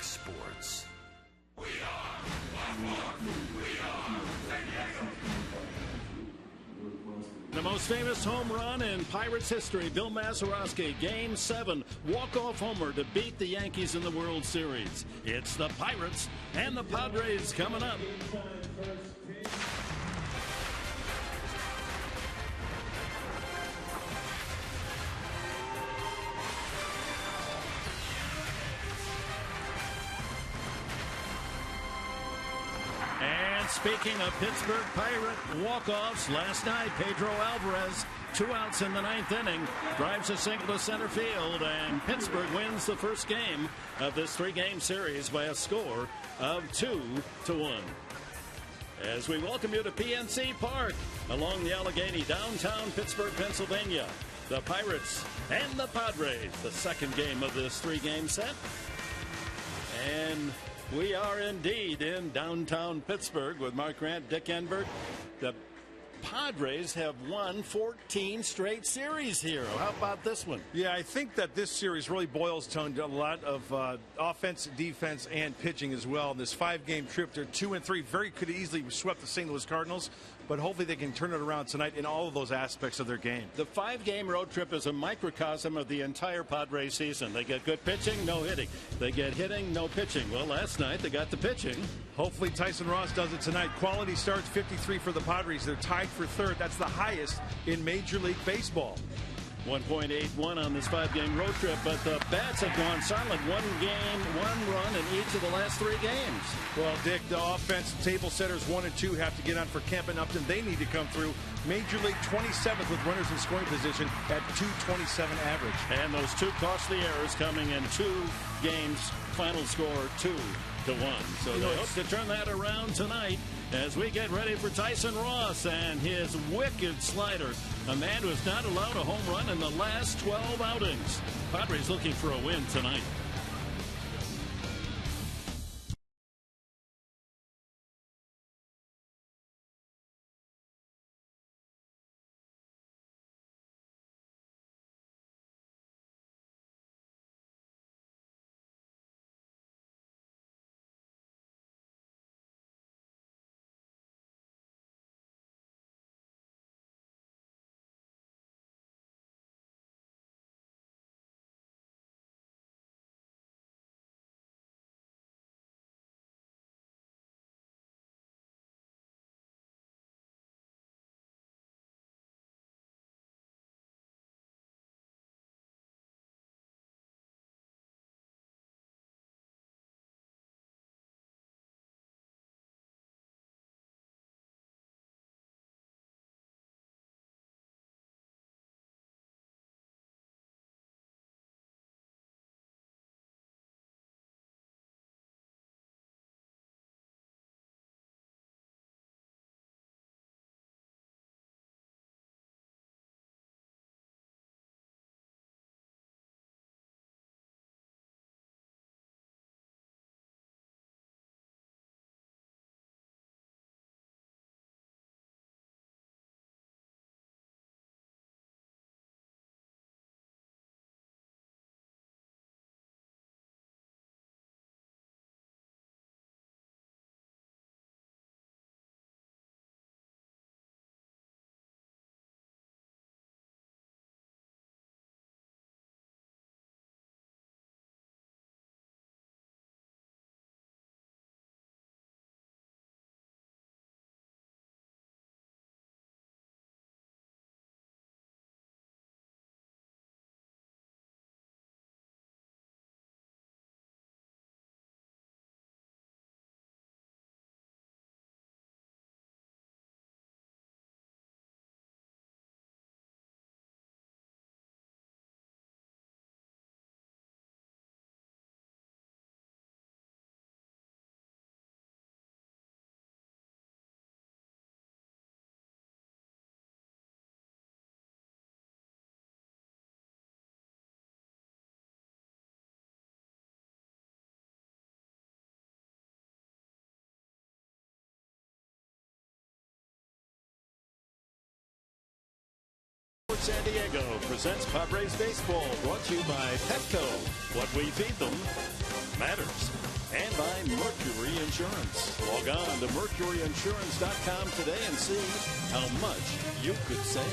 Fox Sports. We are San Diego. The most famous home run in Pirates history, Bill Mazeroski, Game 7, walk-off homer to beat the Yankees in the World Series. It's the Pirates and the Padres coming up. And speaking of Pittsburgh Pirate walk-offs, last night Pedro Alvarez, 2 outs in the 9th inning, drives a single to center field, and Pittsburgh wins the first game of this 3-game series by a score of 2-1. As we welcome you to PNC Park along the Allegheny, downtown Pittsburgh, Pennsylvania, the Pirates and the Padres, the second game of this 3-game set. And we are indeed in downtown Pittsburgh with Mark Grant, Dick Enberg. The Padres have won 14 straight series here. How about this one? Yeah, I think that this series really boils down to a lot of offense, defense, and pitching as well. This 5-game trip, they're 2-3. Very could easily swept the St. Louis Cardinals, but hopefully they can turn it around tonight in all of those aspects of their game. The 5-game road trip is a microcosm of the entire Padres season. They get good pitching, no hitting. They get hitting, no pitching. Well, last night they got the pitching. Hopefully Tyson Ross does it tonight. Quality starts, 53 for the Padres. They're tied for third. That's the highest in Major League Baseball. 1.81 on this 5-game road trip, but the bats have gone solid. 1 game, 1 run in each of the last 3 games. Well, Dick, the offense, table setters 1 and 2 have to get on for Kemp and Upton. They need to come through. Major League 27th with runners in scoring position at .227 average. And those 2 costly errors coming in 2 games, final score 2-1. So they hope to turn that around tonight as we get ready for Tyson Ross and his wicked slider. A man who has not allowed a home run in the last 12 outings. Padres looking for a win tonight. San Diego presents Padres Baseball, brought to you by Petco. What we feed them matters. And by Mercury Insurance. Log on to mercuryinsurance.com today and see how much you could save.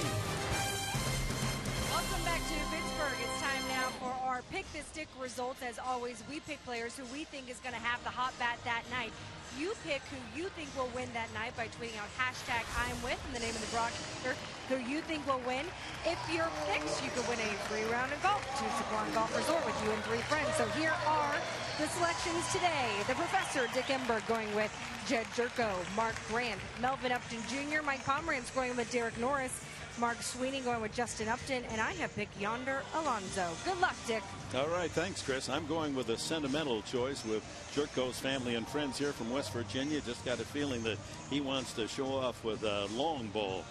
Welcome back to Pittsburgh. It's time now for our Pick the Stick results. As always, we pick players who we think is going to have the hot bat that night. You pick who you think will win that night by tweeting out hashtag I'm with in the name of the broadcaster who you think will win. If you're picks, you could win a free round of golf to Saquon Golf Resort with you and 3 friends. So here are the selections today. The Professor, Dick Enberg, going with Jed Jerko, Mark Grant, Melvin Upton Jr., Mike Pomeranz going with Derek Norris, Mark Sweeney going with Justin Upton, and I have picked Yonder Alonso. Good luck, Dick. All right, thanks, Chris. I'm going with a sentimental choice with Jerko's family and friends here from West Virginia. Just got a feeling that he wants to show off with a long ball.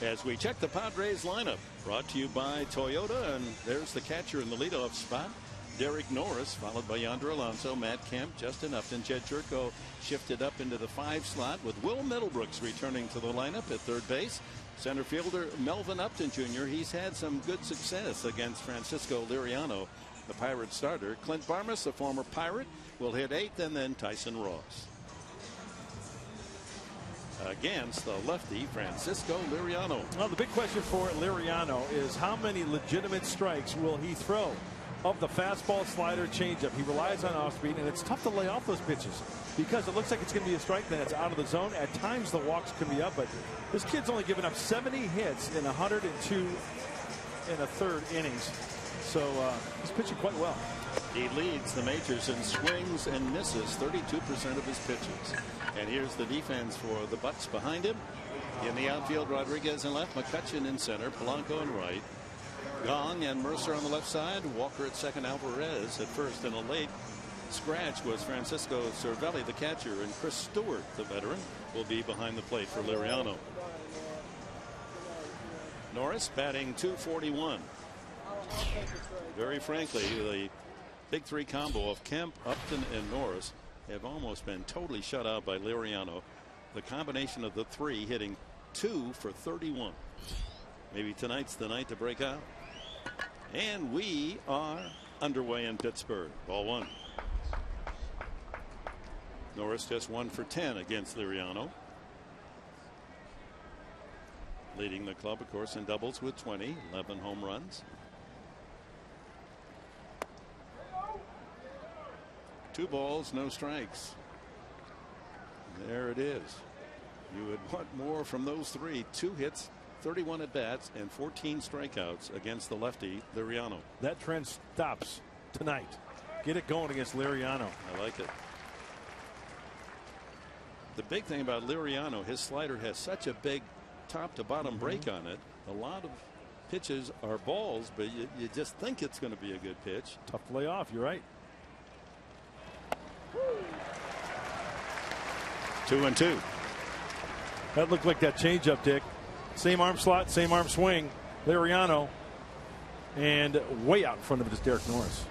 As we check the Padres lineup, brought to you by Toyota, and there's the catcher in the leadoff spot, Derek Norris, followed by Yonder Alonso, Matt Kemp, Justin Upton. Jed Jerko shifted up into the 5 slot with Will Middlebrooks returning to the lineup at third base. Center fielder Melvin Upton Jr. He's had some good success against Francisco Liriano, the Pirate starter. Clint Barmas, a former Pirate, will hit 8th, and then Tyson Ross. Against the lefty Francisco Liriano. Well, the big question for Liriano is how many legitimate strikes will he throw? Of the fastball, slider, changeup, he relies on off speed, and it's tough to lay off those pitches because it looks like it's going to be a strike, then it's out of the zone. At times the walks can be up, but this kid's only given up 70 hits in 102 and a third innings, so he's pitching quite well. He leads the majors in swings and misses 32% of his pitches. And here's the defense for the Bucks behind him. In the outfield, Rodriguez in left, McCutcheon in center, Polanco in right, Gong and Mercer on the left side, Walker at second, Alvarez at first, and a late scratch was Francisco Cervelli, the catcher, and Chris Stewart, the veteran, will be behind the plate for Liriano. Norris batting .241. Very frankly, the big 3 combo of Kemp, Upton, and Norris have almost been totally shut out by Liriano. The combination of the 3 hitting 2 for 31. Maybe tonight's the night to break out. And we are underway in Pittsburgh. Ball 1. Norris just 1 for 10 against Liriano. Leading the club, of course, in doubles with 20, 11 home runs. 2 balls, no strikes. There it is. You would want more from those 3. 2 hits, 31 at bats, and 14 strikeouts against the lefty Liriano. That trend stops tonight. Get it going against Liriano. I like it. The big thing about Liriano, his slider has such a big top to bottom break on it. A lot of pitches are balls, but you just think it's going to be a good pitch. Tough to lay off. You're right. 2-2. That looked like that changeup, Dick. Same arm slot, same arm swing. Liriano, and way out in front of it is Derek Norris.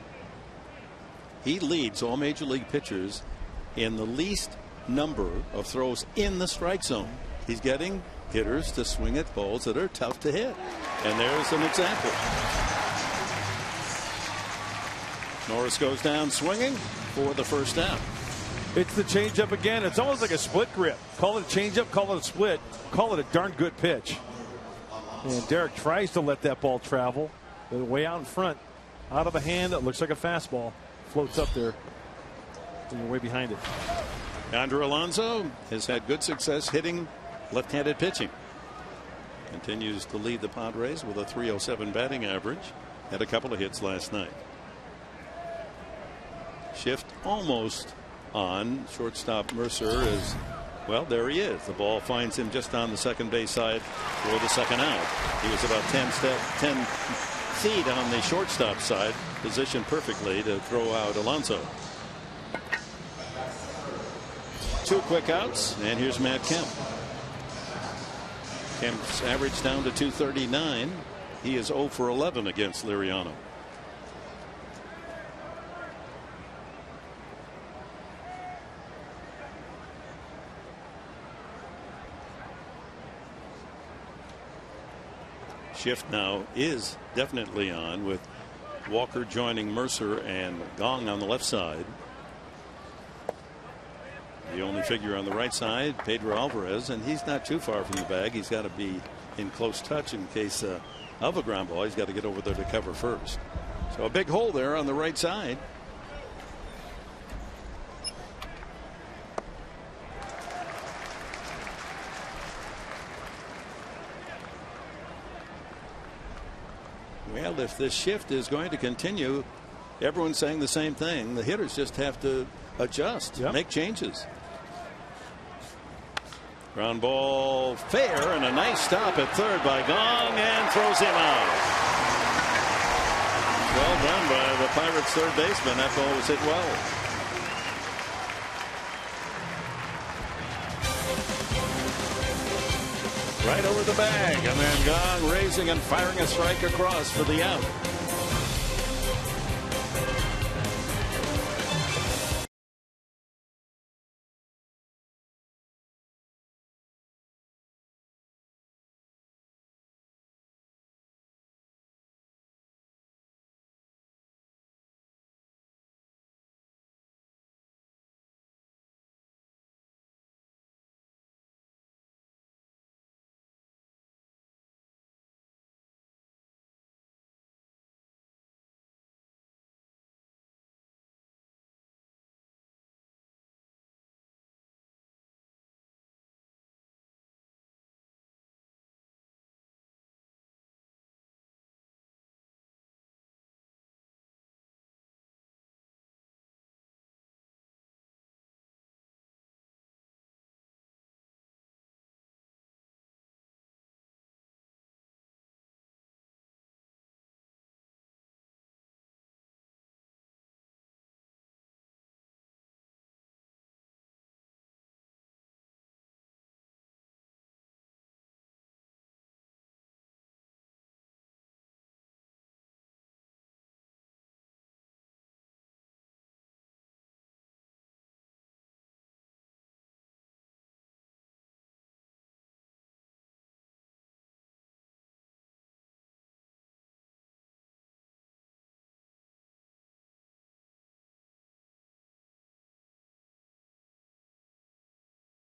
He leads all major league pitchers in the least number of throws in the strike zone. He's getting hitters to swing at balls that are tough to hit. And there's an example. Norris goes down swinging for the first out. It's the changeup again. It's almost like a split grip. Call it a changeup, call it a split, call it a darn good pitch. And Derek tries to let that ball travel. But way out in front, out of the hand, it looks like a fastball. Floats up there. And you're way behind it. Yonder Alonso has had good success hitting left-handed pitching. Continues to lead the Padres with a .307 batting average. Had a couple of hits last night. Shift almost on. Shortstop Mercer is, well, there he is. The ball finds him just on the second base side for the second out. He was about 10 feet on the shortstop side, positioned perfectly to throw out Alonso. 2 quick outs, and here's Matt Kemp. Kemp's average down to .239. He is 0 for 11 against Liriano. Shift now is definitely on with Walker joining Mercer and Gong on the left side. The only figure on the right side, Pedro Alvarez, and he's not too far from the bag. He's got to be in close touch in case of a ground ball. He's got to get over there to cover first. So a big hole there on the right side. Well, if this shift is going to continue, everyone's saying the same thing. The hitters just have to adjust, make changes. Ground ball fair, and a nice stop at third by Gong, and throws him out. Well done by the Pirates third baseman. That ball was hit well. Right over the bag, and then Gong raising and firing a strike across for the out.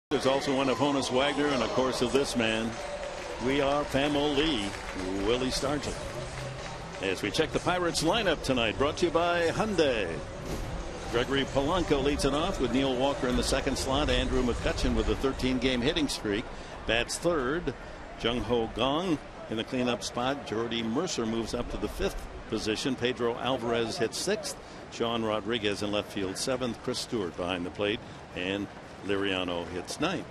There's also one of Honus Wagner, and of course of this man. We are family, Willie Stargent. As we check the Pirates lineup tonight, brought to you by Hyundai. Gregory Polanco leads it off with Neil Walker in the second slot. Andrew McCutchen with a 13-game hitting streak bats third. Jung Ho Gong in the cleanup spot. Jordy Mercer moves up to the fifth position. Pedro Alvarez hits sixth. Sean Rodriguez in left field seventh. Chris Stewart behind the plate, and Liriano hits ninth.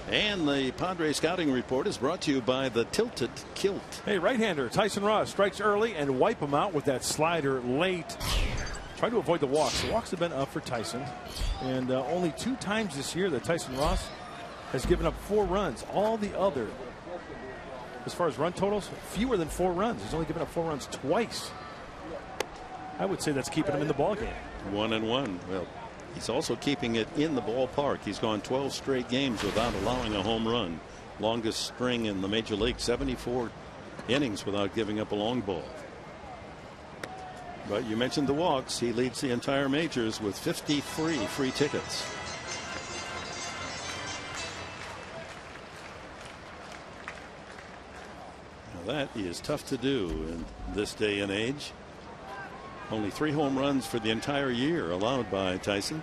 And the Padres scouting report is brought to you by the Tilted Kilt. Hey, right-hander Tyson Ross strikes early and wipe him out with that slider late. Try to avoid the walks. The walks have been up for Tyson, and only 2 times this year that Tyson Ross has given up 4 runs. All the other, as far as run totals, fewer than 4 runs. He's only given up 4 runs twice. I would say that's keeping him in the ballgame. 1-1. Well, he's also keeping it in the ballpark. He's gone 12 straight games without allowing a home run. Longest string in the major league, 74 innings without giving up a long ball. But you mentioned the walks. He leads the entire majors with 53 free tickets. Now that is tough to do in this day and age. Only 3 home runs for the entire year allowed by Tyson.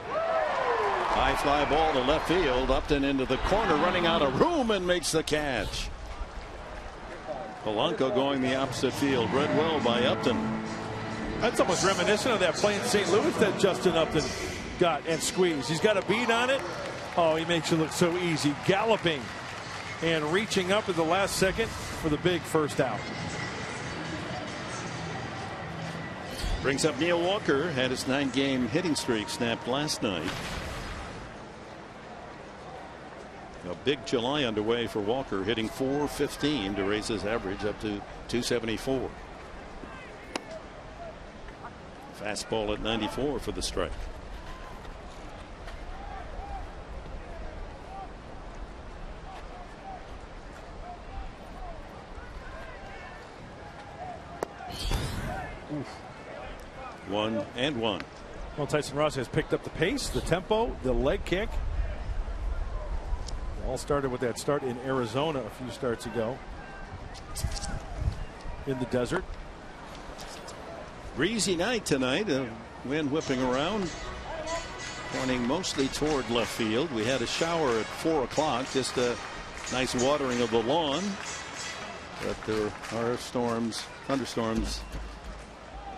High fly ball to left field. Upton into the corner, running out of room, and makes the catch. Polanco going the opposite field. Read well by Upton. That's almost reminiscent of that play in St. Louis that Justin Upton got and squeezed. He's got a beat on it. Oh, he makes it look so easy. Galloping and reaching up at the last second for the big first out. Brings up Neil Walker. Had his 9-game hitting streak snapped last night. A big July underway for Walker, hitting .415 to raise his average up to .274. Fastball at 94 for the strike. 1-1. Well, Tyson Ross has picked up the pace, the tempo, the leg kick. It all started with that start in Arizona a few starts ago in the desert. Breezy night tonight. Wind whipping around, pointing mostly toward left field. We had a shower at 4 o'clock, just a nice watering of the lawn. But there are thunderstorms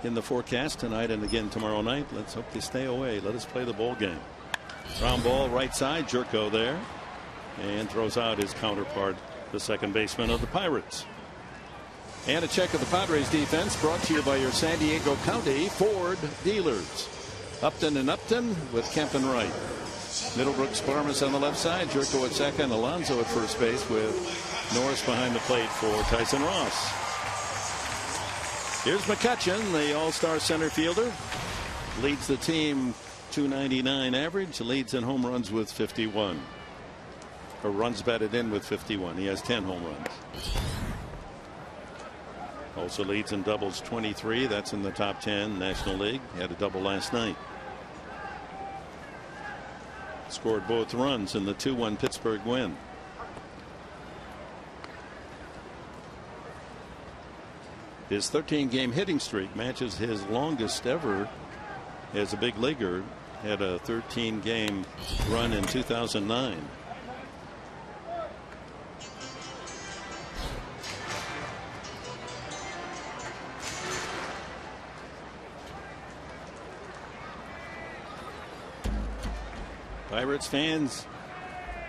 in the forecast tonight and again tomorrow night. Let's hope they stay away. Let us play the ball game. Ground ball right side. Jerko there, and throws out his counterpart, the second baseman of the Pirates. And a check of the Padres defense brought to you by your San Diego County Ford dealers. Upton and Upton with Kemp and Wright. Middlebrooks, Barmas on the left side. Jerko at second. Alonso at first base with Norris behind the plate for Tyson Ross. Here's McCutchen, the all-star center fielder. Leads the team .299 average. Leads in home runs with 51. Or runs batted in with 51. He has 10 home runs. Also leads in doubles 23. That's in the top 10 National League. Had a double last night. Scored both runs in the 2-1 Pittsburgh win. His 13-game hitting streak matches his longest ever as a big leaguer. Had a 13-game run in 2009. Pirates fans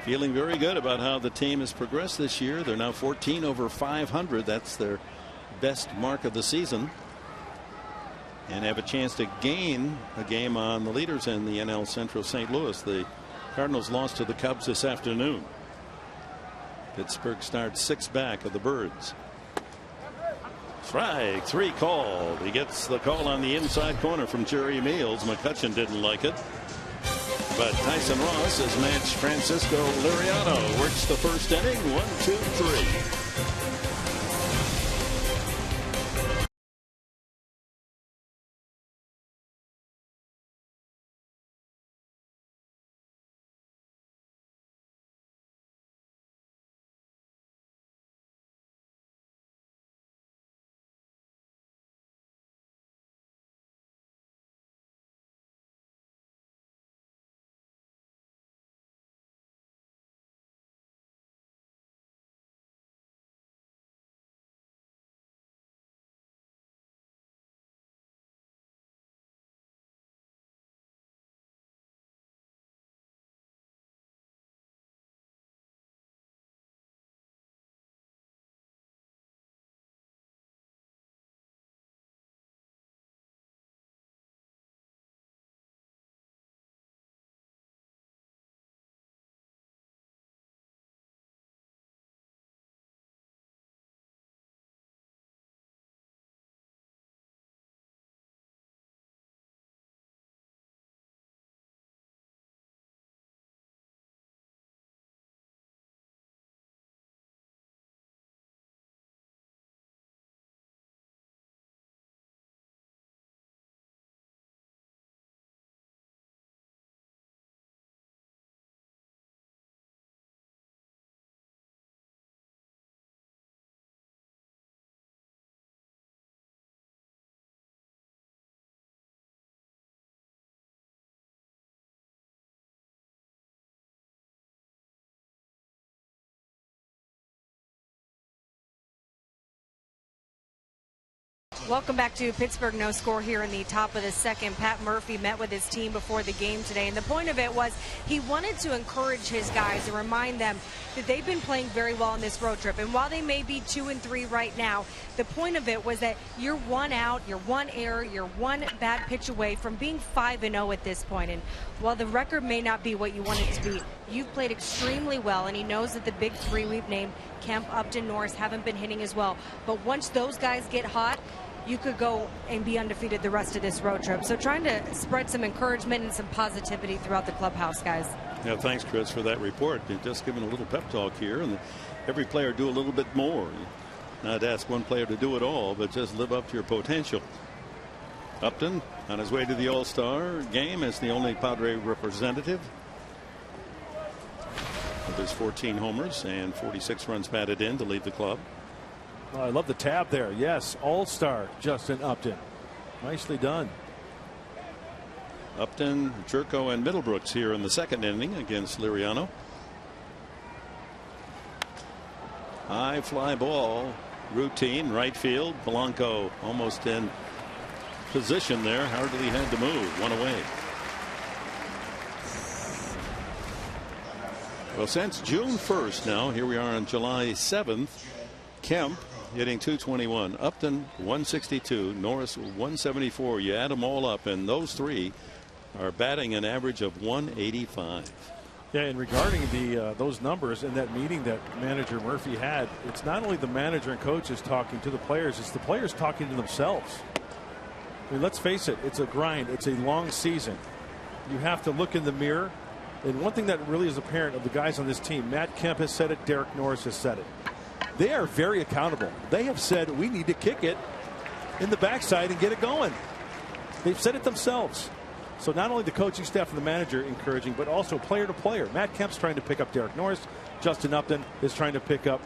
feeling very good about how the team has progressed this year. They're now 14 over 500. That's their best mark of the season, and have a chance to gain a game on the leaders in the NL Central, St. Louis. The Cardinals lost to the Cubs this afternoon. Pittsburgh starts 6 back of the Birds. Strike 3 called. He gets the call on the inside corner from Jerry Meals. McCutchen didn't like it, but Tyson Ross has matched Francisco Liriano. Works the first inning. 1, 2, 3. Welcome back to Pittsburgh No Score here in the top of the second. Pat Murphy met with his team before the game today, and the point of it was he wanted to encourage his guys and remind them that they've been playing very well on this road trip. And while they may be 2-3 right now, the point of it was that you're 1 out, you're 1 error, you're 1 bad pitch away from being 5-0 at this point. And while the record may not be what you want it to be, you've played extremely well, and he knows that the big 3 we've named, Kemp, Upton, Norris, haven't been hitting as well. But once those guys get hot, you could go and be undefeated the rest of this road trip. So trying to spread some encouragement and some positivity throughout the clubhouse, guys. Yeah, thanks, Chris, for that report. You're just giving a little pep talk here, and every player do a little bit more. Not ask one player to do it all, but just live up to your potential. Upton on his way to the All-Star game as the only Padre representative with his 14 homers and 46 runs batted in to lead the club. Oh, I love the tab there. Yes, All-Star Justin Upton. Nicely done. Upton, Jerko, and Middlebrooks here in the second inning against Liriano. High fly ball, routine, right field. Polanco almost in position there. Hardly had to move. One away. Well, since June 1st now, here we are on July 7th. Kemp hitting .221, Upton .162, Norris .174. You add them all up, and those three are batting an average of .185. Yeah, and regarding the those numbers in that meeting that manager Murphy had, it's not only the manager and coaches talking to the players, it's the players talking to themselves. I mean, let's face it, it's a grind. It's a long season. You have to look in the mirror. And one thing that really is apparent of the guys on this team, Matt Kemp has said it, Derek Norris has said it. They are very accountable. They have said we need to kick it in the backside and get it going. They've said it themselves. So not only the coaching staff and the manager encouraging, but also player to player. Matt Kemp's trying to pick up Derek Norris. Justin Upton is trying to pick up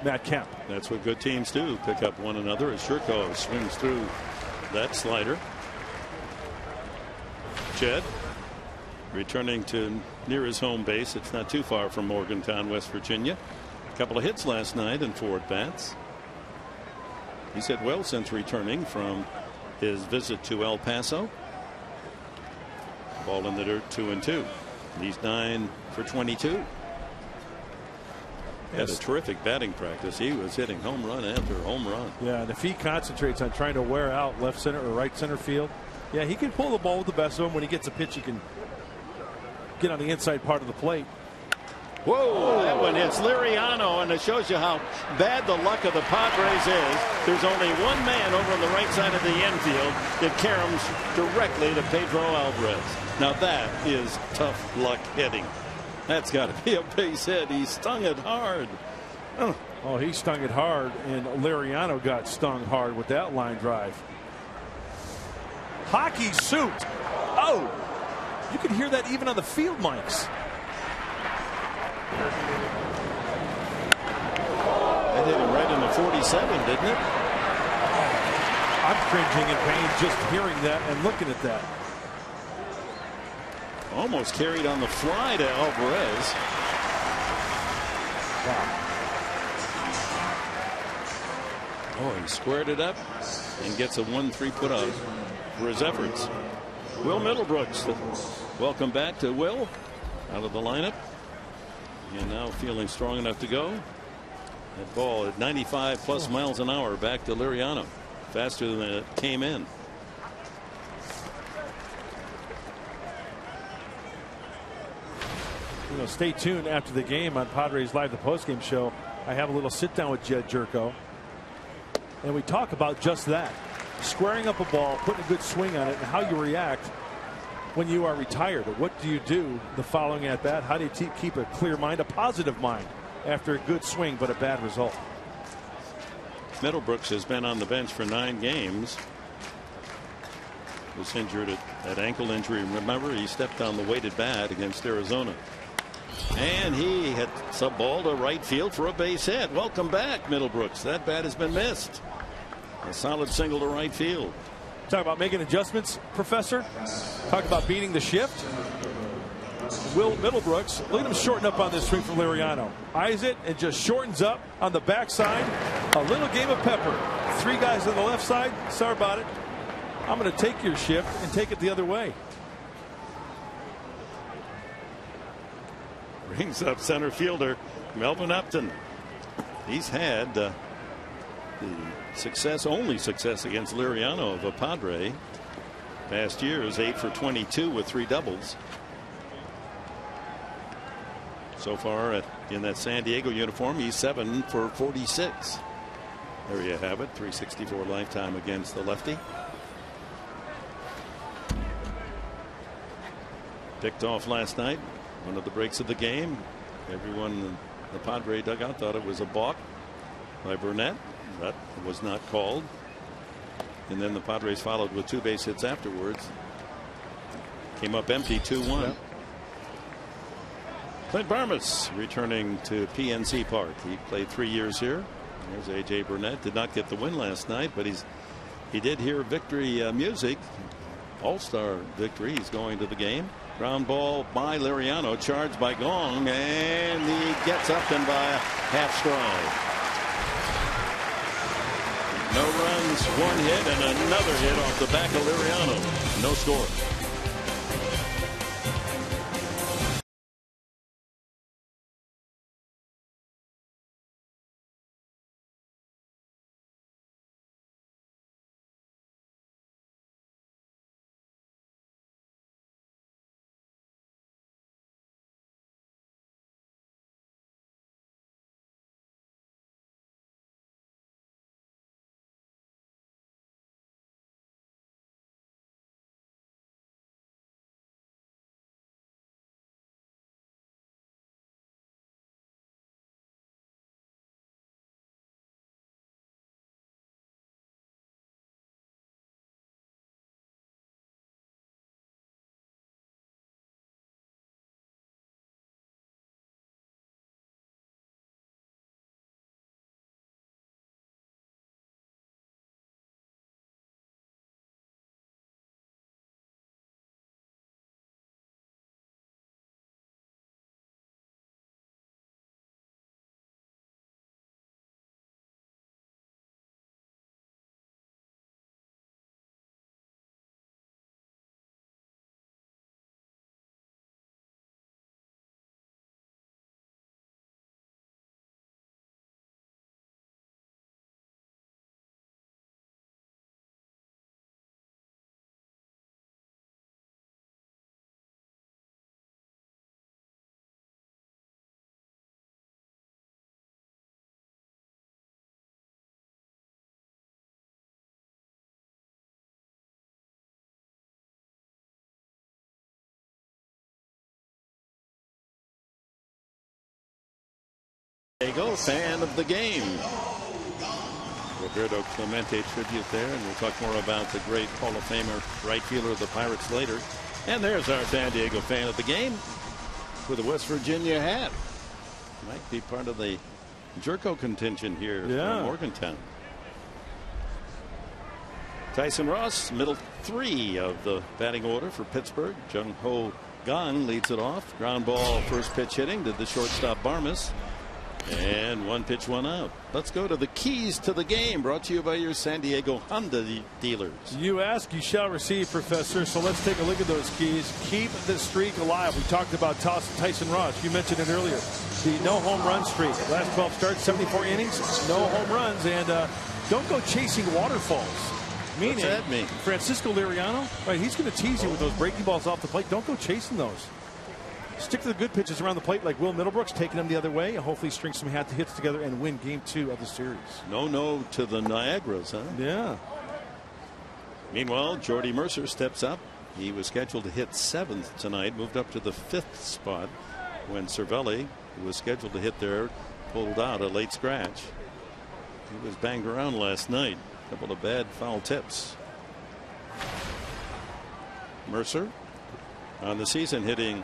Matt Kemp. That's what good teams do, pick up one another as Jerko swings through that slider. Jed returning to near his home base. It's not too far from Morgantown, West Virginia. A couple of hits last night and 4 at-bats. He's hit well since returning from his visit to El Paso. Ball in the dirt, 2-2. He's 9 for 22. Had a terrific batting practice. He was hitting home run after home run. Yeah, and if he concentrates on trying to wear out left center or right center field, yeah, he can pull the ball with the best of them. When he gets a pitch, he can get on the inside part of the plate. Whoa, that one hits Liriano, and it shows you how bad the luck of the Padres is. There's only one man over on the right side of the infield that caroms directly to Pedro Alvarez. Now that is tough luck hitting. That's got to be a base hit. He stung it hard. Oh, he stung it hard, and Liriano got stung hard with that line drive. Hockey suit. Oh, you could hear that even on the field mics. That hit him right in the 47, didn't it? I'm cringing in pain just hearing that and looking at that. Almost carried on the fly to Alvarez. Wow. Oh, he squared it up and gets a 1-3 put out for his efforts. Will Middlebrooks, welcome back to Will, out of the lineup. And now feeling strong enough to go. That ball at 95+ miles an hour back to Liriano. Faster than it came in. You know, stay tuned after the game on Padres Live, the postgame show. I have a little sit down with Jed Jerko, and we talk about just that. Squaring up a ball, putting a good swing on it, and how you react when you are retired. What do you do the following at bat? How do you keep a clear mind, a positive mind after a good swing but a bad result? Middlebrooks has been on the bench for 9 games. Was injured at that ankle injury. Remember, he stepped on the weighted bat against Arizona. And he hits a ball to right field for a base hit. Welcome back, Middlebrooks. That bat has been missed. A solid single to right field. Talk about making adjustments, Professor. Talk about beating the shift. Will Middlebrooks, look at him shorten up on this swing from Liriano. Eyes it and just shortens up on the backside. A little game of pepper. 3 guys on the left side. Sorry about it. I'm going to take your shift and take it the other way. Brings up center fielder Melvin Upton. He's had the only success against Liriano of a Padre. Past years, 8 for 22 with 3 doubles. So far in that San Diego uniform, he's 7 for 46. There you have it, 364 lifetime against the lefty. Picked off last night, one of the breaks of the game. Everyone in the Padre dugout thought it was a balk by Burnett. That was not called. and then the Padres followed with 2 base hits afterwards. Came up empty 2-1. Yep. Clint Barmes returning to PNC Park. He played 3 years here. There's A.J. Burnett. Did not get the win last night, but he did hear victory music. All-star victory. He's going to the game. Ground ball by Liriano, charged by Gong, and he gets up and by a half stride. No runs, 1 hit, and another hit off the back of Liriano. No score. Fan of the game. Roberto Clemente tribute there, and we'll talk more about the great Hall of Famer right fielder of the Pirates later. And there's our San Diego fan of the game with a West Virginia hat. Might be part of the Jerko contingent here from Morgantown. Tyson Ross, middle 3 of the batting order for Pittsburgh. Jung Ho Kang leads it off. Ground ball, first pitch hitting to the shortstop Barmes. And 1 pitch, 1 out. Let's go to the keys to the game, brought to you by your San Diego Honda dealers. You ask, you shall receive, Professor. So let's take a look at those keys. Keep the streak alive. We talked about Tyson Ross. You mentioned it earlier. The no home run streak. Last 12 starts, 74 innings, no home runs. And don't go chasing waterfalls. Meaning, what's that mean? Francisco Liriano, right? He's going to tease you with those breaking balls off the plate. Don't go chasing those. Stick to the good pitches around the plate like Will Middlebrooks, taking them the other way, and hopefully string some hits together and win game 2 of the series. No to the Niagaras, huh? Yeah. Meanwhile, Jordy Mercer steps up. He was scheduled to hit 7th tonight, moved up to the 5th spot when Cervelli, who was scheduled to hit there, pulled out a late scratch. He was banged around last night. A couple of bad foul tips. Mercer on the season hitting.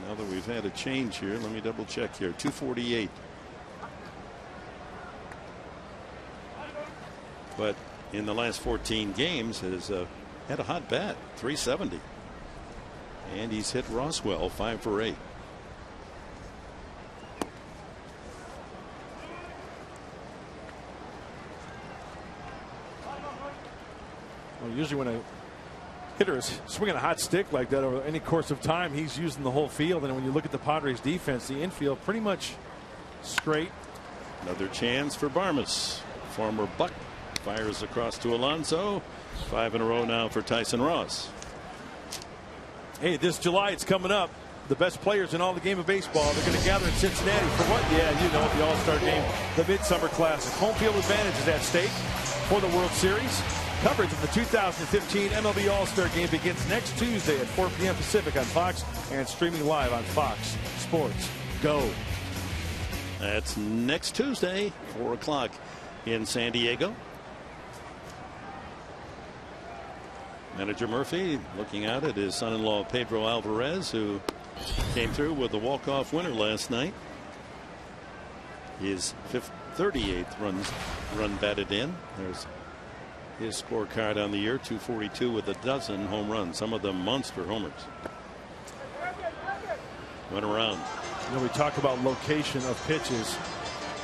Now that we've had a change here, let me double check here. 248. But in the last 14 games has had a hot bat, 370. And he's hit Roswell 5 for 8. Well, usually when a hitter is swinging a hot stick like that over any course of time, he's using the whole field. And when you look at the Padres defense, the infield pretty much straight. Another chance for Barmes. Former Buck fires across to Alonso. 5 in a row now for Tyson Ross. Hey, this July it's coming up. The best players in all the game of baseball, they're going to gather in Cincinnati for what? Yeah, you know, the All-Star game, the Midsummer Classic. Home field advantage is at stake for the World Series. Coverage of the 2015 MLB All-Star Game begins next Tuesday at 4 p.m. Pacific on Fox and streaming live on Fox Sports Go. That's next Tuesday, 4 o'clock in San Diego. Manager Murphy looking out at his son-in-law Pedro Alvarez, who came through with the walk-off winner last night. His 38th run batted in. There's his scorecard on the year, 242 with a dozen home runs, some of them monster homers. Went around. You know, we talk about location of pitches.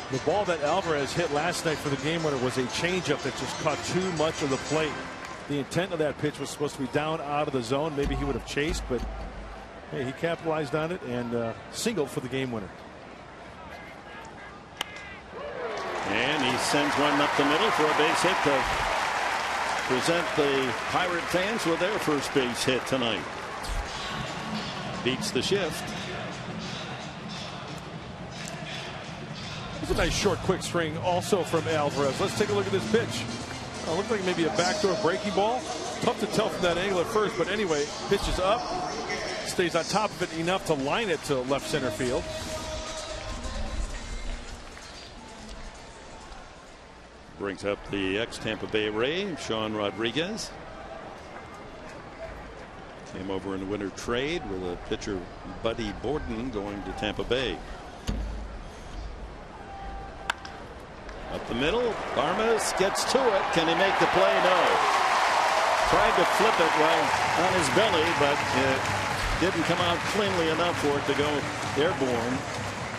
The ball that Alvarez hit last night for the game winner was a changeup that just caught too much of the plate. The intent of that pitch was supposed to be down out of the zone. Maybe he would have chased, but hey, he capitalized on it and singled for the game winner. And he sends one up the middle for a base hit to present the Pirate fans with their first base hit tonight. Beats the shift. It's a nice short quick swing also from Alvarez. Let's take a look at this pitch. Looked like maybe a backdoor breaking ball. Tough to tell from that angle at first, but anyway, pitches up, stays on top of it enough to line it to left center field. Brings up the ex-Tampa Bay Ray, Sean Rodriguez. Came over in the winter trade with a pitcher Buddy Borden going to Tampa Bay. Up the middle, Barmes gets to it. Can he make the play? No. Tried to flip it while on his belly, but it didn't come out cleanly enough for it to go airborne.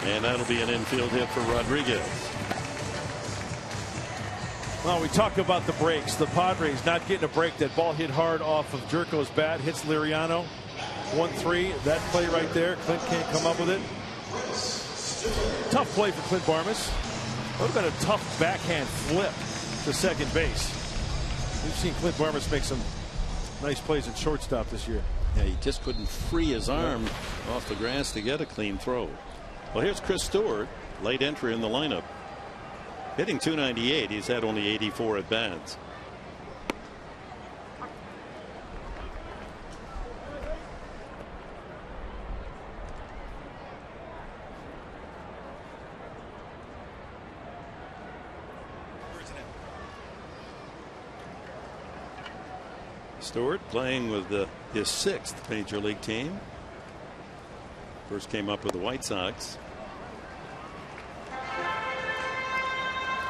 And that'll be an infield hit for Rodriguez. Well, we talk about the breaks. The Padres not getting a break. That ball hit hard off of Jerko's bat. Hits Liriano. 1-3. That play right there. Clint can't come up with it. Tough play for Clint Barmes. Would have been a tough backhand flip to second base. We've seen Clint Barmes make some nice plays at shortstop this year. Yeah, he just couldn't free his arm off the grass to get a clean throw. Well, here's Chris Stewart, late entry in the lineup. Hitting .298. He's had only 84 at bats. Stewart playing with his 6th major league team. First came up with the White Sox.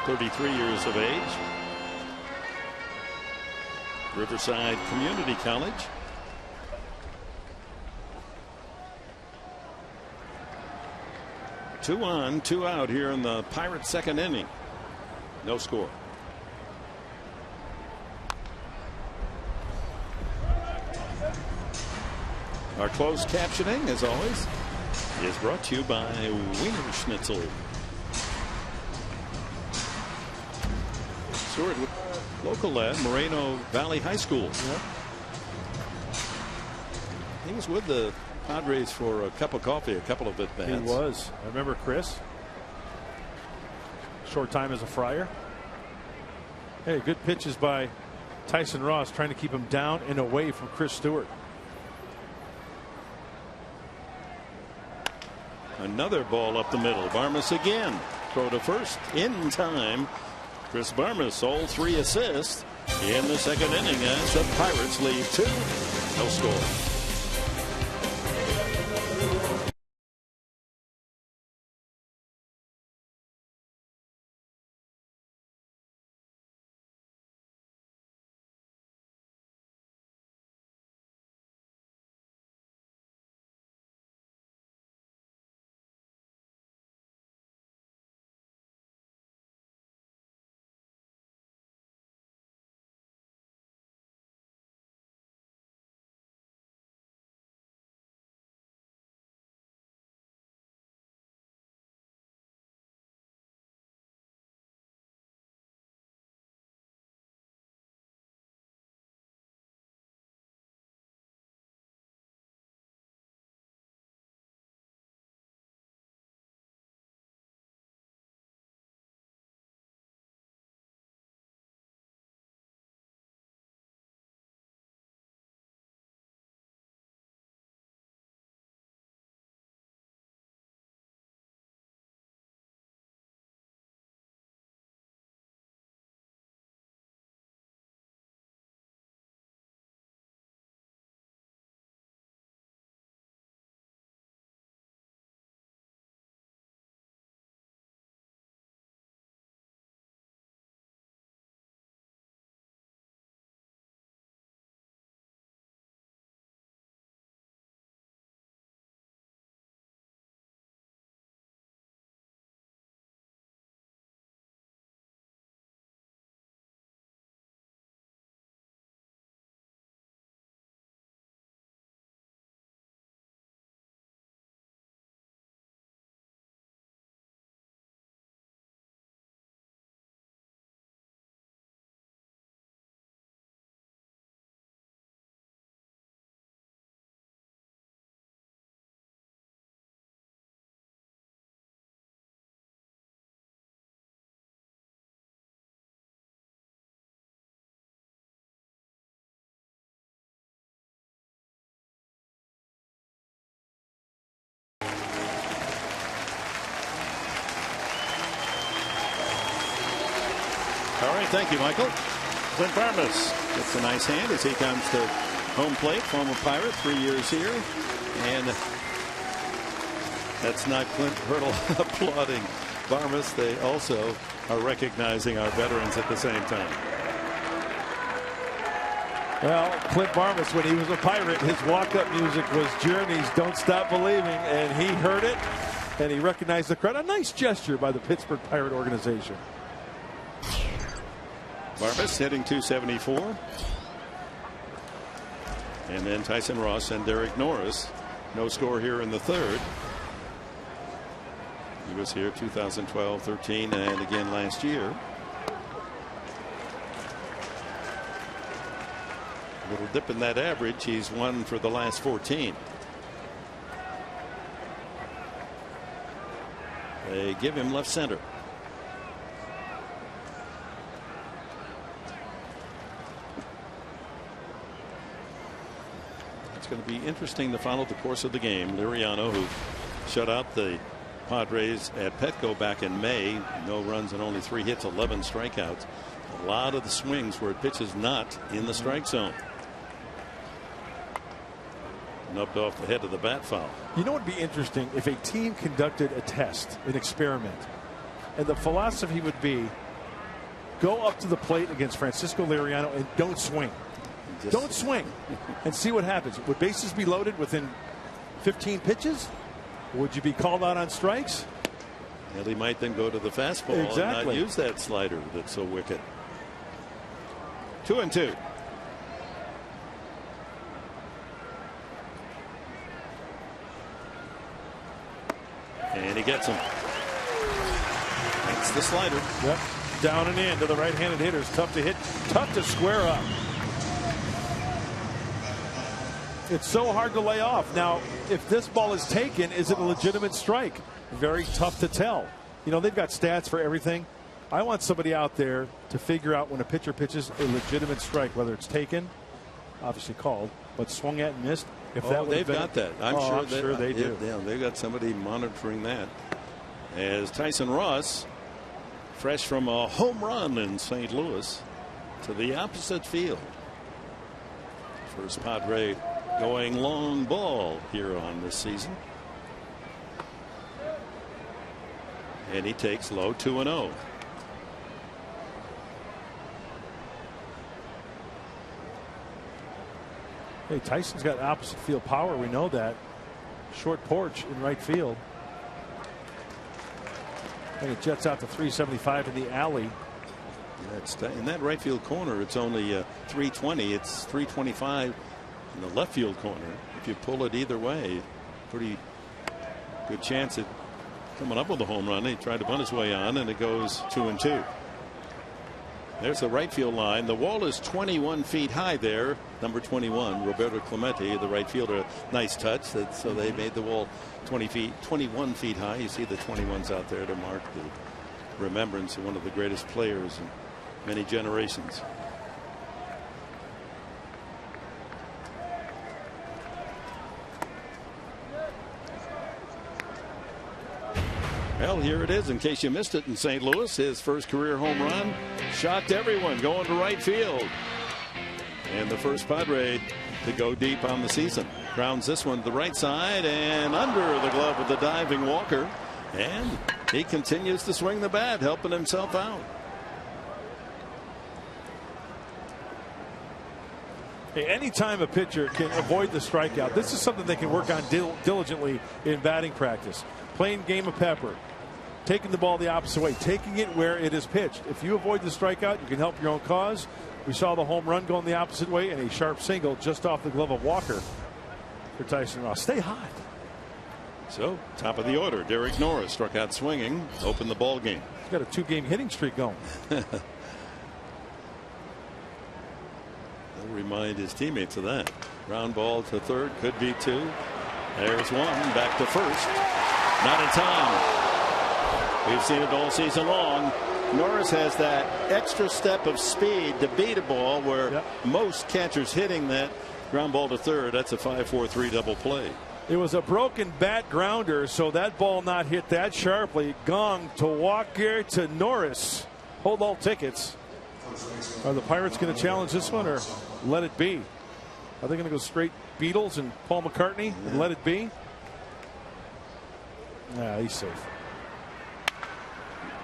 33 years of age. Riverside Community College. Two on, two out here in the Pirates' second inning. No score. Our closed captioning, as always, is brought to you by Wiener Schnitzel. Stewart, local lad, Moreno Valley High School. Yep. He was with the Padres for a cup of coffee, a couple of at-bats. He was. I remember Chris. Short time as a Friar. Hey, good pitches by Tyson Ross, trying to keep him down and away from Chris Stewart. Another ball up the middle. Barmes again. Throw to first in time. Chris Barmes, all 3 assists in the second inning as the Pirates lead 2. No score. right, thank you, Michael. Clint Barmes gets a nice hand as he comes to home plate. Former Pirate, 3 years here. And that's not Clint Hurdle applauding Barmes. They also are recognizing our veterans at the same time. Well, Clint Barmes, when he was a Pirate, his walk-up music was Journey's Don't Stop Believing, and he heard it, and he recognized the crowd. A nice gesture by the Pittsburgh Pirate organization. Barmes hitting .274. And then Tyson Ross and Derek Norris. No score here in the third. He was here 2012, 13, and again last year. A little dip in that average. He's won for the last 14. They give him left center. It's going to be interesting to follow the course of the game. Liriano, who shut out the Padres at Petco back in May. No runs and only 3 hits, 11 strikeouts. A lot of the swings where it pitches not in the strike zone. Nubbed off the head of the bat foul. You know what would be interesting if a team conducted a test, an experiment, and the philosophy would be go up to the plate against Francisco Liriano and don't swing. Don't swing and see what happens. Would bases be loaded within 15 pitches? Would you be called out on strikes? Well, he might then go to the fastball and not use that slider that's so wicked. 2-2. And he gets him. That's the slider. Yep. Down and in to the right-handed hitters. Tough to hit. Tough to square up. It's so hard to lay off. Now, if this ball is taken, is it a legitimate strike? Very tough to tell. You know, they've got stats for everything. I want somebody out there to figure out when a pitcher pitches a legitimate strike, whether it's taken, obviously called, but swung at and missed. If that they've got that. I'm sure they do. Yeah, they've got somebody monitoring that. As Tyson Ross, fresh from a home run in St. Louis, to the opposite field. First Padre going long ball here on this season. And he takes low 2-0. Hey, Tyson's got opposite field power. We know that. Short porch in right field. And it jets out to 375 in the alley. In that right field corner, it's only 320. It's 325 in the left field corner. If you pull it either way, pretty good chance at coming up with a home run. He tried to bunt his way on, and it goes 2-2. There's the right field line. The wall is 21 feet high there. Number 21, Roberto Clemente, the right fielder. Nice touch. So they made the wall 21 feet high. You see the 21s out there to mark the remembrance of one of the greatest players in many generations. Well, here it is in case you missed it in St. Louis. His first career home run shocked everyone, going to right field. And the first Padre to go deep on the season. Grounds this one to the right side and under the glove of the diving Walker. And he continues to swing the bat, helping himself out. Hey, anytime a pitcher can avoid the strikeout, this is something they can work on diligently in batting practice. Playing game of pepper, taking the ball the opposite way, taking it where it is pitched. If you avoid the strikeout, you can help your own cause. We saw the home run going the opposite way and a sharp single just off the glove of Walker for Tyson Ross. Stay hot. So, top of the order, Derek Norris struck out swinging, opened the ball game. He's got a 2-game hitting streak going. He'll remind his teammates of that. Ground ball to third, could be 2. There's 1, back to first. Not in time. We've seen it all season long. Norris has that extra step of speed to beat a ball where most catchers hitting that ground ball to third. That's a 5-4-3 double play. It was a broken bat grounder, so that ball not hit that sharply. Gong to Walker to Norris. Hold all tickets. Are the Pirates going to challenge this one or let it be? Are they going to go straight Beatles and Paul McCartney and let it be? Nah, he's safe.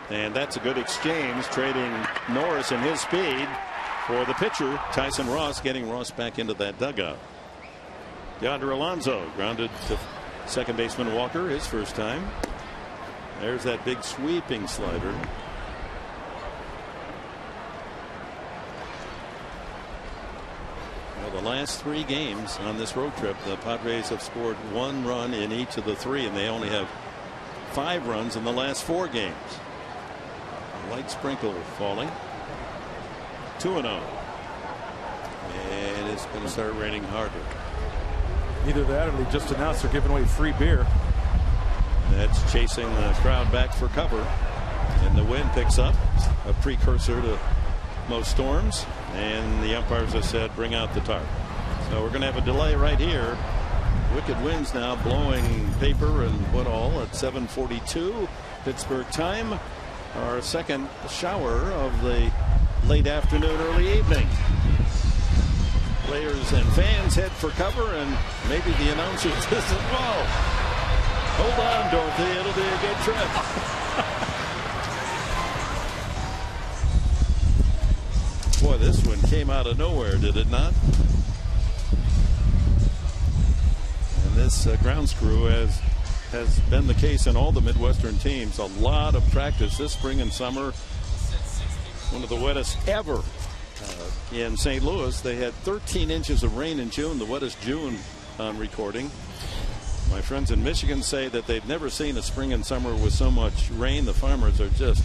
And that's a good exchange, trading Norris and his speed for the pitcher, Tyson Ross, getting Ross back into that dugout. Yonder Alonso grounded to second baseman Walker, his first time. There's that big sweeping slider. Well, the last 3 games on this road trip, the Padres have scored 1 run in each of the 3, and they only have 5 runs in the last 4 games. A light sprinkle falling. 2-0. And it's going to start raining harder. Either that or they just announced they're giving away free beer. That's chasing the crowd back for cover. And the wind picks up, a precursor to most storms. And the umpires have said bring out the tarp. So we're going to have a delay right here. Wicked winds now blowing paper and what all at 7:42 Pittsburgh time. Our second shower of the late afternoon, early evening. Players and fans head for cover, and maybe the announcers just as well. Hold on, Dorothy, it'll be a good trip. Boy, this one came out of nowhere, did it not? And this grounds crew has been the case in all the Midwestern teams. A lot of practice this spring and summer. One of the wettest ever in St. Louis. They had 13 inches of rain in June, the wettest June on recording. My friends in Michigan say that they've never seen a spring and summer with so much rain. The farmers are just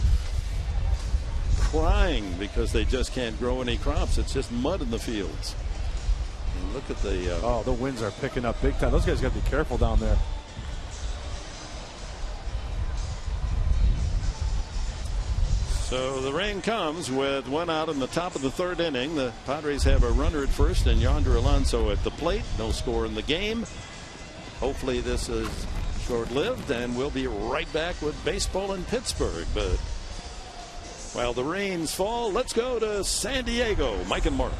crying because they just can't grow any crops. It's just mud in the fields. And look at the oh, the winds are picking up big time. Those guys got to be careful down there. So the rain comes with 1 out in the top of the 3rd inning. The Padres have a runner at first and Yonder Alonso at the plate. No score in the game. Hopefully this is short-lived, and we'll be right back with baseball in Pittsburgh. But while the rains fall, let's go to San Diego. Mike and Mark.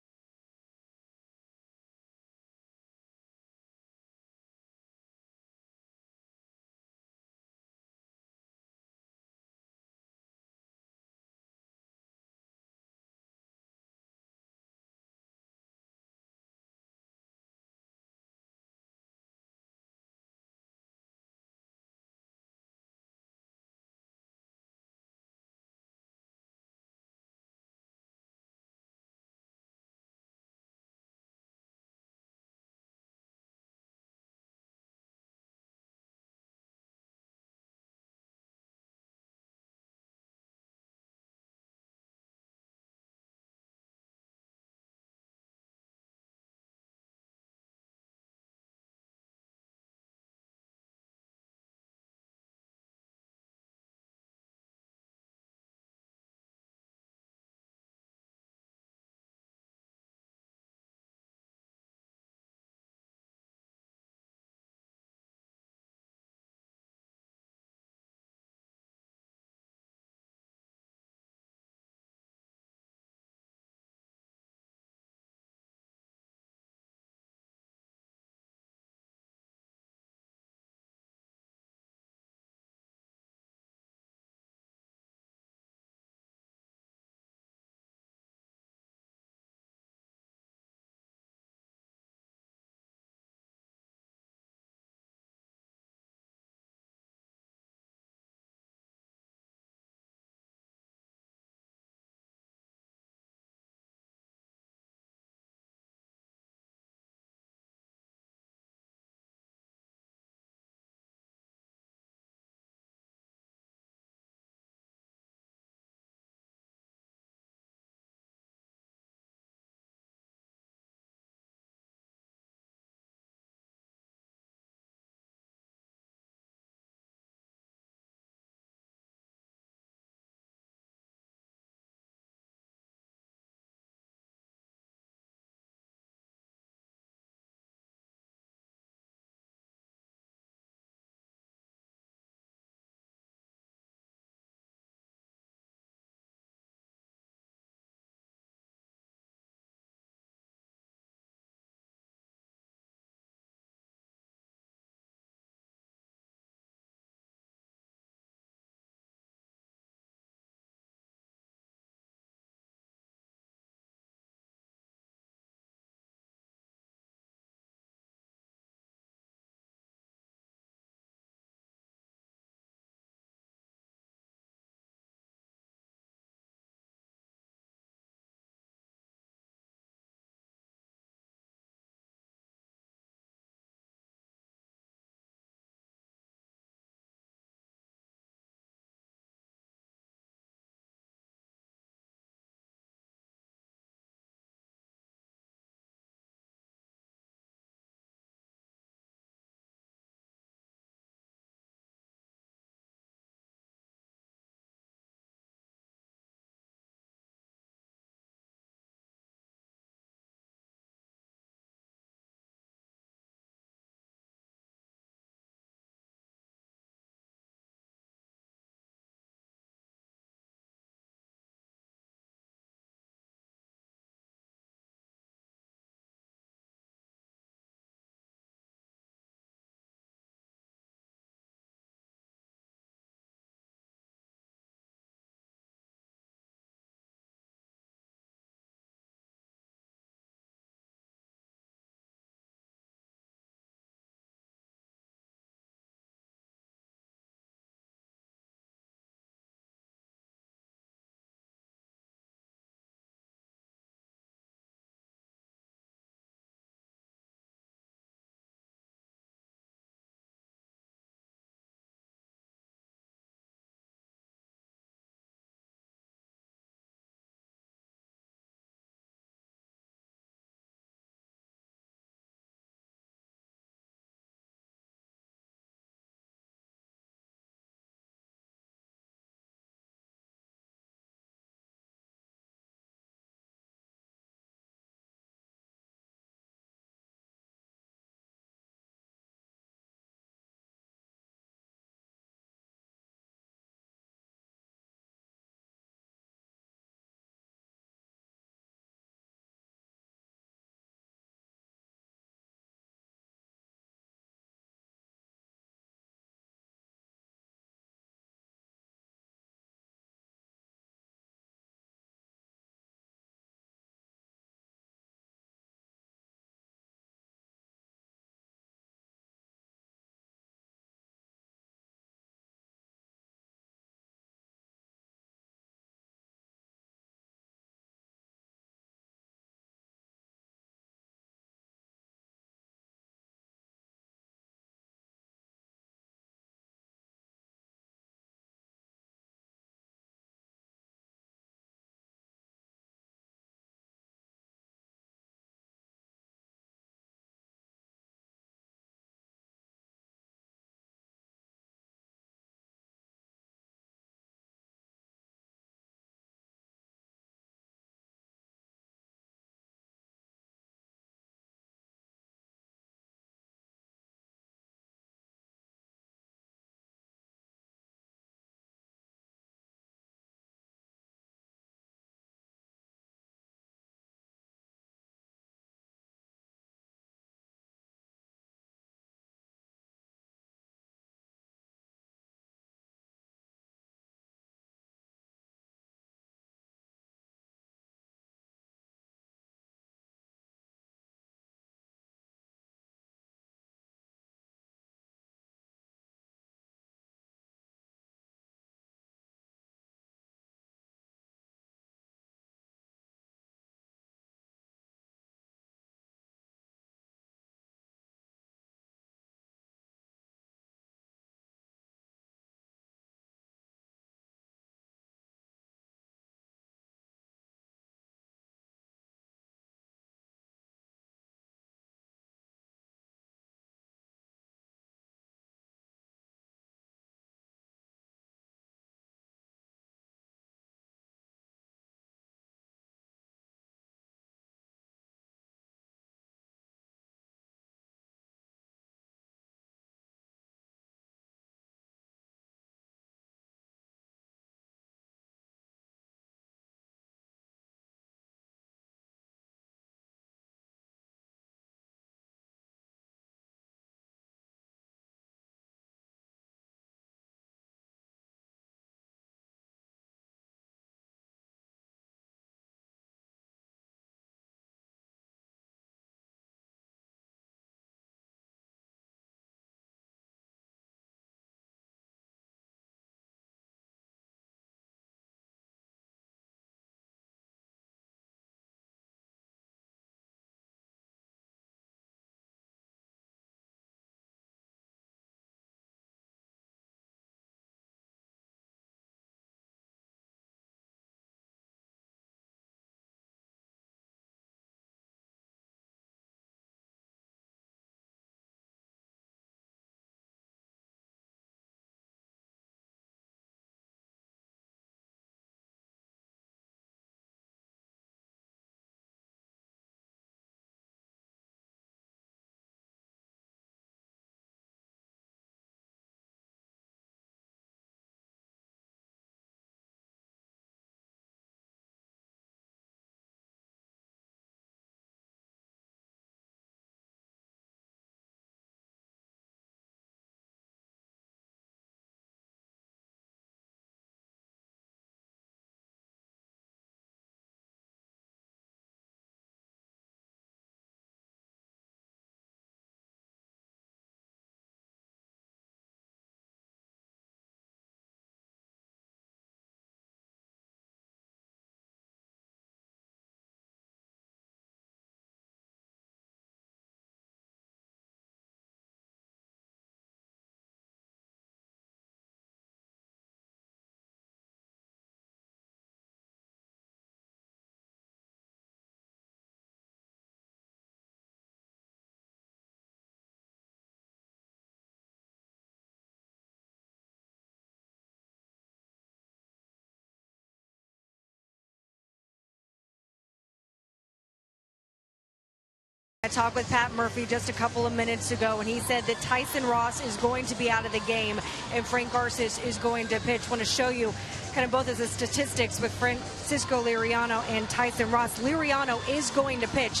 I talked with Pat Murphy just a couple of minutes ago, and he said that Tyson Ross is going to be out of the game and Frank Garces is going to pitch. I want to show you kind of both of the statistics with Francisco Liriano and Tyson Ross. Liriano is going to pitch.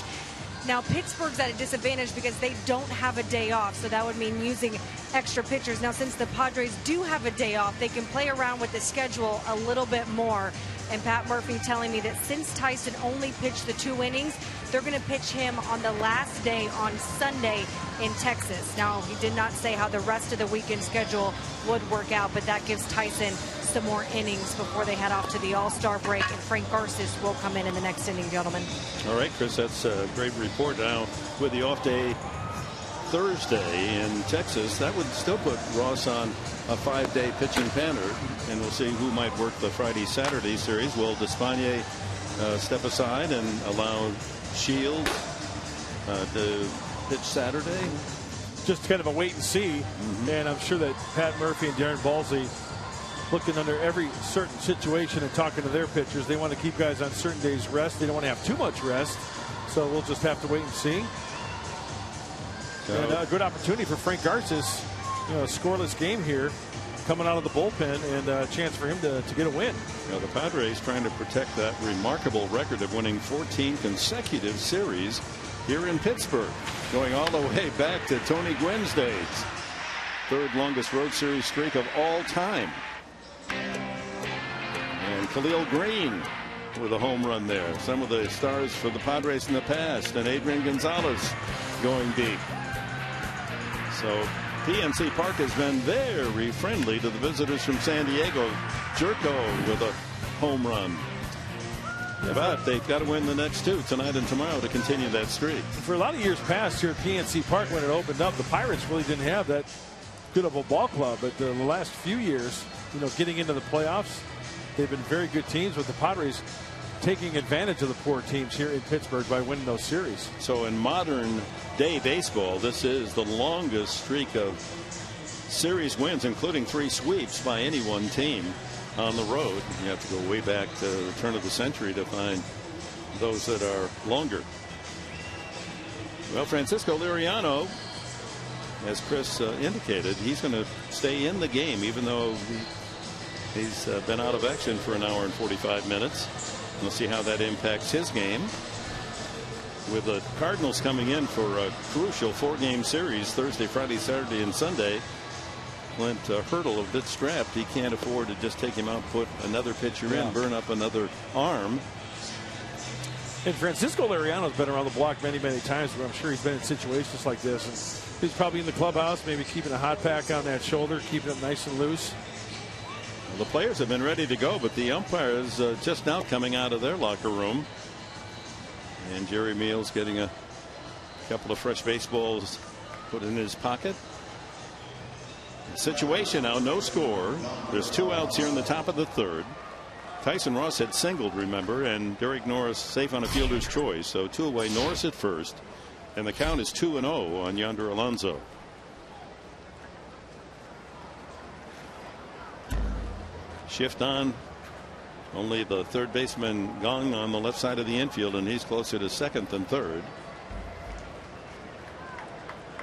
Now, Pittsburgh's at a disadvantage because they don't have a day off, so that would mean using extra pitchers. Now, since the Padres do have a day off, they can play around with the schedule a little bit more. And Pat Murphy telling me that since Tyson only pitched the 2 innings, they're going to pitch him on the last day on Sunday in Texas. Now, he did not say how the rest of the weekend schedule would work out, but that gives Tyson some more innings before they head off to the All-Star break, and Frank Garces will come in the next inning, gentlemen. All right, Chris, that's a great report. Now, with the off day Thursday in Texas, that would still put Ross on a 5-day pitching pattern, and we'll see who might work the Friday-Saturday series. Will Despaigne step aside and allow Shields to pitch Saturday? Just kind of a wait and see. And I'm sure that Pat Murphy and Darren Balsley looking under every certain situation and talking to their pitchers. They want to keep guys on certain days rest. They don't want to have too much rest. So we'll just have to wait and see. And a good opportunity for Frank Garces. You know, a scoreless game here coming out of the bullpen, and a chance for him to get a win. Now, the Padres trying to protect that remarkable record of winning 14 consecutive series here in Pittsburgh, going all the way back to Tony Gwynn's days. 3rd longest road series streak of all time. And Khalil Green with a home run there. Some of the stars for the Padres in the past, and Adrian Gonzalez going deep. So PNC Park has been very friendly to the visitors from San Diego. Jerko with a home run. But they've got to win the next 2 tonight and tomorrow to continue that streak. For a lot of years past here at PNC Park, when it opened up, the Pirates really didn't have that good of a ball club. But the last few years, you know, getting into the playoffs, they've been very good teams, with the Padres taking advantage of the poor teams here in Pittsburgh by winning those series. So in modern day baseball, this is the longest streak of series wins, including 3 sweeps by any one team on the road. You have to go way back to the turn of the century to find those that are longer. Well, Francisco Liriano, as Chris indicated, he's going to stay in the game, even though he's been out of action for 1 hour and 45 minutes. We'll see how that impacts his game. With the Cardinals coming in for a crucial 4-game series Thursday, Friday, Saturday, and Sunday. Clint Hurdle a bit strapped. He can't afford to just take him out, put another pitcher in, burn up another arm. And Francisco Liriano's been around the block many times, but I'm sure he's been in situations like this. And he's probably in the clubhouse, maybe keeping a hot pack on that shoulder, keeping it nice and loose. Well, the players have been ready to go, but the umpires just now coming out of their locker room. And Jerry Meals getting a couple of fresh baseballs put in his pocket. Situation now, no score. There's 2 outs here in the top of the 3rd. Tyson Ross had singled, remember, and Derek Norris safe on a fielder's choice. So 2 away, Norris at first. And the count is 2-0 on Yonder Alonso. Shift on. Only the 3rd baseman Gong on the left side of the infield, and he's closer to 2nd than 3rd.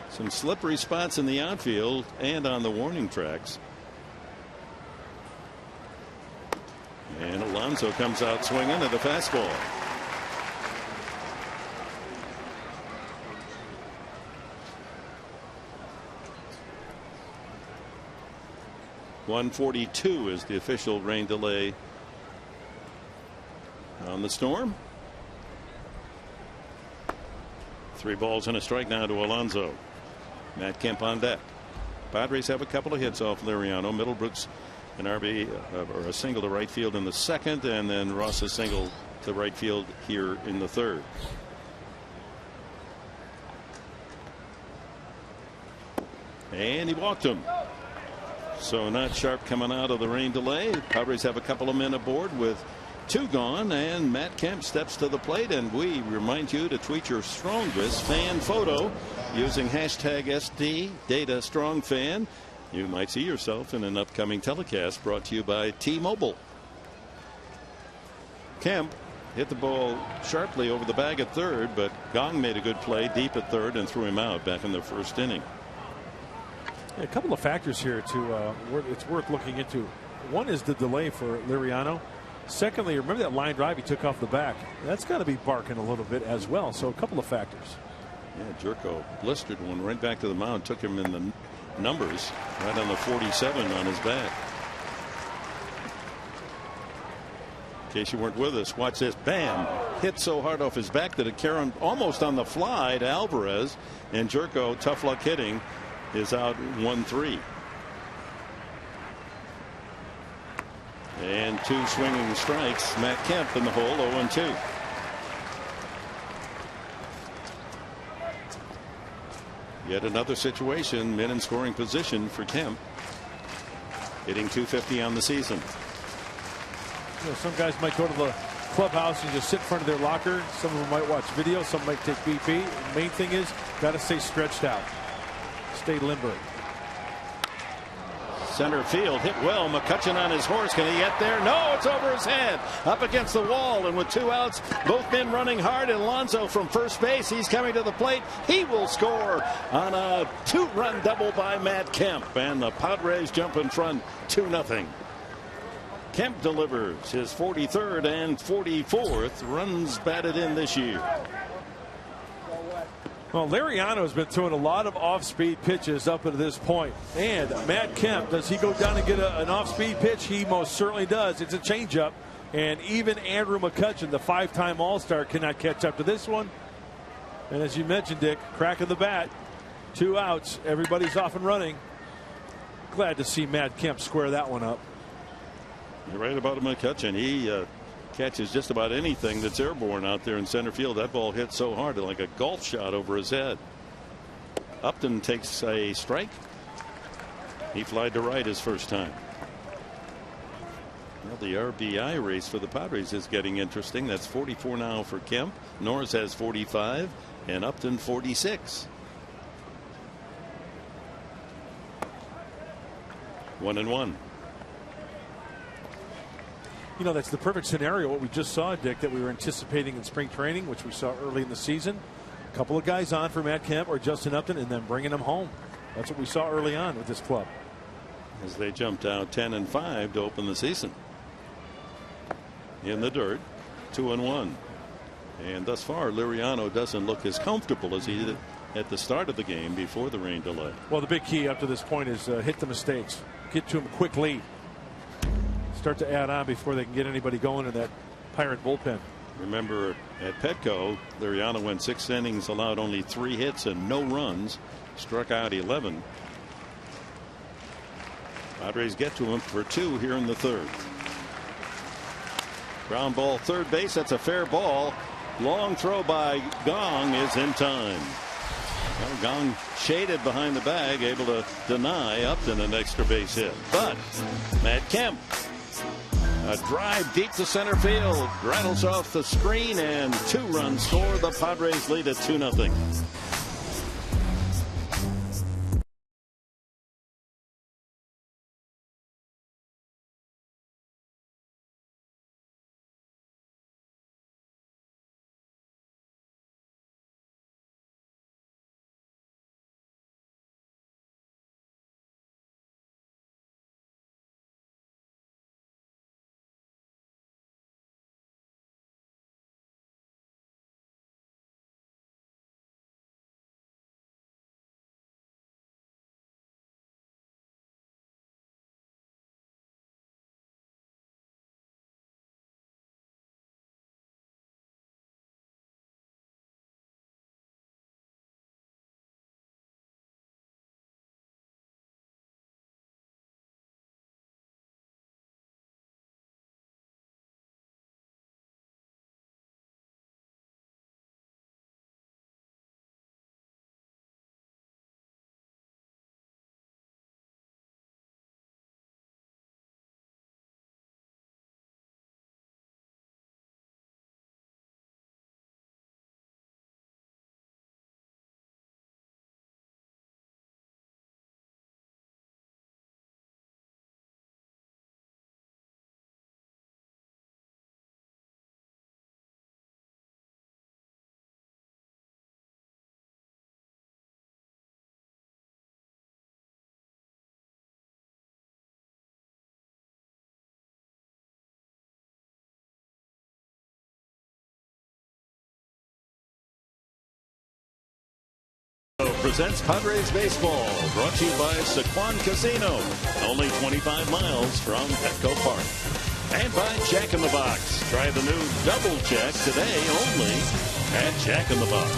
Some slippery spots in the outfield and on the warning tracks. And Alonso comes out swinging at the fastball. .142 is the official rain delay on the Storm. 3 balls and a strike now to Alonso. Matt Kemp on deck. Padres have a couple of hits off Liriano. Middlebrooks an RB or a single to right field in the 2nd, and then Ross a single to right field here in the 3rd. And he walked him. So not sharp coming out of the rain delay. Padres have a couple of men aboard with 2 gone, and Matt Kemp steps to the plate, and we remind you to tweet your strongest fan photo using hashtag SD Data Strong Fan. You might see yourself in an upcoming telecast brought to you by T-Mobile. Kemp hit the ball sharply over the bag at third, but Gong made a good play deep at third and threw him out back in the first inning. Yeah, a couple of factors here it's worth looking into. One is the delay for Liriano. Secondly, remember that line drive he took off the back. That's got to be barking a little bit as well. So a couple of factors. Yeah, Jerko blistered one right back to the mound, took him in the numbers right on the 47 on his back. In case you weren't with us, watch this. Bam! Hit so hard off his back that it carried almost on the fly to Alvarez, and Jerko, tough luck hitting, is out 1-3. And 2 swinging strikes. Matt Kemp in the hole, 0-2. Yet another situation, men in scoring position for Kemp. Hitting .250 on the season. You know, some guys might go to the clubhouse and just sit in front of their locker. Some of them might watch video. Some might take BP. The main thing is got to stay stretched out. Stay limber. Center field hit well. McCutchen on his horse. Can he get there? No, it's over his head. Up against the wall, and with 2 outs, both men running hard. And Alonso from first base. He's coming to the plate. He will score on a 2-run double by Matt Kemp. And the Padres jump in front 2-0. Kemp delivers his 43rd and 44th runs batted in this year. Well, Liriano has been throwing a lot of off-speed pitches up to this point. And Matt Kemp, does he go down and get an off-speed pitch? He most certainly does. It's a changeup. And even Andrew McCutchen, the 5-time All-Star, cannot catch up to this one. And as you mentioned, Dick, crack of the bat. 2 outs. Everybody's off and running. Glad to see Matt Kemp square that one up. You're right about McCutchen. He catches just about anything that's airborne out there in center field. That ball hit so hard, like a golf shot over his head. Upton takes a strike. He flied to right his first time. Well, the RBI race for the Padres is getting interesting. That's 44 now for Kemp. Norris has 45 and Upton 46. 1-1. You know, that's the perfect scenario, what we just saw, Dick, that we were anticipating in spring training, which we saw early in the season. A couple of guys on for Matt Kemp or Justin Upton, and then bringing them home. That's what we saw early on with this club. As they jumped out 10-5 to open the season. In the dirt, 2-1. And thus far, Liriano doesn't look as comfortable as he did at the start of the game before the rain delay. Well, the big key up to this point is hit the mistakes. Get to him quickly. Start to add on before they can get anybody going in that Pirate bullpen. Remember at Petco, Liriano went 6 innings, allowed only 3 hits and no runs, struck out 11. Padres get to him for 2 here in the 3rd. Ground ball third base. That's a fair ball. Long throw by Gong is in time. Well, Gong shaded behind the bag, able to deny Upton an extra base hit. But Matt Kemp, a drive deep to center field, rattles off the screen, and 2-run score. The Padres lead at 2-0. presents Padres Baseball, brought to you by Sequan Casino, only 25 miles from Petco Park. And by Jack in the Box. Try the new Double Jack today only at Jack in the Box.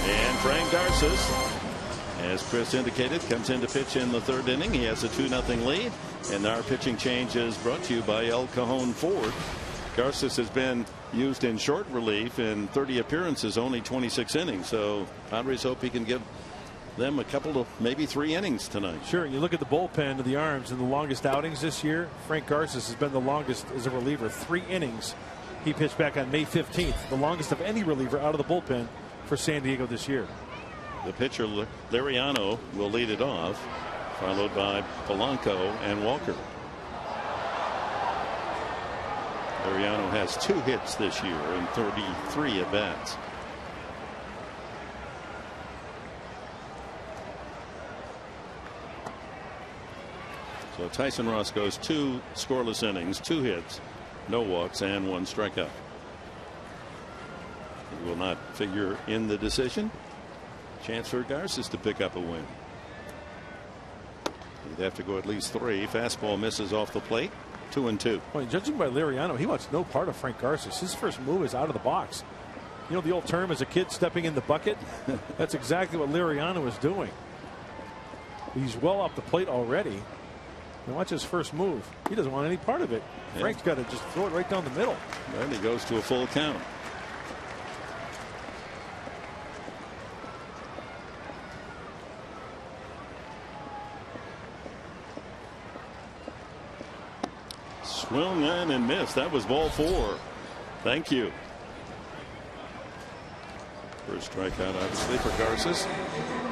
And Frank Garces, as Chris indicated, comes in to pitch in the third inning. He has a 2-0 lead. And our pitching change is brought to you by El Cajon Ford. Garces has been used in short relief in 30 appearances, only 26 innings. So Padres hope he can give them a couple of maybe 3 innings tonight. Sure. You look at the bullpen of the Arms and the longest outings this year. Frank Garces has been the longest as a reliever, 3 innings. He pitched back on May 15th, the longest of any reliever out of the bullpen for San Diego this year. The pitcher Liriano will lead it off, followed by Polanco and Walker. Liriano has 2 hits this year in 33 at bats. So Tyson Ross goes 2 scoreless innings, 2 hits, no walks, and 1 strikeout. He will not figure in the decision. Chance for Garces to pick up a win. He'd have to go at least 3. Fastball misses off the plate. 2-2. Well, judging by Liriano, he wants no part of Frank Garces. His first move is out of the box. You know the old term as a kid, stepping in the bucket? That's exactly what Liriano is doing. He's well off the plate already. And watch his first move. He doesn't want any part of it. Yeah. Frank's got to just throw it right down the middle. And he goes to a full count. Swung in and missed. That was ball 4. Thank you. First strikeout, obviously, for Garces.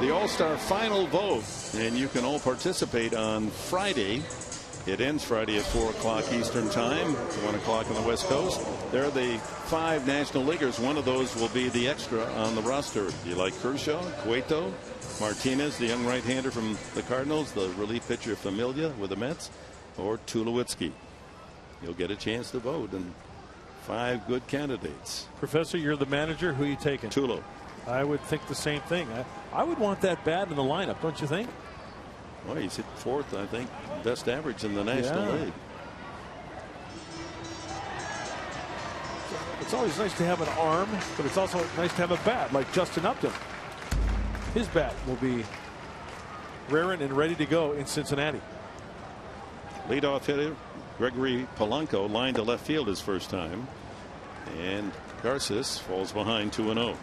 The All-Star final vote, and you can all participate on Friday. It ends Friday at 4 o'clock Eastern Time, 1 o'clock on the West Coast. There are the 5 National Leaguers. One of those will be the extra on the roster. You like Kershaw, Cueto, Martinez, the young right-hander from the Cardinals, the relief pitcher Familia with the Mets, or Tulowitzki. You'll get a chance to vote, and 5 good candidates. Professor, you're the manager. Who are you taking? Tulo. I would think the same thing. I would want that bat in the lineup, don't you think? Well, he's hit 4th, I think, best average in the National League. It's always nice to have an arm, but it's also nice to have a bat like Justin Upton. His bat will be raring and ready to go in Cincinnati. Leadoff hitter Gregory Polanco lined to left field his first time, and Garces falls behind 2-0.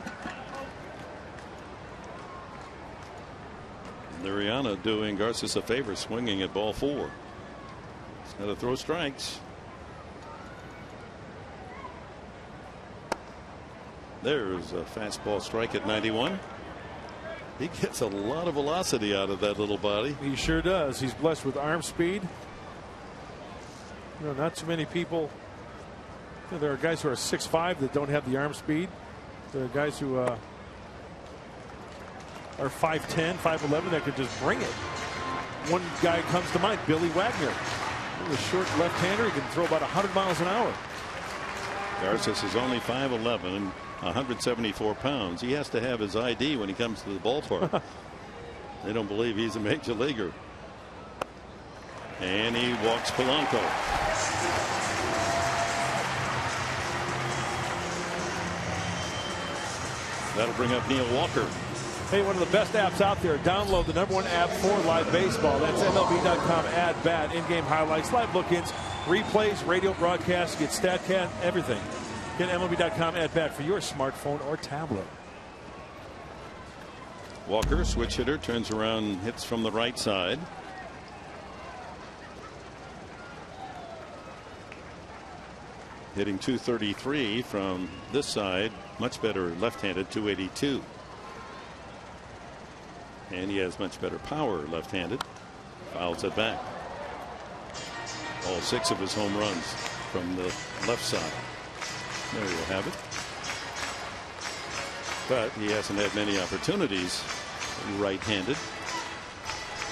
Liriano doing Garces a favor, swinging at ball 4. He's got to throw strikes. There's a fastball strike at 91. He gets a lot of velocity out of that little body. He sure does. He's blessed with arm speed. You know, not too many people. You know, there are guys who are 6'5" that don't have the arm speed. There are guys who are 5'10", 5'11" that could just bring it. One guy comes to mind, Billy Wagner. He's a short left-hander. He can throw about 100 miles an hour. Garces is only 5'11" and 174 pounds. He has to have his ID when he comes to the ballpark. They don't believe he's a major leaguer. And he walks Polanco. That'll bring up Neil Walker. Hey, one of the best apps out there. Download the #1 app for live baseball. That's MLB.com At Bat. In-game highlights, live look-ins, replays, radio broadcasts, get StatCast, everything. Get MLB.com At Bat for your smartphone or tablet. Walker, switch hitter, turns around, hits from the right side. Hitting .233 from this side. Much better left-handed, .282. And he has much better power left-handed. Fouls it back. All 6 of his home runs from the left side. There you have it. But he hasn't had many opportunities right-handed.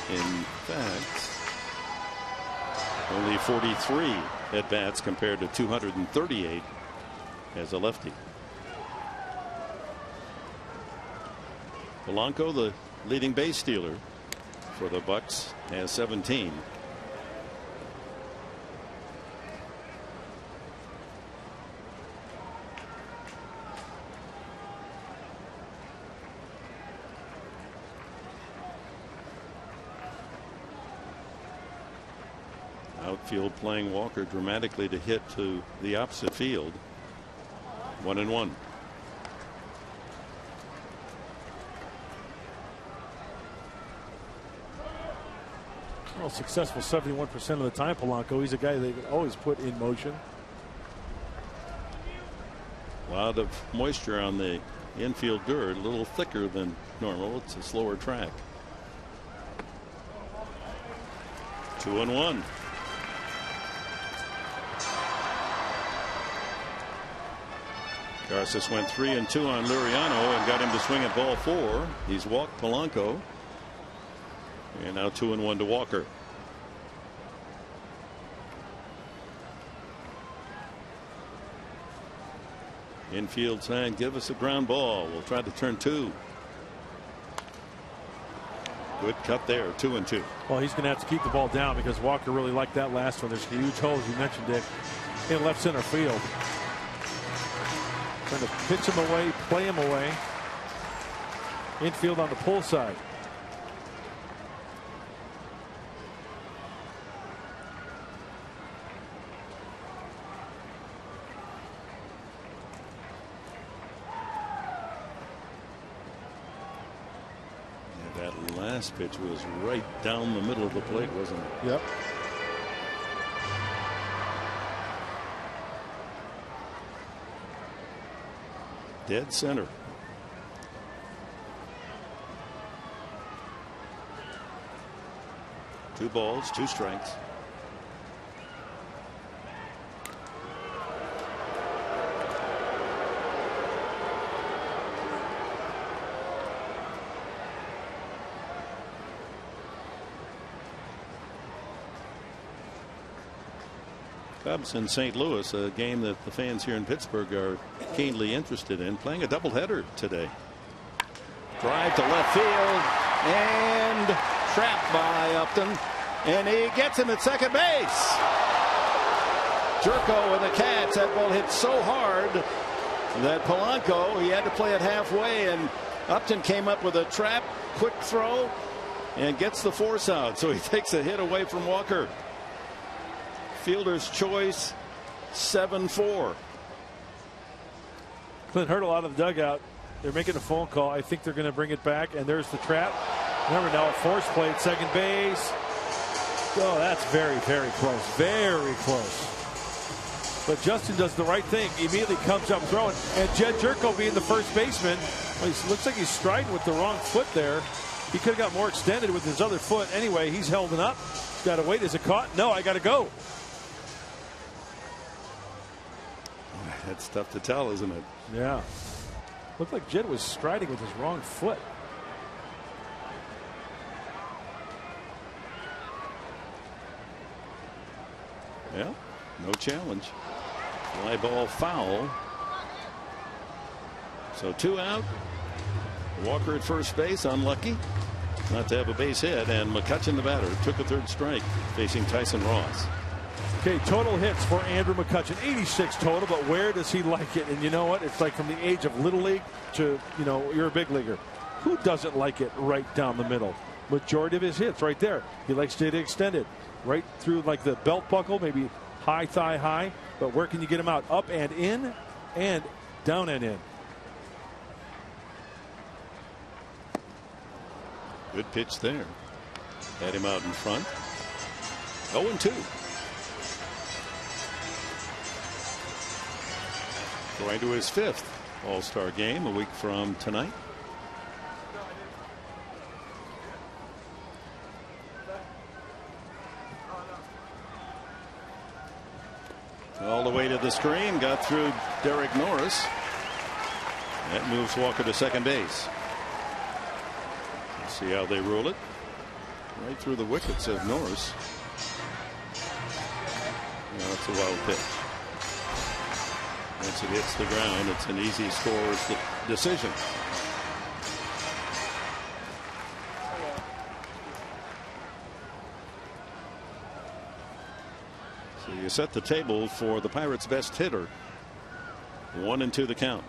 In fact, only 43 at bats compared to 238 as a lefty. Polanco, the leading base stealer for the Bucks, has 17. Outfield playing Walker dramatically to hit to the opposite field. 1-1. Well, successful 71% of the time, Polanco. He's a guy they always put in motion. A lot of moisture on the infield dirt, a little thicker than normal. It's a slower track. 2-1. Garces went 3-2 on Liriano and got him to swing at ball 4. He's walked Polanco. And now 2-1 to Walker. Infield saying, give us a ground ball. We'll try to turn 2. Good cut there. 2-2. Well, he's going to have to keep the ball down because Walker really liked that last one. There's a huge hole, as you mentioned, Dick, in left center field. Trying to pitch him away, play him away. Infield on the pull side. Yeah, that last pitch was right down the middle of the plate, wasn't it? Yep. Dead center. Two balls, 2 strikes. Cubs in St. Louis, a game that the fans here in Pittsburgh are keenly interested in, playing a doubleheader today. Drive to left field and trapped by Upton, and he gets him at second base. Jerko and the Cats. That ball hit so hard that Polanco, he had to play it halfway, and Upton came up with a trap, quick throw, and gets the force out. So he takes a hit away from Walker. Fielder's choice, 7-4. Clint heard a lot of the dugout. They're making a phone call. I think they're going to bring it back, and there's the trap. Remember now a force play at second base. Oh, that's very, very close. Very close. But Justin does the right thing. He immediately comes up throwing. And Jed Jerko being the first baseman, well, he looks like he's striding with the wrong foot there. He could have got more extended with his other foot. Anyway, he's held it up. Got to wait. Is it caught? No, I got to go. That's tough to tell, isn't it? Yeah. Looked like Jed was striding with his wrong foot. Yeah, no challenge. Fly ball foul. So 2 out. Walker at first base, unlucky not to have a base hit, and McCutchen, the batter, took a 3rd strike facing Tyson Ross. Okay, total hits for Andrew McCutchen, 86 total, but where does he like it? And you know what? It's like from the age of little league to, you know, you're a big leaguer. Who doesn't like it right down the middle? Majority of his hits right there. He likes to hit extended right through like the belt buckle, maybe high thigh high. But where can you get him out? Up and in and down and in. Good pitch there. Had him out in front. 0-2. Going to his 5th All-Star game a week from tonight. All the way to the screen, got through Derek Norris. That moves Walker to second base. Let's see how they rule it. Right through the wickets of Norris. That's a wild pitch. Once it hits the ground, it's an easy scores decision. You set the table for the Pirates' best hitter. 1-2 the count.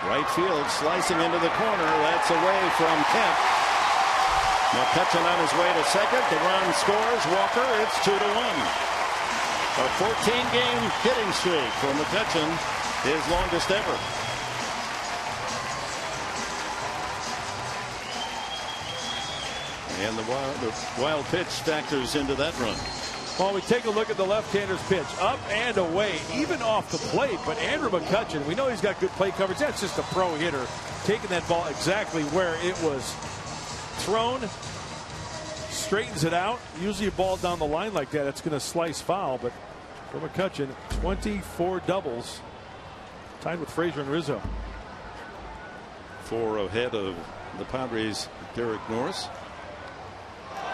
Right field, slicing into the corner. That's away from Kemp. McCutchen on his way to second. The run scores. Walker. It's 2-1. A 14-game hitting streak for McCutchen, his longest ever. And the wild pitch factors into that run. Well, we take a look at the left-hander's pitch. Up and away, even off the plate. But Andrew McCutchen, we know he's got good plate coverage. That's just a pro hitter. Taking that ball exactly where it was thrown. Straightens it out. Usually a ball down the line like that, it's going to slice foul. But for McCutchen, 24 doubles. Tied with Frazier and Rizzo. 4 ahead of the Padres' Derek Norris.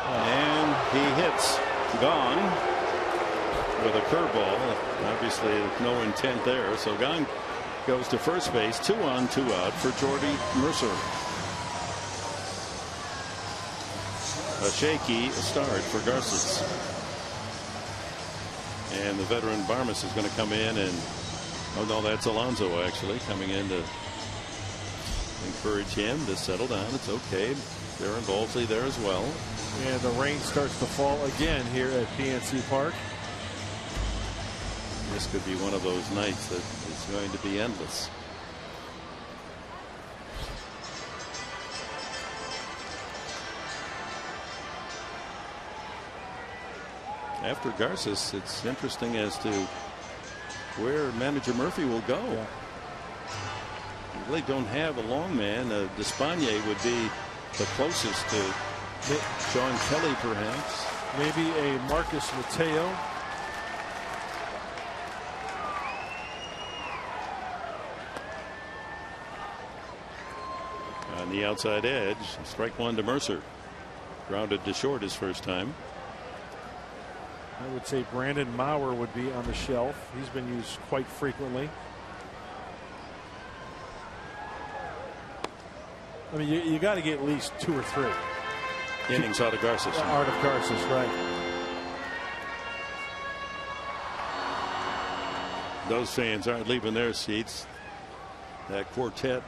And he hits Gone with a curveball. Obviously no intent there. So Gone goes to first base. 2 on, 2 out for Jordy Mercer. A shaky start for Garces. And the veteran Barmes is going to come in and, oh no, that's Alonso actually coming in to encourage him to settle down. It's okay. Darren Balsley there as well. And the rain starts to fall again here at PNC Park. This could be one of those nights that is going to be endless. After Garces, it's interesting as to where manager Murphy will go. Yeah. You really don't have a long man. Despagne would be the closest to Sean Kelly, perhaps. Maybe a Marcus Mateo. On the outside edge, strike 1 to Mercer. Grounded to short his first time. I would say Brandon Maurer would be on the shelf. He's been used quite frequently. I mean, you got to get at least 2 or 3 innings out of Garces. Out of Garces, right. Those fans aren't leaving their seats. That quartet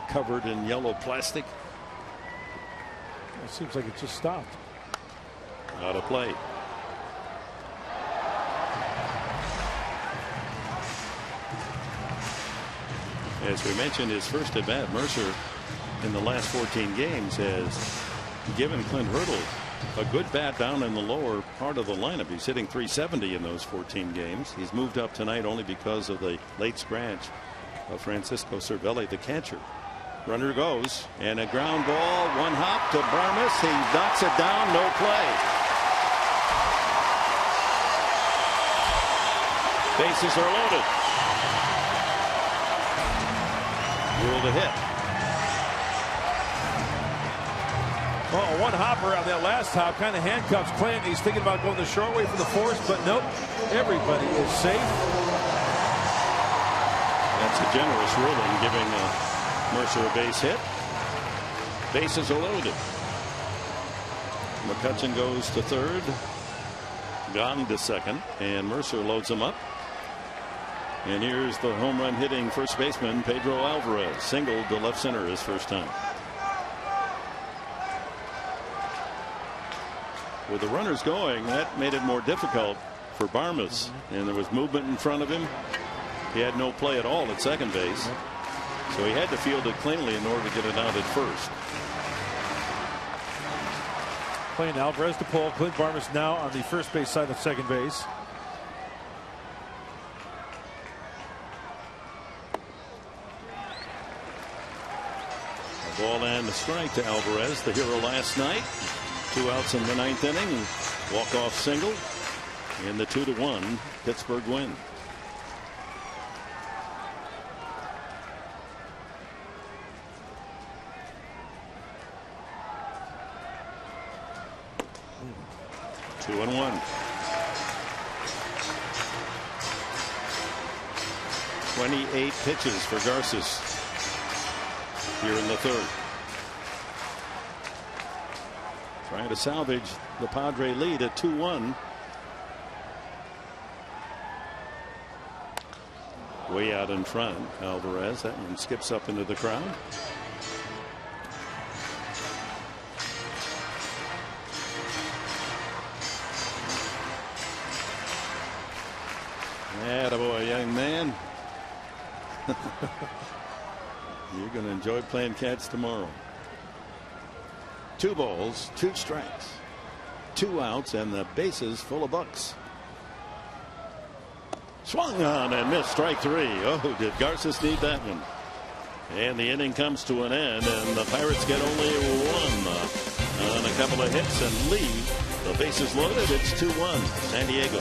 covered in yellow plastic. It seems like it just stopped. Out of play. As we mentioned, his first at bat, Mercer in the last 14 games has given Clint Hurdle a good bat down in the lower part of the lineup. He's hitting .370 in those 14 games. He's moved up tonight only because of the late scratch of Francisco Cervelli, the catcher. Runner goes, and a ground ball, 1 hop to Barmes. He knocks it down, no play. Bases are loaded. Ruled a hit. Oh, 1 hopper on that last hop kind of handcuffs Clint. He's thinking about going the short way for the force, but nope. Everybody is safe. That's a generous ruling, giving Mercer a base hit. Bases are loaded. McCutchen goes to third. Gone to second, and Mercer loads him up. And here's the home run hitting first baseman Pedro Alvarez. Singled to left center his first time. With the runners going, that made it more difficult for Barmes. And there was movement in front of him. He had no play at all at second base. So he had to field it cleanly in order to get it out at first. Playing Alvarez to pull. Clint Barmes now on the first base side of second base. A ball and a strike to Alvarez, the hero last night. 2 outs in the 9th inning. Walk-off single in the 2-1 Pittsburgh win. Two and 1. 28 pitches for Garces here in the 3rd. Trying to salvage the Padre lead at 2-1. Way out in front, Alvarez. That one skips up into the crowd. Attaboy, young man. You're going to enjoy playing catch tomorrow. 2 balls, 2 strikes, 2 outs, and the bases full of Bucks. Swung on and missed, strike 3. Oh, did Garces need that one? And the inning comes to an end, and the Pirates get only 1 on a couple of hits and leave the bases loaded. It's 2-1 San Diego.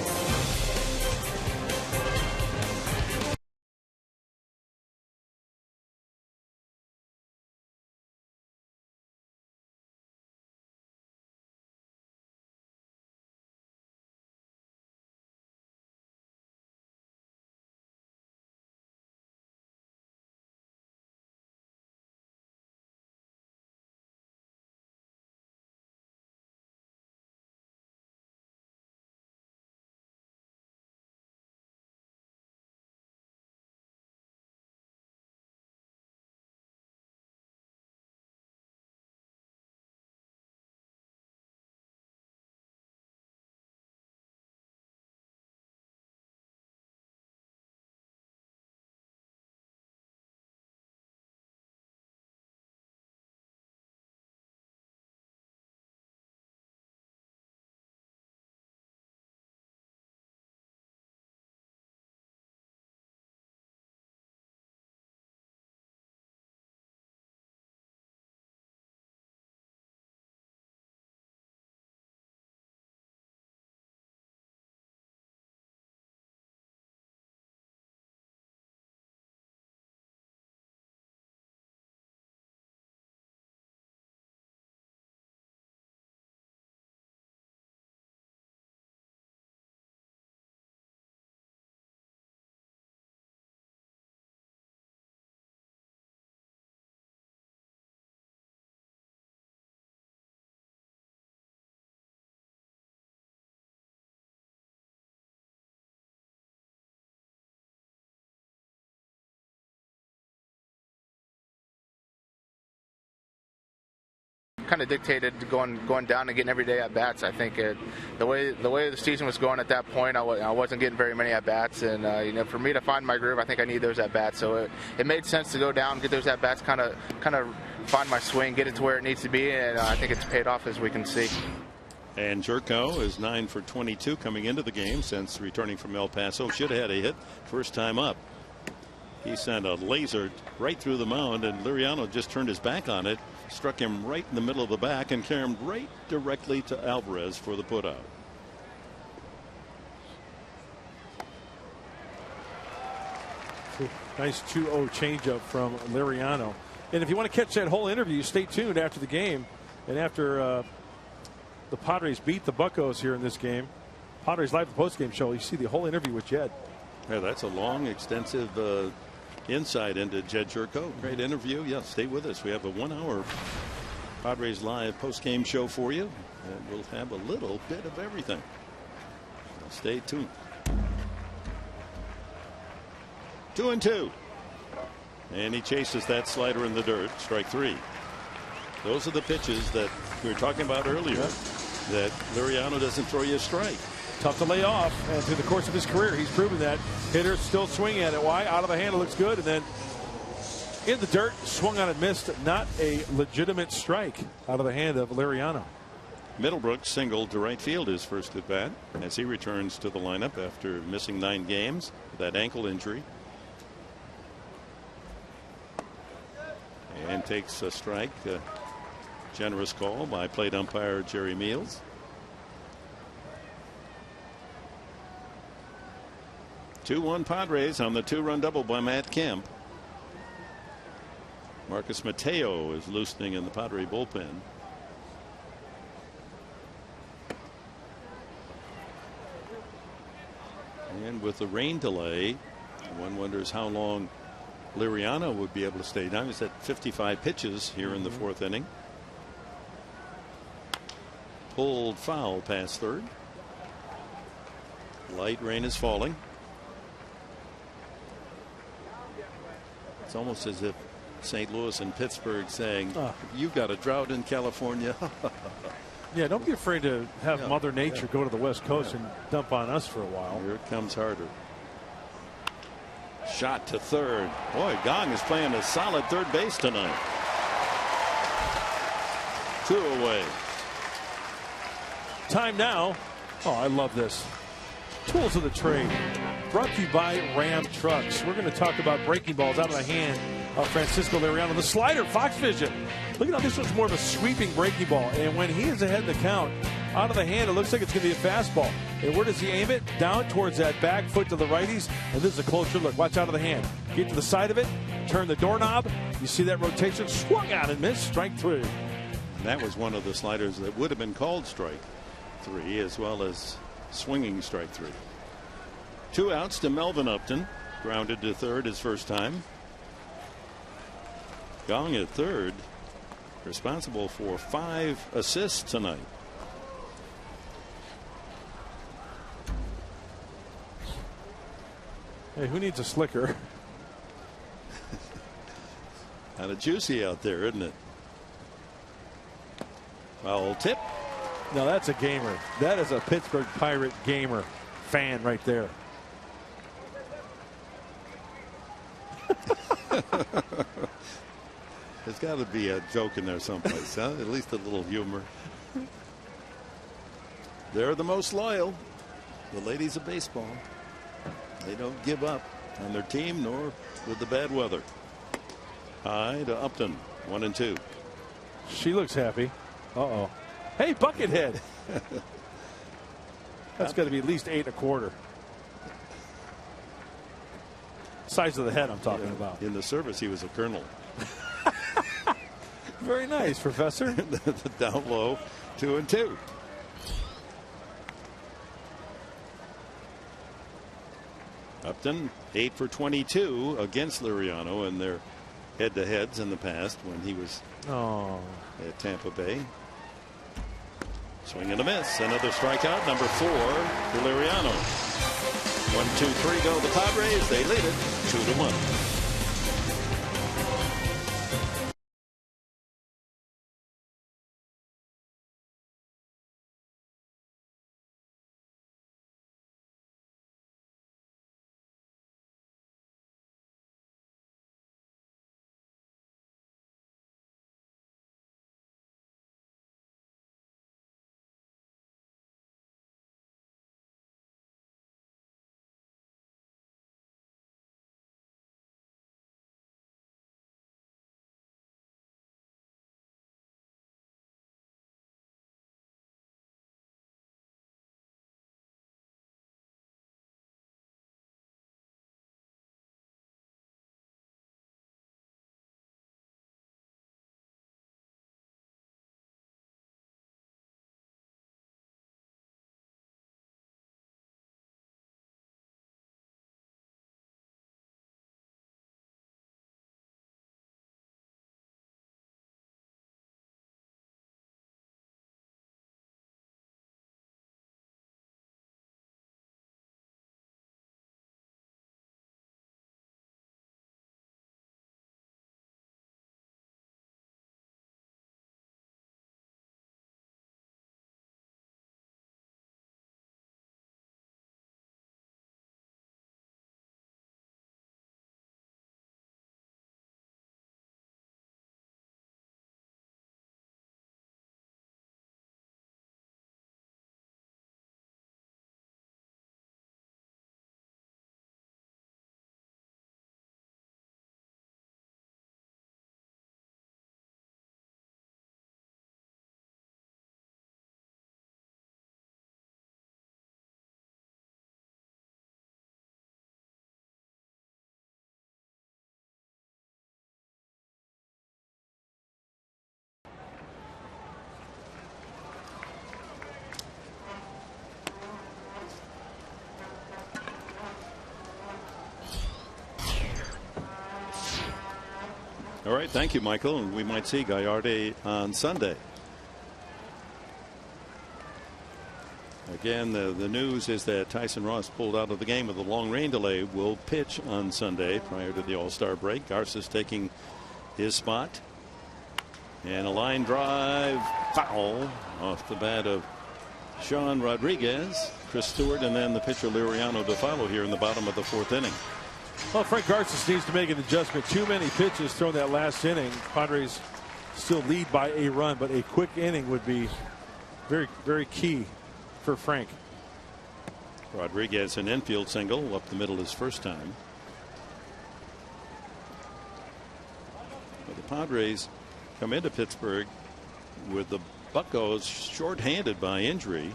Kind of dictated going down and getting every day at bats. I think the way the season was going at that point, I wasn't getting very many at bats, and for me to find my groove, I think I need those at bats. So it made sense to go down, get those at bats, kind of find my swing, get it to where it needs to be, and I think it's paid off, as we can see. And Jerko is 9 for 22 coming into the game since returning from El Paso. Should have had a hit first time up. He sent a laser right through the mound, and Liriano just turned his back on it, struck him right in the middle of the back, and carried him right directly to Alvarez for the putout. Nice 2-0 changeup from Liriano. And if you want to catch that whole interview, stay tuned after the game. And after the Padres beat the Buccos here in this game, Padres Live, the postgame show, you see the whole interview with Jed. Yeah, that's a long, extensive insight into Jed Jerko. Great interview. Yeah, stay with us. We have a 1-hour Padres Live postgame show for you, and we'll have a little bit of everything. So stay tuned. 2-2. And he chases that slider in the dirt. Strike 3. Those are the pitches that we were talking about earlier, that Liriano doesn't throw you a strike. Tough to lay off, and through the course of his career, he's proven that. Hitters still swinging at it. Why? Out of the hand, it looks good, and then in the dirt, swung on and missed. Not a legitimate strike out of the hand of Liriano. Middlebrook singled to right field his first at bat as he returns to the lineup after missing 9 games with that ankle injury. And takes a strike. Generous call by plate umpire Jerry Meals. 2-1 Padres on the 2-run double by Matt Kemp. Marcus Mateo is loosening in the Padre bullpen. And with the rain delay, one wonders how long Liriano would be able to stay down. He's at 55 pitches here in the 4th inning. pulled foul past third. Light rain is falling. It's almost as if St. Louis and Pittsburgh saying, you've got a drought in California. Yeah, don't be afraid to have Mother Nature go to the West Coast and dump on us for a while. Here it comes harder. Shot to third. Boy, Gong is playing a solid third base tonight. 2 away. Time now. Oh, I love this. Tools of the trade. Brought to you by Ram Trucks. We're going to talk about breaking balls out of the hand of Francisco Liriano. The slider, Fox Vision. Look at how this one's more of a sweeping breaking ball. And when he is ahead in the count, out of the hand, it looks like it's going to be a fastball. And where does he aim it? Down towards that back foot to the righties. And this is a closer look. Watch out of the hand. Get to the side of it. Turn the doorknob. You see that rotation. Swung out and missed. Strike 3. And that was one of the sliders that would have been called strike 3 as well as swinging strike 3. 2 outs to Melvin Upton. Grounded to third his first time. Gong at third. Responsible for 5 assists tonight. Hey, who needs a slicker? Kind of juicy out there, isn't it? Foul tip. No, that's a gamer. That is a Pittsburgh Pirate gamer fan right there. There's got to be a joke in there someplace, huh? At least a little humor. They're the most loyal. The ladies of baseball. They don't give up on their team nor with the bad weather. High to Upton. 1-2. She looks happy. Uh-oh. Hey, Buckethead. That's got to be at least 8 1/4. Size of the head I'm talking about. In the service, he was a colonel. Very nice, Professor. The down low. 2-2. Upton 8 for 22 against Liriano in their head-to-heads in the past when he was at Tampa Bay. Swing and a miss. Another strikeout. Number 4 for Liriano. 1-2-3 go the Padres. They lead it 2-1. All right, thank you, Michael. And we might see Gallardi on Sunday. Again, the news is that Tyson Ross pulled out of the game with a long rain delay. Will pitch on Sunday prior to the All-Star break. Garcia's taking his spot. And a line drive foul off the bat of Sean Rodriguez. Chris Stewart, and then the pitcher Liriano to follow here in the bottom of the 4th inning. Well, Frank Garcia needs to make an adjustment. Too many pitches thrown that last inning. Padres still lead by a run, but a quick inning would be very, very key for Frank. Rodriguez, an infield single up the middle his first time. But the Padres come into Pittsburgh with the Buccos shorthanded by injury,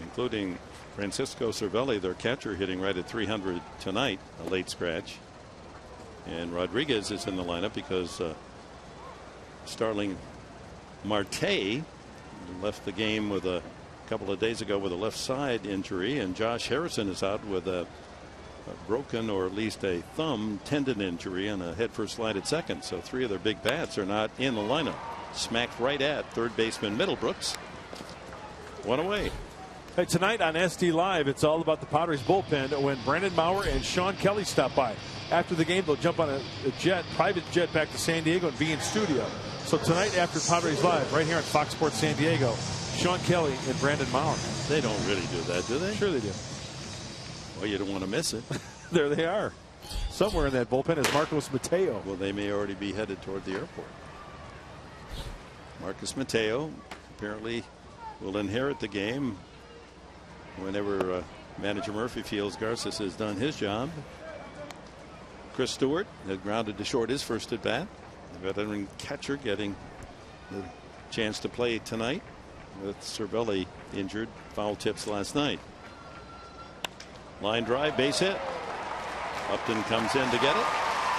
including Francisco Cervelli, their catcher, hitting right at 300 tonight, a late scratch. And Rodriguez is in the lineup because Starling Marte left the game with a couple of days ago with a left side injury, and Josh Harrison is out with a broken, or at least a thumb tendon injury, and a head first slide at second. So 3 of their big bats are not in the lineup. Smacked right at third baseman Middlebrooks. 1 away. Hey, tonight on SD Live, it's all about the Padres bullpen when Brandon Maurer and Sean Kelly stop by. After the game, they'll jump on a private jet back to San Diego and be in studio. So tonight after Padres Live, right here on Fox Sports San Diego, Sean Kelly and Brandon Maurer. They don't really do that, do they? Sure they do. Well, you don't want to miss it. There they are. Somewhere in that bullpen is Marcos Mateo. Well, they may already be headed toward the airport. Marcus Mateo apparently will inherit the game whenever manager Murphy feels Garcia has done his job. Chris Stewart had grounded to short his first at bat. The veteran catcher getting the chance to play tonight with Cervelli injured, foul tips last night. Line drive, base hit. Upton comes in to get it.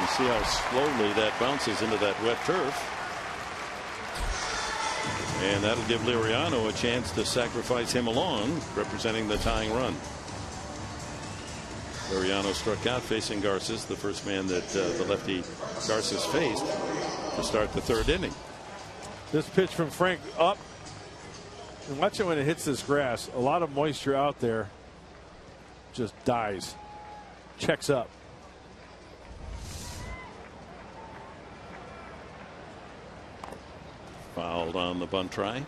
You see how slowly that bounces into that wet turf. And that'll give Liriano a chance to sacrifice him along, representing the tying run. Liriano struck out facing Garces, the first man that the lefty Garces faced to start the 3rd inning. This pitch from Frank up. And watch it when it hits this grass. A lot of moisture out there. Just dies. Checks up. Fouled on the bunt try.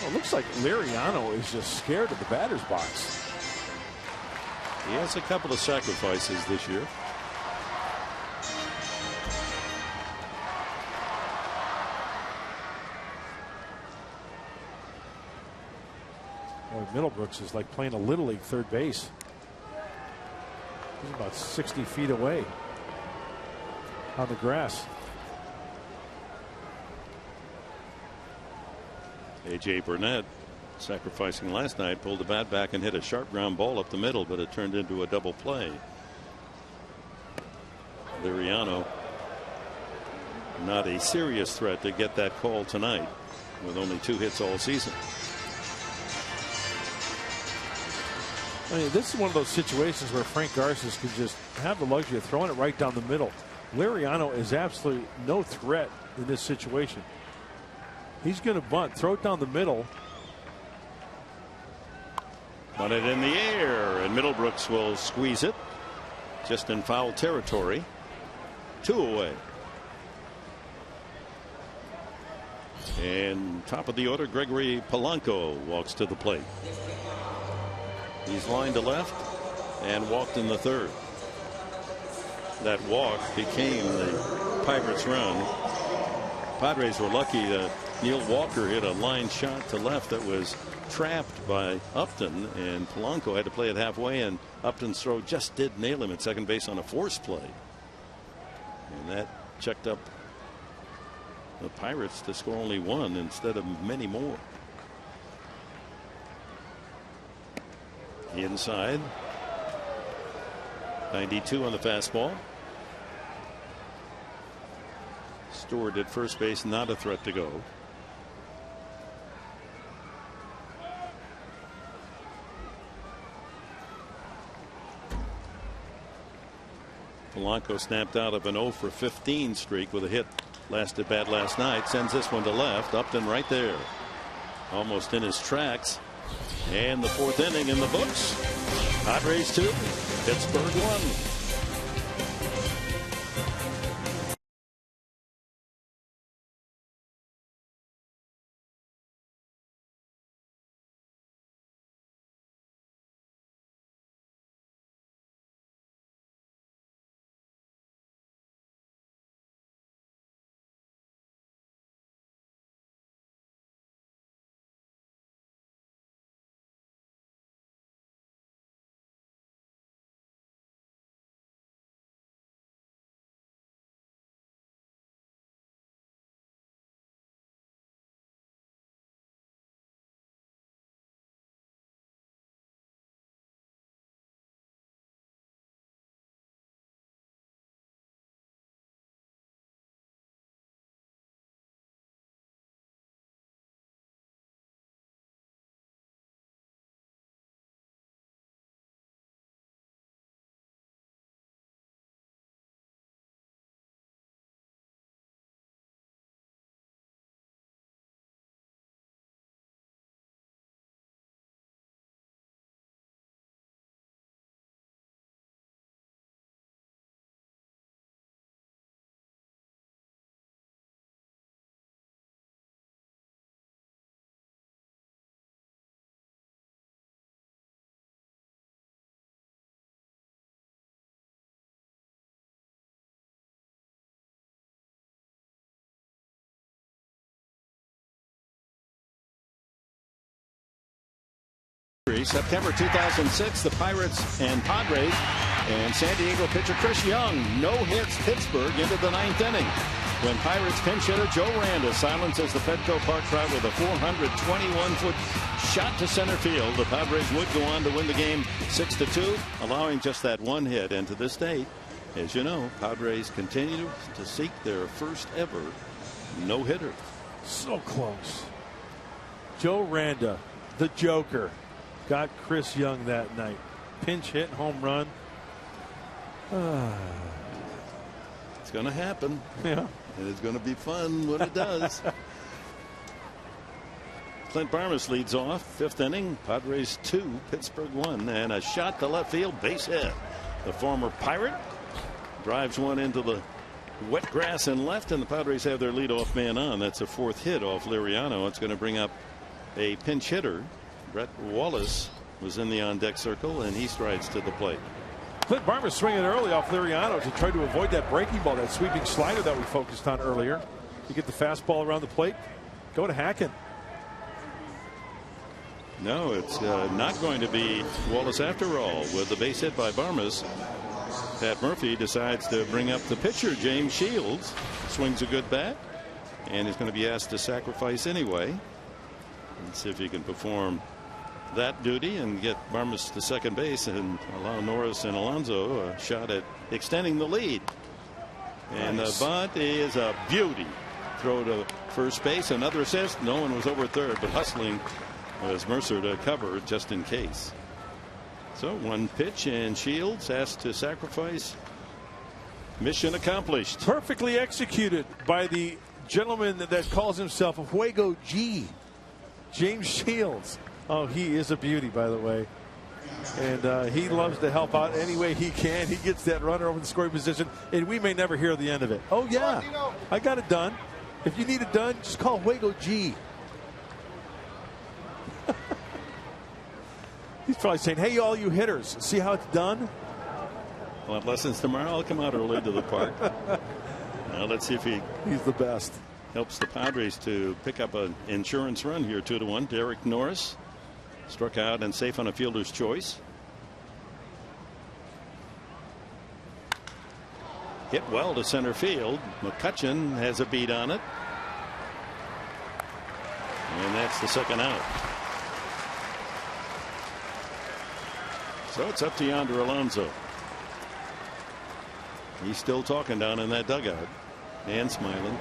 Well, it looks like Liriano is just scared of the batter's box. He has a couple of sacrifices this year. Well, Middlebrooks is like playing a Little League third base. He's about 60 feet away on the grass. A.J. Burnett, sacrificing last night, pulled the bat back and hit a sharp ground ball up the middle, but it turned into a double play. Liriano not a serious threat to get that call tonight with only 2 hits all season. I mean, this is one of those situations where Frank Garces could just have the luxury of throwing it right down the middle. Liriano is absolutely no threat in this situation. He's going to bunt, throw it down the middle. Bunt it in the air, and Middlebrooks will squeeze it just in foul territory. 2 away. And top of the order, Gregory Polanco walks to the plate. He's lined to left and walked in the 3rd. That walk became the Pirates' run. Padres were lucky that Neil Walker hit a line shot to left that was trapped by Upton, and Polanco had to play it halfway, and Upton's throw just did nail him at second base on a force play. And that checked up the Pirates to score only 1 instead of many more. Inside. 92 on the fastball. Stewart at first base, not a threat to go. Polanco snapped out of an 0 for 15 streak with a hit last at bat last night. Sends this one to left. Upton right there. Almost in his tracks. And the 4th inning in the books. Padres 2, Pittsburgh 1. September 2006, the Pirates and Padres, and San Diego pitcher Chris Young no hits Pittsburgh into the 9th inning. When Pirates pinch hitter Joe Randa silences the Petco Park crowd with a 421-foot shot to center field, the Padres would go on to win the game 6-2, allowing just that one hit. And to this day, as you know, Padres continue to seek their first ever no-hitter. So close. Joe Randa, the Joker, got Chris Young that night. Pinch hit, home run. It's going to happen. Yeah. And it's going to be fun when it does. Clint Barmes leads off, 5th inning. Padres 2, Pittsburgh 1, and a shot to left field, base hit. The former Pirate drives one into the wet grass and left, and the Padres have their leadoff man on. That's a 4th hit off Liriano. It's going to bring up a pinch hitter. Brett Wallace was in the on-deck circle, and he strides to the plate. Clint Barmes swinging early off Liriano to try to avoid that breaking ball, that sweeping slider that we focused on earlier. You get the fastball around the plate, go to Hacken. No, it's not going to be Wallace after all. With the base hit by Barmes, Pat Murphy decides to bring up the pitcher, James Shields. Swings a good bat, and is going to be asked to sacrifice anyway. Let's see if he can perform that duty and get Barmes to second base and allow Norris and Alonso a shot at extending the lead. And the bunt is a beauty. Throw to first base, another assist. No one was over third, but hustling was Mercer to cover just in case. So one pitch, and Shields asked to sacrifice. Mission accomplished. Perfectly executed by the gentleman that calls himself a Fuego G. James Shields. Oh, he is a beauty, by the way. And he loves to help out any way he can. He gets that runner over the scoring position, and we may never hear the end of it. Oh, yeah, I got it done. If you need it done, just call Fuego G. He's probably saying, hey, all you hitters, see how it's done? Well, have lessons tomorrow. I'll come out early to the park. Now let's see if he's the best. Helps the Padres to pick up an insurance run here, 2-1. Derek Norris struck out and safe on a fielder's choice. Hit well to center field. McCutchen has a beat on it. And that's the second out. So it's up to Yonder Alonso. He's still talking down in that dugout and smiling.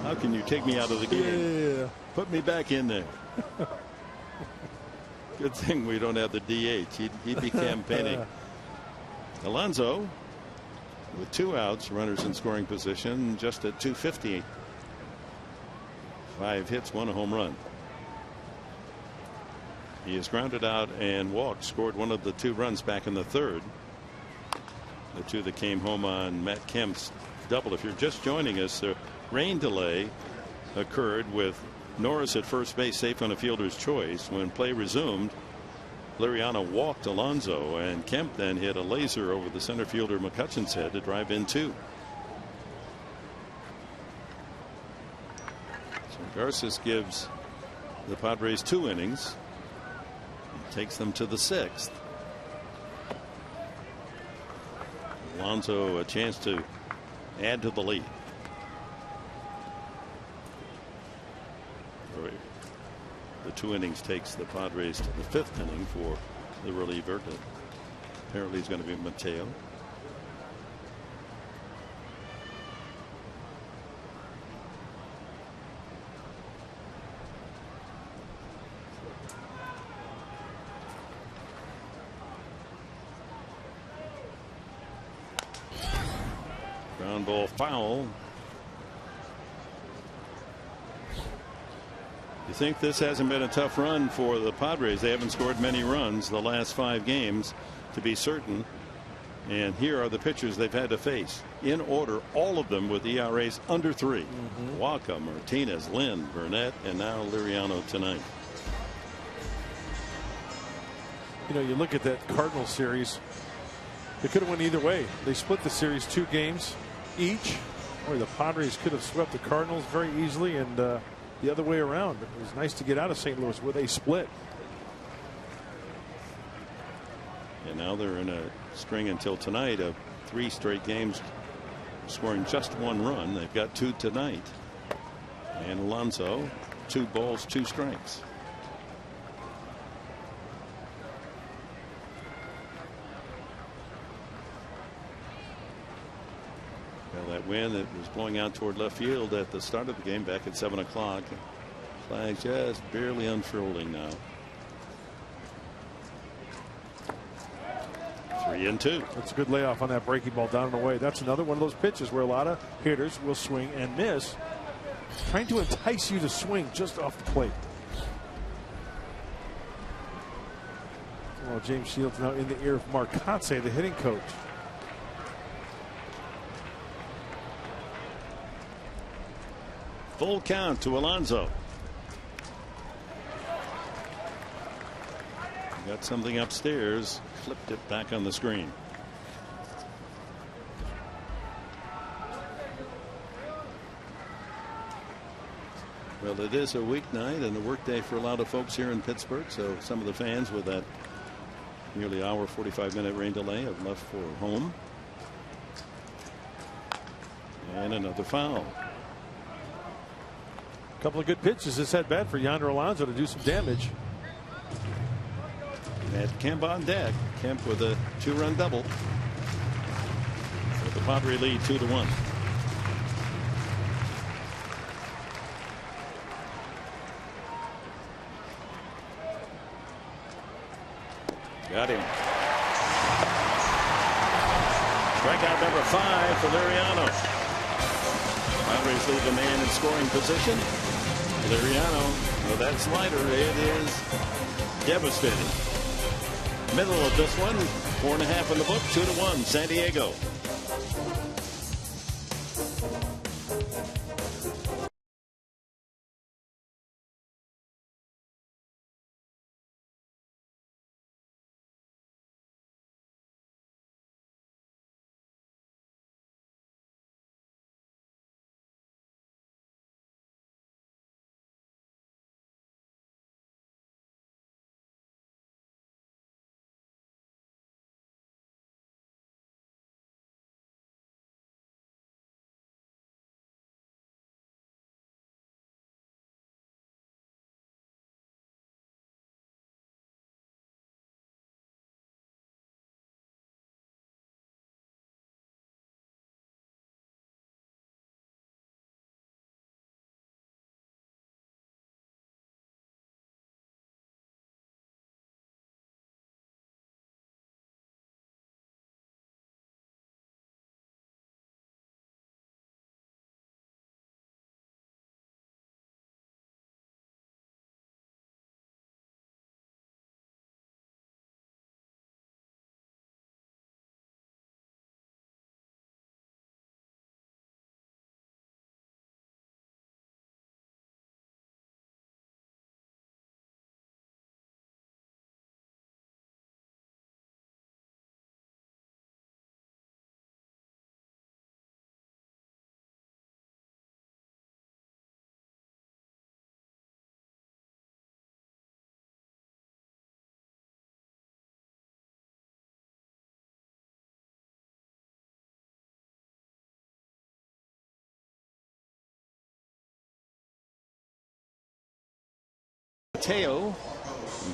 How can you take me out of the game? Yeah. Put me back in there. Good thing we don't have the DH. He'd be campaigning Alonso with 2 outs, runners in scoring position, just at 250. 5 hits, 1 home run. He is grounded out and walked, scored one of the 2 runs back in the 3rd. The 2 that came home on Matt Kemp's double. If you're just joining us, the rain delay occurred with Norris at first base, safe on a fielder's choice. When play resumed, Liriano walked Alonso, and Kemp then hit a laser over the center fielder McCutchen's head to drive in 2. So Garces gives the Padres 2 innings. Takes them to the 6th. Alonso a chance to add to the lead. The 2 innings takes the Padres to the 5th inning for the reliever. Apparently he's going to be Mateo. Ground ball foul. You think this hasn't been a tough run for the Padres? They haven't scored many runs the last 5 games, to be certain. And here are the pitchers they've had to face in order, all of them with ERAs under 3. Waka, Martinez, Lynn, Burnett, and now Liriano tonight. You know, you look at that Cardinals series, they could have went either way. They split the series 2 games each, where the Padres could have swept the Cardinals very easily, and the other way around. It was nice to get out of St. Louis where they split. And now they're in a string until tonight of 3 straight games scoring just 1 run. They've got 2 tonight. And Alonso, 2 balls, 2 strikes. Well, that wind that was blowing out toward left field at the start of the game back at 7 o'clock. Flag just barely unfurling now. 3-2. That's a good layoff on that breaking ball down and away. That's another one of those pitches where a lot of hitters will swing and miss, trying to entice you to swing just off the plate. Well, James Shields now in the ear of Mark Kotze, the hitting coach. Full count to Alonso. Got something upstairs, flipped it back on the screen. Well, it is a weeknight and a work day for a lot of folks here in Pittsburgh, so some of the fans with that nearly hour 45-minute rain delay have left for home. And another foul. A couple of good pitches this at bat for Yonder Alonso to do some damage. Had Kemp on deck. Kemp with a 2-run double. With the Padre lead 2-1. Got him. Strikeout number 5 for Liriano. Padres leave a man in scoring position. Liriano, with that slider, it is devastating. Middle of this one, 4.5 in the book, 2-1, San Diego. Mateo.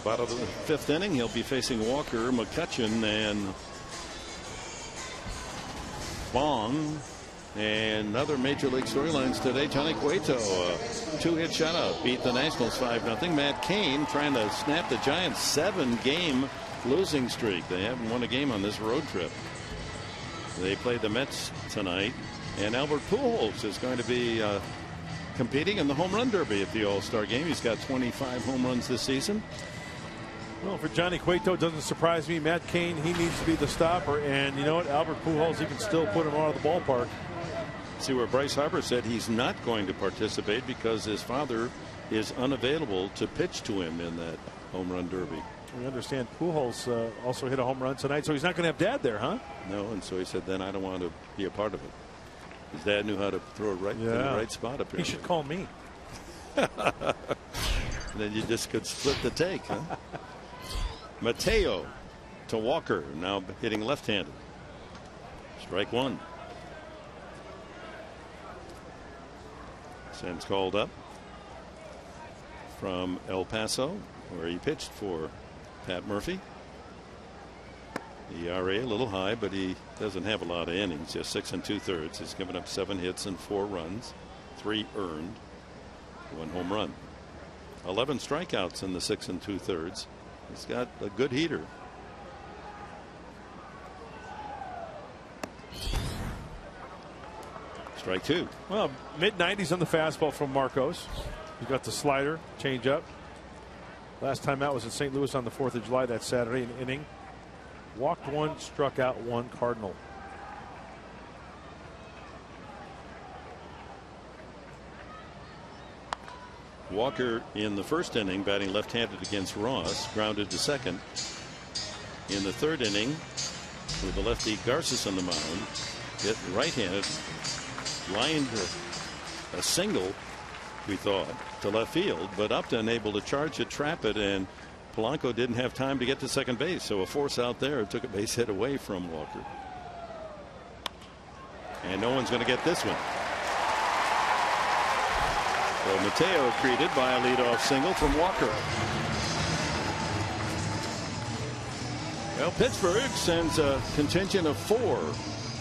Bottom of the 5th inning, he'll be facing Walker, McCutchen, and Vaughn. And other major league storylines today. Johnny Cueto, 2-hit shutout, beat the Nationals 5-0. Matt Cain trying to snap the Giants' 7-game losing streak. They haven't won a game on this road trip. They played the Mets tonight, and Albert Pujols is going to be competing in the home run derby at the All-Star game. He's got 25 home runs this season. Well, for Johnny Cueto, it doesn't surprise me. Matt Cain, he needs to be the stopper, and you know what? Albert Pujols, he can still put him out of the ballpark. See where Bryce Harper said he's not going to participate because his father is unavailable to pitch to him in that home run derby. We understand Pujols also hit a home run tonight, so he's not going to have Dad there, huh? No, and so he said, then I don't want to be a part of it. His dad knew how to throw it right in the right spot, apparently. He should call me. Then you just could split the take, huh? Mateo to Walker, now hitting left-handed. Strike one. Sen's called up from El Paso, where he pitched for Pat Murphy. The ERA a little high, but he doesn't have a lot of innings, just 6 2/3. He's given up 7 hits and 4 runs, 3 earned, 1 home run. 11 strikeouts in the 6 2/3. He's got a good heater. Strike 2. Well, mid-90s on the fastball from Marcos. He's got the slider, change up. Last time out was in St. Louis on the 4th of July that Saturday, an inning. Walked 1, struck out 1 Cardinal. Walker in the 1st inning batting left-handed against Ross, grounded to second. In the 3rd inning with the lefty Garces on the mound, hit right-handed, lined a single, we thought, to left field, but Upton able to charge it, trap it, and Polanco didn't have time to get to second base, so a force out there took a base hit away from Walker. And no one's going to get this one. So Mateo greeted by a leadoff single from Walker. Well, Pittsburgh sends a contingent of 4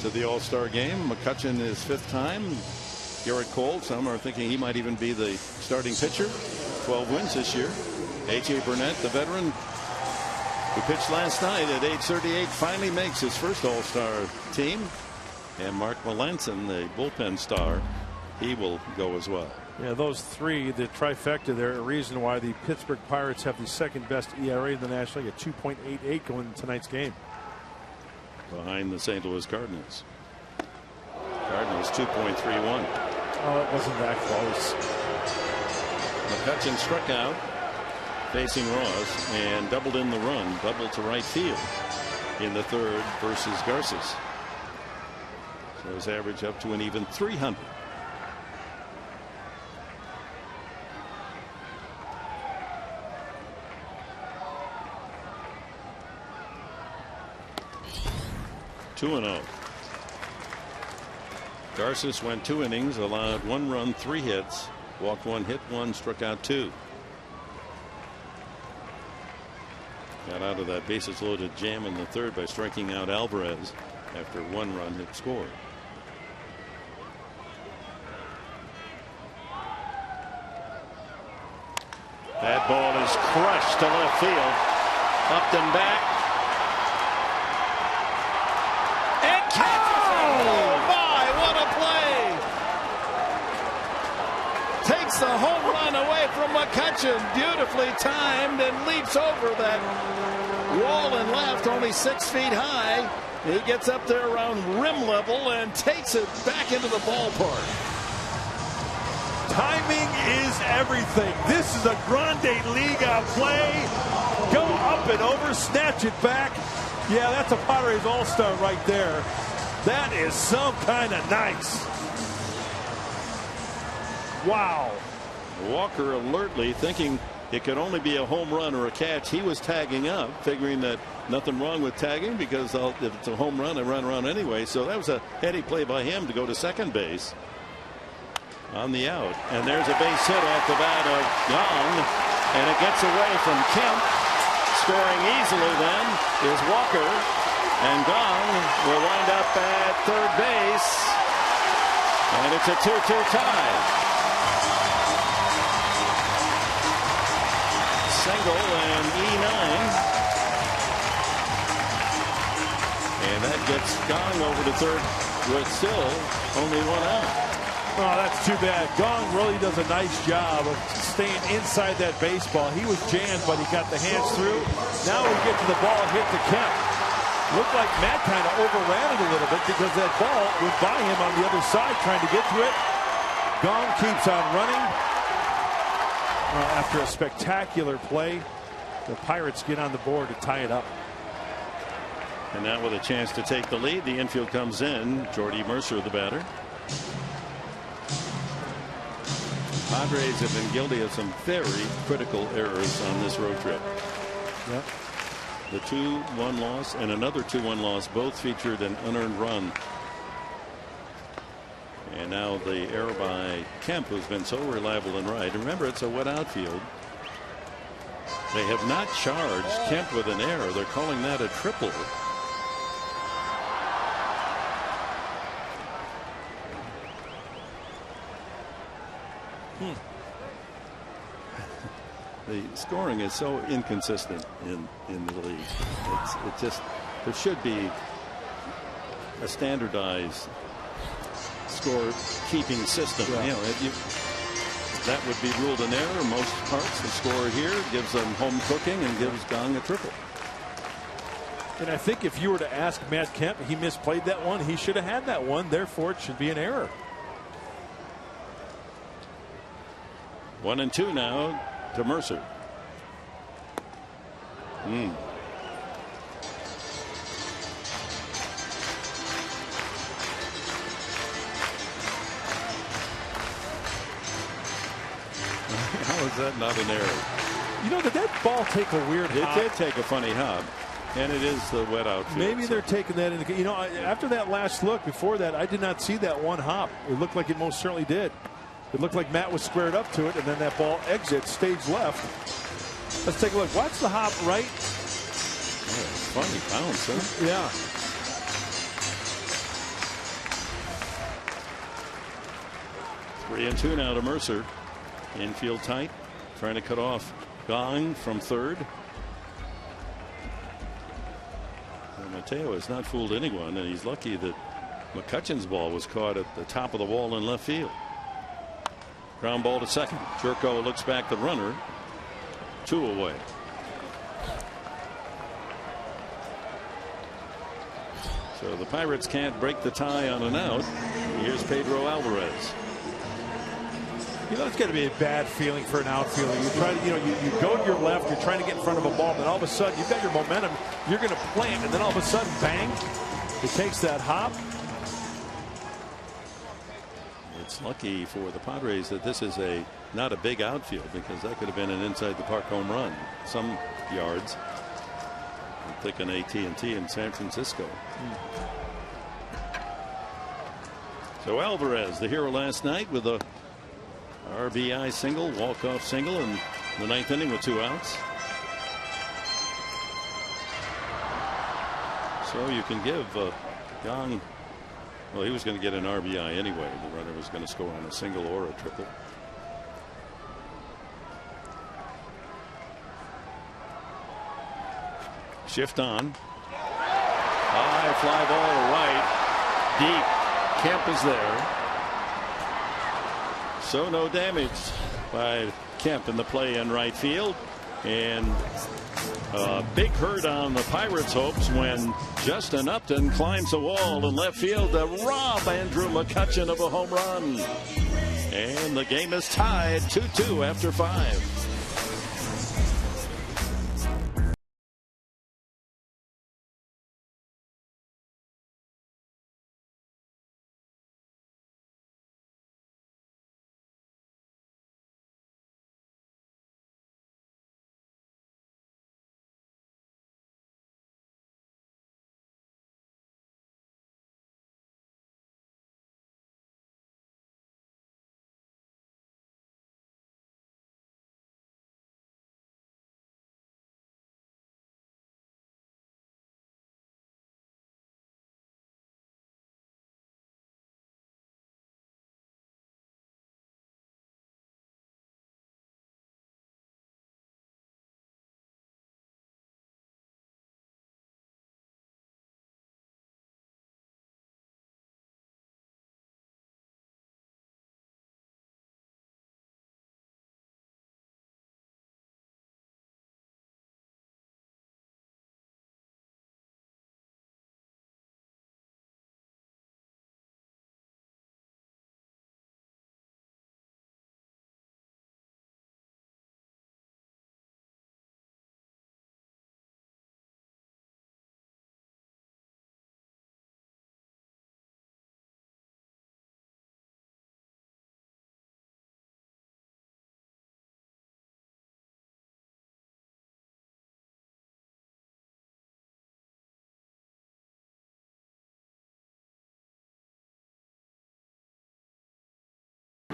to the All-Star game. McCutchen his 5th time. Garrett Cole, some are thinking he might even be the starting pitcher. 12 wins this year. A.J. Burnett, the veteran who pitched last night at age 38, finally makes his first All-Star team. And Mark Melanson, the bullpen star, he will go as well. Yeah, those 3, the trifecta there, a reason why the Pittsburgh Pirates have the 2nd best ERA in the National League at 2.88 going into tonight's game. Behind the St. Louis Cardinals. Cardinals 2.31. Oh, it wasn't that close. McCutchen struck out facing Ross and doubled in the run, doubled to right field in the 3rd versus Garces. So his average up to an even 300. (2-0). Garces went 2 innings, allowed 1 run, 3 hits, walked 1, hit 1, struck out 2. Got out of that bases loaded jam in the 3rd by striking out Alvarez after 1 run hit scored. That ball is crushed to left field. Upton back. The home run away from McCutchen, beautifully timed, and leaps over that wall and left, only 6 feet high. He gets up there around rim level and takes it back into the ballpark. Timing is everything. This is a Grande Liga play. Go up and over, snatch it back. Yeah, that's a Padres All-Star right there. That is some kind of nice. Wow. Walker alertly thinking it could only be a home run or a catch. He was tagging up, figuring that nothing wrong with tagging because if it's a home run, I run around anyway. So that was a heady play by him to go to second base. on the out. And there's a base hit off the bat of Young. And it gets away from Kemp. Scoring easily then is Walker. And Gong will wind up at third base. And it's a 2-2 tie. Single and E9. And that gets Gong over to third with still only one out. Oh, that's too bad. Gong really does a nice job of staying inside that baseball. He was jammed, but he got the hands through. Now we get to the ball hit to Kemp. Looked like Matt kind of overran it a little bit because that ball went by him on the other side trying to get to it. Gong keeps on running. After a spectacular play, the Pirates get on the board to tie it up. And now with a chance to take the lead, the infield comes in. Jordy Mercer, the batter. Padres have been guilty of some very critical errors on this road trip. Yep. The 2-1 loss and another 2-1 loss both featured an unearned run. And now the error by Kemp, who's been so reliable and right. Remember, it's a wet outfield. They have not charged Kemp with an error. They're calling that a triple. The scoring is so inconsistent in the league. It just, there should be a standardized score keeping system. Yeah. You know, that would be ruled an error in most parts. The score here gives them home cooking and gives Gong a triple. And I think if you were to ask Matt Kemp, he misplayed that one. He should have had that one. Therefore, it should be an error. 1-2 now to Mercer. How is that not an error? You know, did that ball take a weird hop? It did take a funny hop. And it is the wet outfield. Maybe they're taking that into, you know, after that last look, before that, I did not see that one hop. It looked like it most certainly did. It looked like Matt was squared up to it, and then that ball exits stage left. Let's take a look. Watch the hop right. Oh, funny bounce, huh? Yeah. Three and two now to Mercer. Infield tight, trying to cut off Gong from third. And Mateo has not fooled anyone, and he's lucky that McCutcheon's ball was caught at the top of the wall in left field. Ground ball to second. Jerko looks back the runner. 2 away. So the Pirates can't break the tie on an out. Here's Pedro Alvarez. You know, it's got to be a bad feeling for an outfielder. You try to, you know, you go to your left, you're trying to get in front of a ball, but all of a sudden you've got your momentum, you're going to plant, and then all of a sudden, bang, it takes that hop. It's lucky for the Padres that this is not a big outfield, because that could have been an inside the park home run. Some yards. I'm thinking AT&T in San Francisco. So Alvarez, the hero last night, with a RBI single, walk-off single in the 9th inning with 2 outs. So you can give Gong. Well, he was going to get an RBI anyway. The runner was going to score on a single or a triple. Shift on. High fly ball to right. Deep. Kemp is there. So no damage by Kemp in the play in right field. And a big hurt on the Pirates' hopes when Justin Upton climbs the wall in left field to rob Andrew McCutchen of a home run. And the game is tied 2-2 after 5.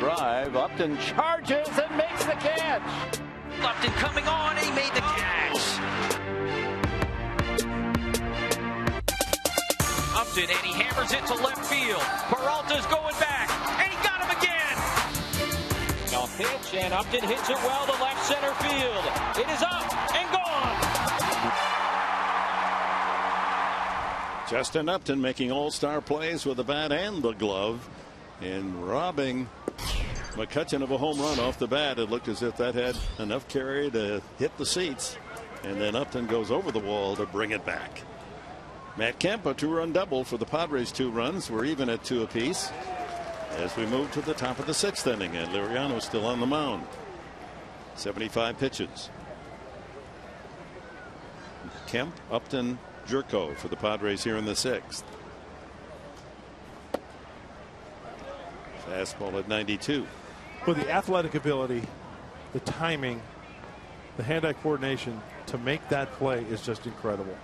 drive. Upton charges and makes the catch. Upton coming on, and he made the catch. Upton, and he hammers it to left field. Peralta's going back, and he got him again. Now pitch, and Upton hits it well to left center field. It is up and gone. Justin Upton making all-star plays with the bat and the glove, and robbing McCutchen of a home run off the bat. It looked as if that had enough carry to hit the seats, and then Upton goes over the wall to bring it back. Matt Kemp, a 2-run double for the Padres. 2 runs. We're even at 2 apiece as we move to the top of the 6th inning, and Liriano still on the mound. 75 pitches. Kemp, Upton, Jerko for the Padres here in the 6th. Fastball at 92. Well, the athletic ability, the timing, the hand-eye coordination to make that play is just incredible.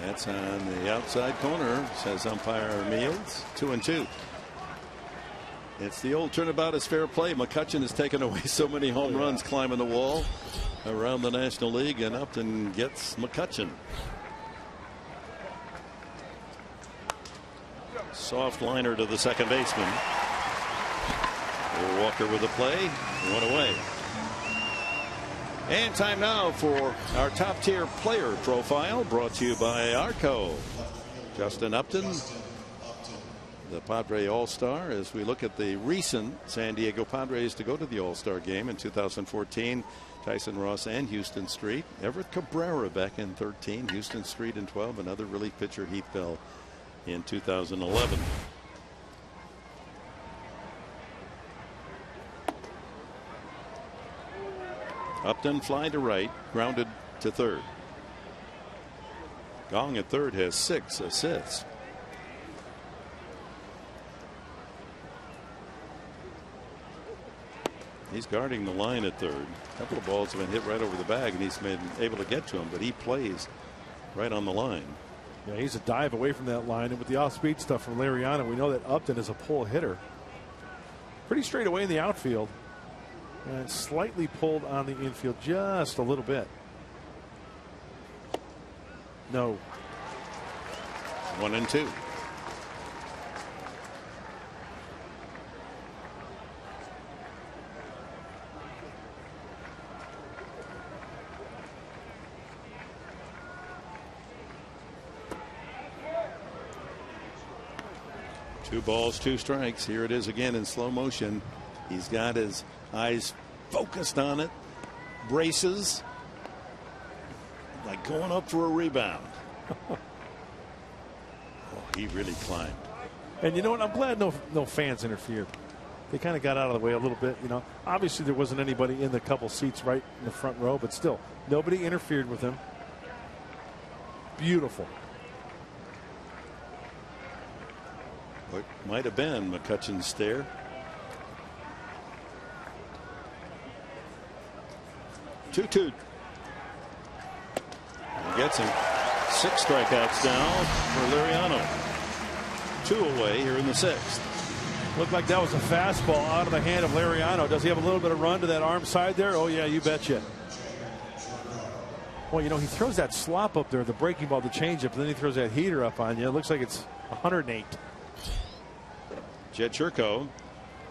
That's on the outside corner, says umpire Meals. 2-2. It's the old turnabout is fair play. McCutchen has taken away so many home runs climbing the wall around the National League, and Upton gets McCutchen. Soft liner to the second baseman. Walker with the play. 1 away. And time now for our top tier player profile, brought to you by Arco. Justin Upton, the Padre All-Star, as we look at the recent San Diego Padres to go to the All-Star game in 2014. Tyson Ross and Houston Street. Everett Cabrera back in 13. Houston Street in 12. Another relief pitcher, Heath Bell, in 2011. Upton fly to right, grounded to third. Gong at third has 6 assists. He's guarding the line at third. A couple of balls have been hit right over the bag, and he's been able to get to him, but he plays right on the line. Yeah, he's a dive away from that line, and with the off-speed stuff from Liriano, we know that Upton is a pull hitter. Pretty straight away in the outfield, and slightly pulled on the infield just a little bit. No. 1-2. Two balls, 2 strikes. Here it is again in slow motion. He's got his eyes focused on it. Braces. Like going up for a rebound. Oh, he really climbed. And you know what? I'm glad no fans interfered. They kind of got out of the way a little bit. You know, obviously there wasn't anybody in the couple seats right in the front row, but still, nobody interfered with him. Beautiful. What might have been McCutchen's stare. 2-2. He gets him. 6 strikeouts now for Liriano. 2 away here in the 6th. Looked like that was a fastball out of the hand of Liriano. Does he have a little bit of run to that arm side there? Oh, yeah, you betcha. Well, you know, he throws that slop up there, the breaking ball, the changeup, and then he throws that heater up on you. It looks like it's 108. Jed Churko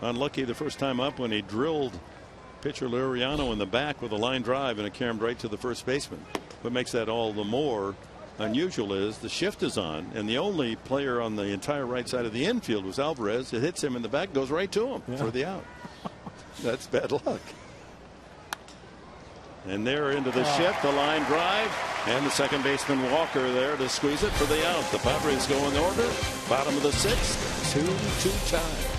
unlucky the first time up when he drilled pitcher Liriano in the back with a line drive, and it caromed right to the first baseman. What makes that all the more unusual is the shift is on, and the only player on the entire right side of the infield was Alvarez. It hits him in the back, goes right to him for the out. That's bad luck. And they're into the shift, the line drive, and the second baseman Walker there to squeeze it for the out. The Padres go in order. Bottom of the 6th, 2-2 tie.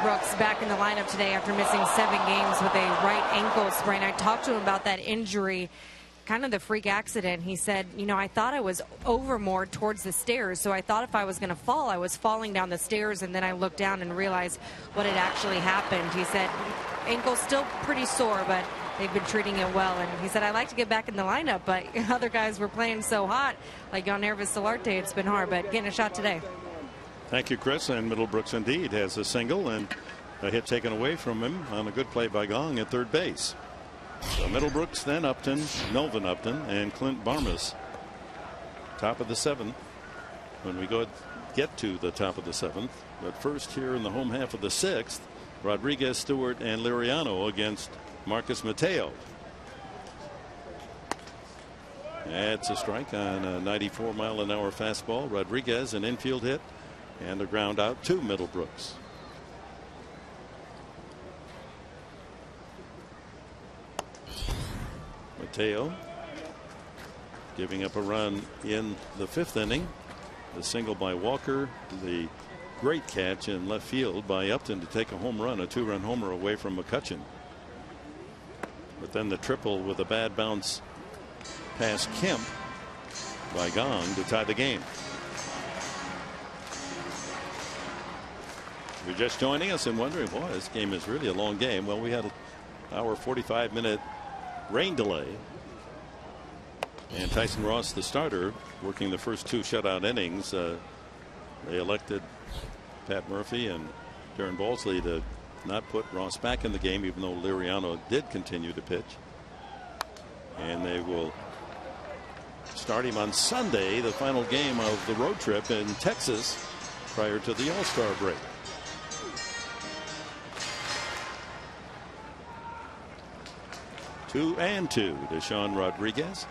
Brooks back in the lineup today after missing 7 games with a right ankle sprain. I talked to him about that injury, kind of the freak accident. He said, you know, I thought I was over more towards the stairs, so I thought if I was going to fall, I was falling down the stairs, and then I looked down and realized what had actually happened. He said, ankle's still pretty sore, but they've been treating it well. And he said, I like to get back in the lineup, but other guys were playing so hot, like Yannervis Solarte, it's been hard, but getting a shot today. Thank you, Chris. And Middlebrooks indeed has a single and a hit taken away from him on a good play by Gong at third base. So Middlebrooks, then Upton, Melvin Upton, and Clint Barmas. Top of the 7th. When we get to the top of the 7th, but first here in the home half of the 6th, Rodriguez, Stewart, and Liriano against Marcus Mateo. That's a strike on a 94-mile-an-hour fastball. Rodriguez, an infield hit, and a ground out to Middlebrooks. Mateo giving up a run in the 5th inning. The single by Walker, the great catch in left field by Upton to take a home run, a 2-run homer away from McCutchen. But then the triple with a bad bounce past Kemp by Gong to tie the game. If you're just joining us and wondering, boy, this game is really a long game. Well, we had an hour 45-minute rain delay. And Tyson Ross, the starter, working the first 2 shutout innings. They elected Pat Murphy and Darren Balsley to not put Ross back in the game, even though Liriano did continue to pitch. And they will start him on Sunday, the final game of the road trip in Texas prior to the All-Star break. 2-2 to Sean Rodriguez.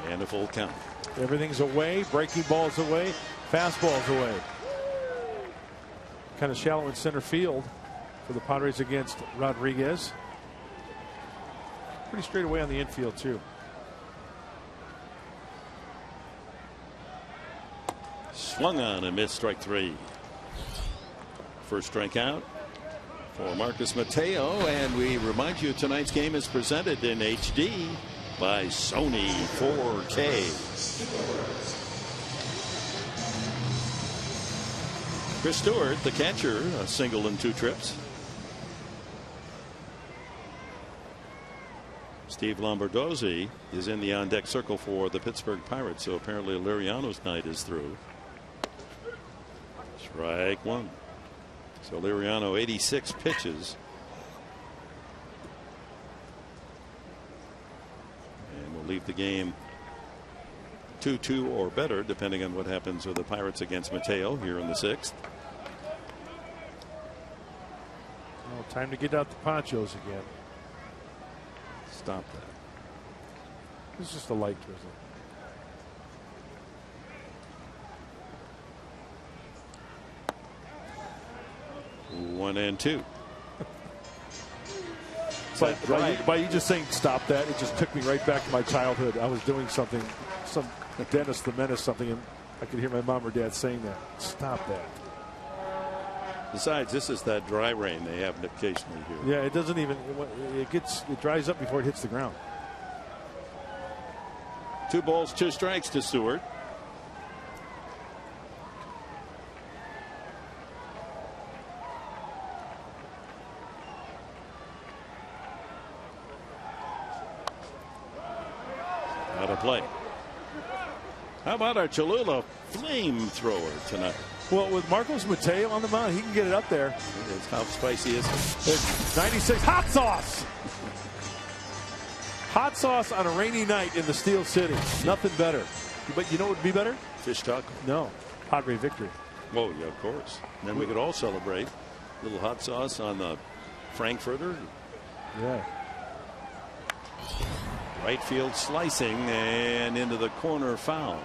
And a full count. Everything's away. Breaking balls away. Fastballs away. Kind of shallow in center field for the Padres against Rodriguez. Pretty straight away on the infield too. Swung on and missed, strike 3. First strikeout for Marcus Mateo, and we remind you tonight's game is presented in HD by Sony 4K. Chris Stewart, the catcher, a single in 2 trips. Steve Lombardozzi is in the on-deck circle for the Pittsburgh Pirates, so apparently Liriano's night is through. Strike 1. So Liriano 86 pitches. And will leave the game 2-2 or better, depending on what happens with the Pirates against Mateo here in the 6th. Well, time to get out the ponchos again. Stop that. It's just a light drizzle. One and 2. By you just saying stop that, it just took me right back to my childhood. I was doing something, some Dennis the Menace something, and I could hear my mom or dad saying that. Stop that. Besides, this is that dry rain they have occasionally here. Yeah, it doesn't even, it dries up before it hits the ground. 2 balls, 2 strikes to Stewart. Out of play. How about our Cholula flamethrower tonight? Well, with Marcos Mateo on the mound, he can get it up there. It's how spicy is it? It's 96 hot sauce. Hot sauce on a rainy night in the Steel City. Nothing better. But you know what would be better? Fish taco. No. Padre victory. Oh, yeah, of course. And then we could all celebrate. A little hot sauce on the Frankfurter. Yeah. Right field slicing and into the corner foul.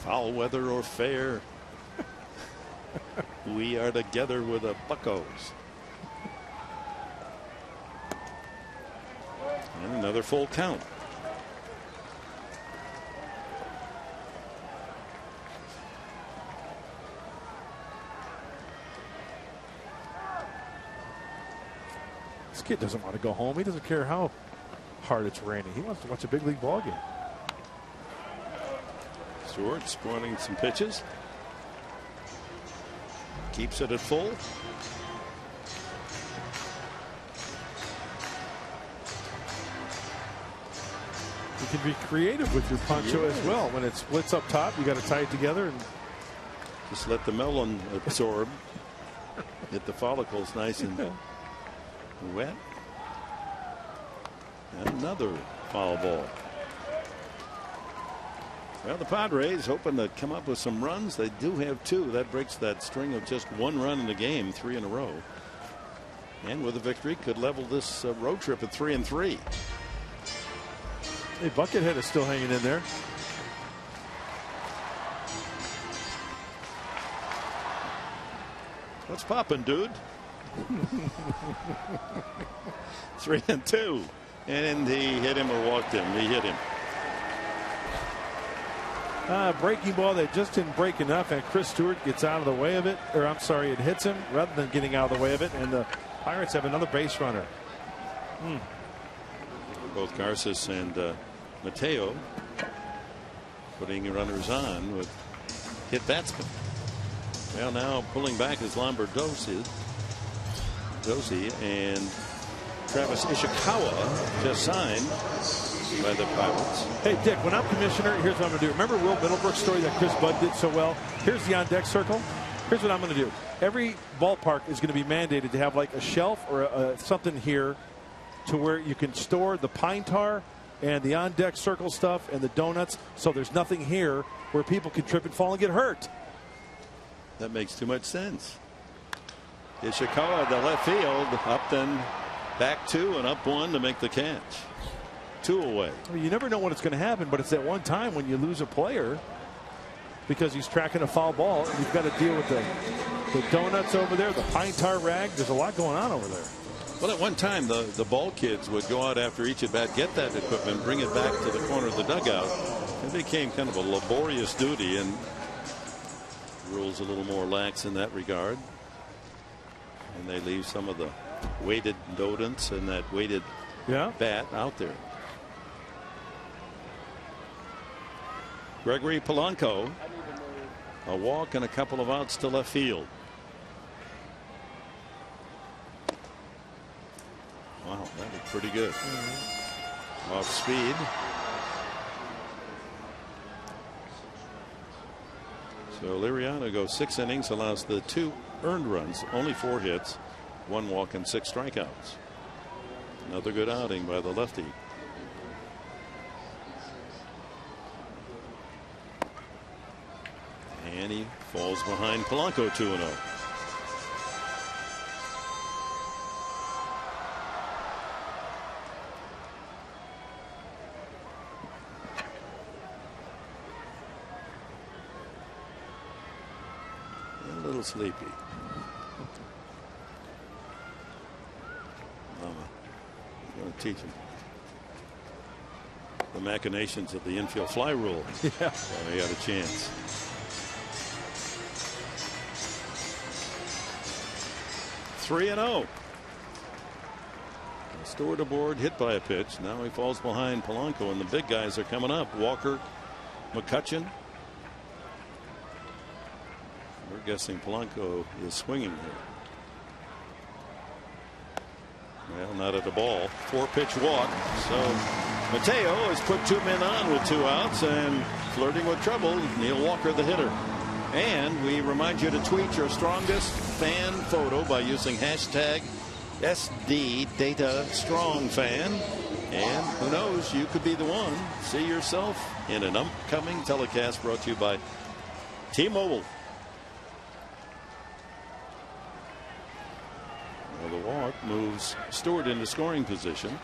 Foul weather or fair, we are together with the Buccos. And another full count. This kid doesn't want to go home. He doesn't care how hard it's raining. He wants to watch a big league ball game. Stewart spawning some pitches. Keeps it at full. You can be creative with your poncho as well. When it splits up top, you got to tie it together and just let the melon absorb. Get the follicles nice and wet. And another foul ball. Well, the Padres hoping to come up with some runs. They do have 2. That breaks that string of just 1 run in the game, 3 in a row. And with a victory, could level this road trip at 3-3. Hey, Buckethead is still hanging in there. What's poppin', dude? 3-2. And he hit him or walked him. He hit him. Breaking ball that just didn't break enough, and Chris Stewart gets out of the way of it. Or I'm sorry, it hits him rather than getting out of the way of it. And the Pirates have another base runner. Both Garces and Mateo putting runners on with hit batsmen. Well, now pulling back is Lombardozzi, and Travis Ishikawa just signed by the Pirates. Hey, Dick, when I'm commissioner, here's what I'm going to do. Remember Will Middlebrook's story that Chris Budd did so well? Here's the on-deck circle. Here's what I'm going to do. Every ballpark is going to be mandated to have like a shelf or something here to where you can store the pine tar and the on-deck circle stuff and the donuts, so there's nothing here where people can trip and fall and get hurt. That makes too much sense. Ishikawa, the left field, up then back 2 and up 1 to make the catch. 2 away. Well, you never know when it's going to happen, but it's that one time when you lose a player because he's tracking a foul ball, and you've got to deal with the donuts over there, the pine tar rag. There's a lot going on over there. Well, at one time, the ball kids would go out after each at bat, get that equipment, bring it back to the corner of the dugout. It became kind of a laborious duty, and rules a little more lax in that regard. And they leave some of the weighted donuts and that weighted bat out there. Gregory Polanco, a walk and a couple of outs to left field. Wow, that was pretty good. Off speed. So Liriano goes 6 innings, allows the 2 earned runs, only 4 hits, 1 walk and 6 strikeouts. Another good outing by the lefty. And he falls behind Polanco 2-0. A little sleepy. Mama, I'm going to teach him the machinations of the infield fly rule. Yeah. So he had a chance. Three and 0. Stewart aboard, hit by a pitch. Now he falls behind Polanco, and the big guys are coming up. Walker, McCutchen. We're guessing Polanco is swinging here. Well, not at the ball. 4-pitch walk. So Mateo has put 2 men on with 2 outs and flirting with trouble. Neil Walker, the hitter. And we remind you to tweet your strongest fan photo by using hashtag SDDataStrongFan. And who knows, you could be the one. See yourself in an upcoming telecast brought to you by T-Mobile. Well, the walk moves Stewart into scoring position.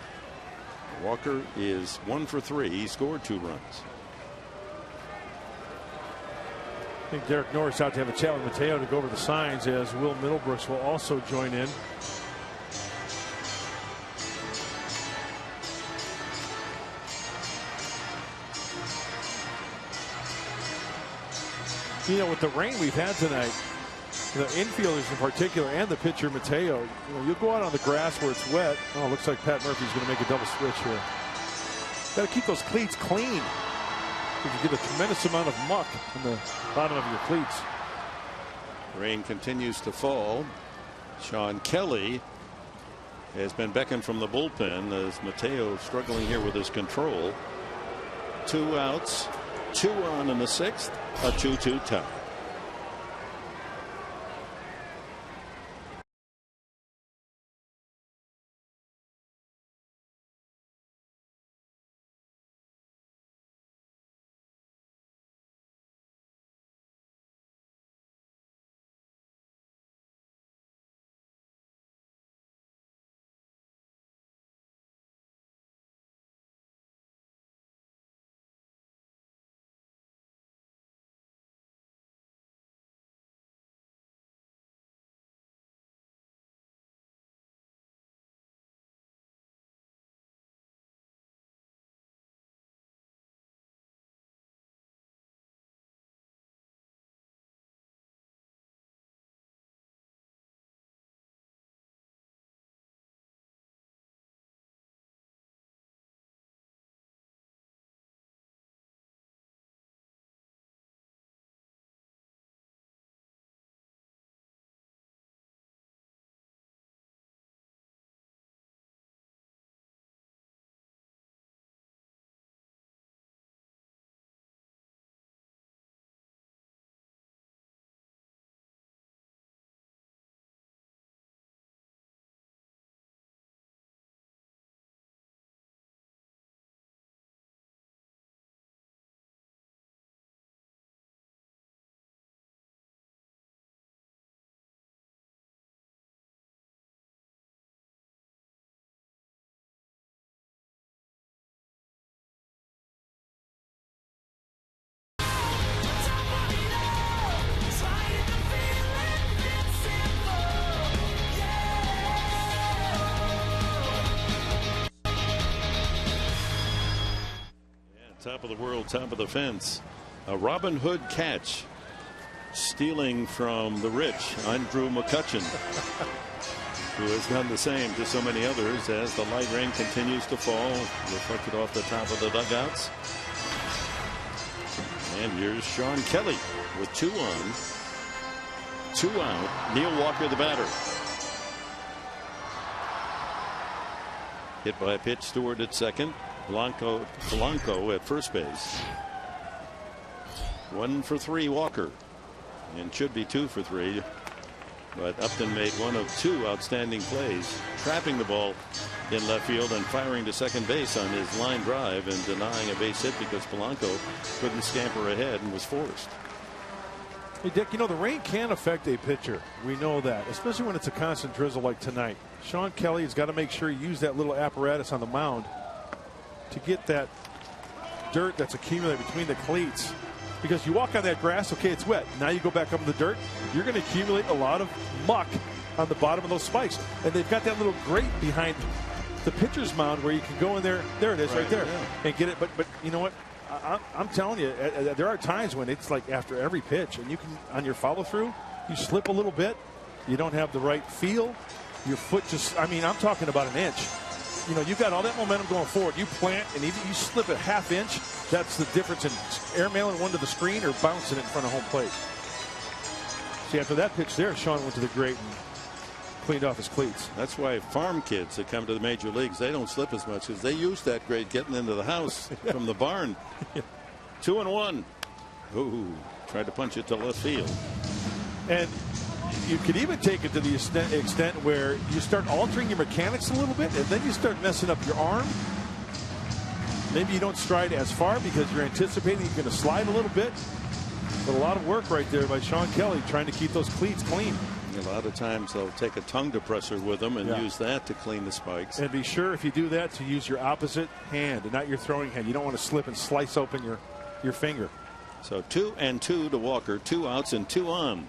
Walker is 1 for 3. He scored 2 runs. think Derek Norris out to have a chat with Mateo to go over the signs, as Will Middlebrooks will also join in. You know, with the rain we've had tonight, the infielders in particular and the pitcher Mateo, you know, you'll go out on the grass where it's wet. Oh, it looks like Pat Murphy's going to make a double switch here. Got to keep those cleats clean, because you get a tremendous amount of muck on the bottom of your cleats. Rain continues to fall. Sean Kelly has been beckoned from the bullpen as Mateo struggling here with his control. 2 outs, 2 on in the 6th, a 2-2 tie. Top of the world, top of the fence. A Robin Hood catch, stealing from the rich, Andrew McCutcheon, who has done the same to so many others as the light rain continues to fall, reflected off the top of the dugouts. And here's Sean Kelly with 2 on, 2 out. Neil Walker, the batter. Hit by a pitch, Stewart at second. Polanco at first base. 1 for 3 Walker, and should be 2 for 3, but Upton made 1 of 2 outstanding plays, trapping the ball in left field and firing to second base on his line drive and denying a base hit because Polanco couldn't scamper ahead and was forced. Hey Dick, you know the rain can affect a pitcher. We know that, especially when it's a constant drizzle like tonight. Sean Kelly has got to make sure he uses that little apparatus on the mound to get that dirt that's accumulated between the cleats, because you walk on that grass, okay, it's wet. Now you go back up in the dirt, you're going to accumulate a lot of muck on the bottom of those spikes. And they've got that little grate behind the pitcher's mound where you can go in there. There it is, right there, yeah, and get it. But you know what? I'm telling you, there are times when it's like after every pitch, and you can, on your follow through, you slip a little bit, you don't have the right feel, your foot just, I mean, I'm talking about an inch. You know, you've got all that momentum going forward. You plant, and even you slip a ½ inch, that's the difference in airmailing one to the screen or bouncing it in front of home plate. See, after that pitch there, Sean went to the grate and cleaned off his cleats. That's why farm kids that come to the major leagues, they don't slip as much because they use that grate getting into the house from the barn. 2-1. Ooh, tried to punch it to left field. And you could even take it to the extent where you start altering your mechanics a little bit, and then you start messing up your arm. Maybe you don't stride as far because you're anticipating you're going to slide a little bit. But a lot of work right there by Sean Kelly trying to keep those cleats clean. A lot of times they'll take a tongue depressor with them and use that to clean the spikes. And be sure, if you do that, to use your opposite hand and not your throwing hand. You don't want to slip and slice open your finger. So 2-2 to Walker, 2 outs and 2 on.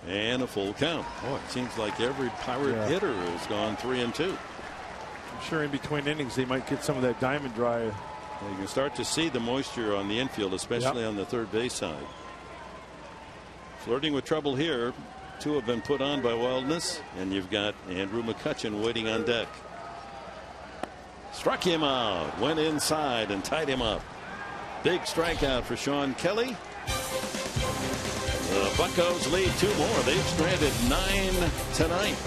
And a full count. Boy, it seems like every Pirate hitter has gone 3-2. I'm sure in between innings they might get some of that diamond dry. You can start to see the moisture on the infield, especially on the third base side. Flirting with trouble here. 2 have been put on by Wildness, and you've got Andrew McCutchen waiting on deck. Struck him out, went inside and tied him up. Big strikeout for Sean Kelly. The Buccos lead 2 more. They've stranded 9 tonight.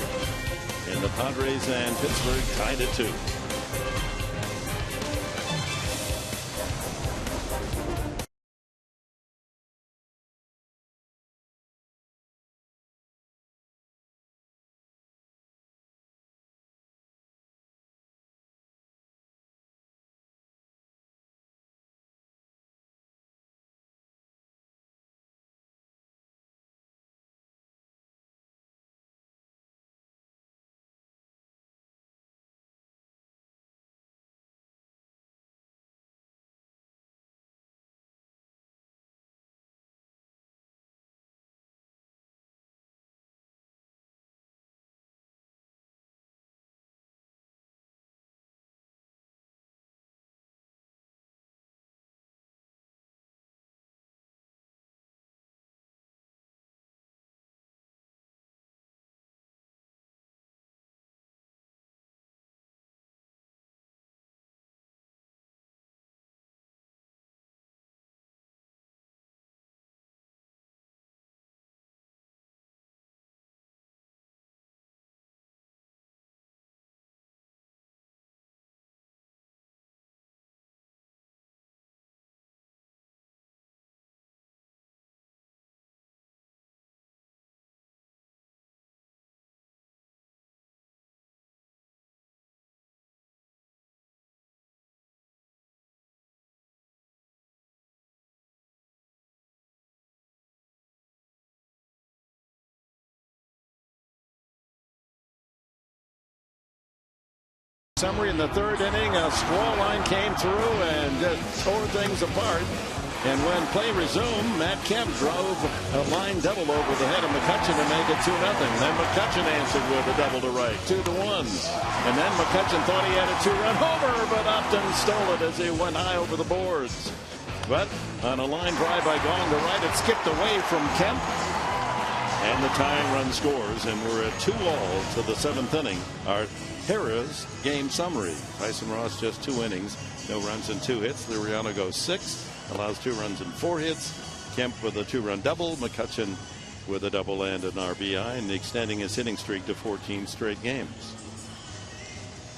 And the Padres and Pittsburgh tied at 2. Summary in the third inning, a squall line came through and just tore things apart. And when play resumed, Matt Kemp drove a line double over the head of McCutchen to make it 2-0. Then McCutchen answered with a double to right, 2-1. And then McCutchen thought he had a 2-run homer, but Upton stole it as he went high over the boards. But on a line drive by Gong to right, it skipped away from Kemp. And the tying run scores, and we're at 2-2 to the 7th inning. Our Harrah's game summary. Tyson Ross just 2 innings, no runs and 2 hits. Liriano goes 6, allows 2 runs and 4 hits. Kemp with a 2-run double. McCutchen with a double and an RBI, and extending his hitting streak to 14 straight games.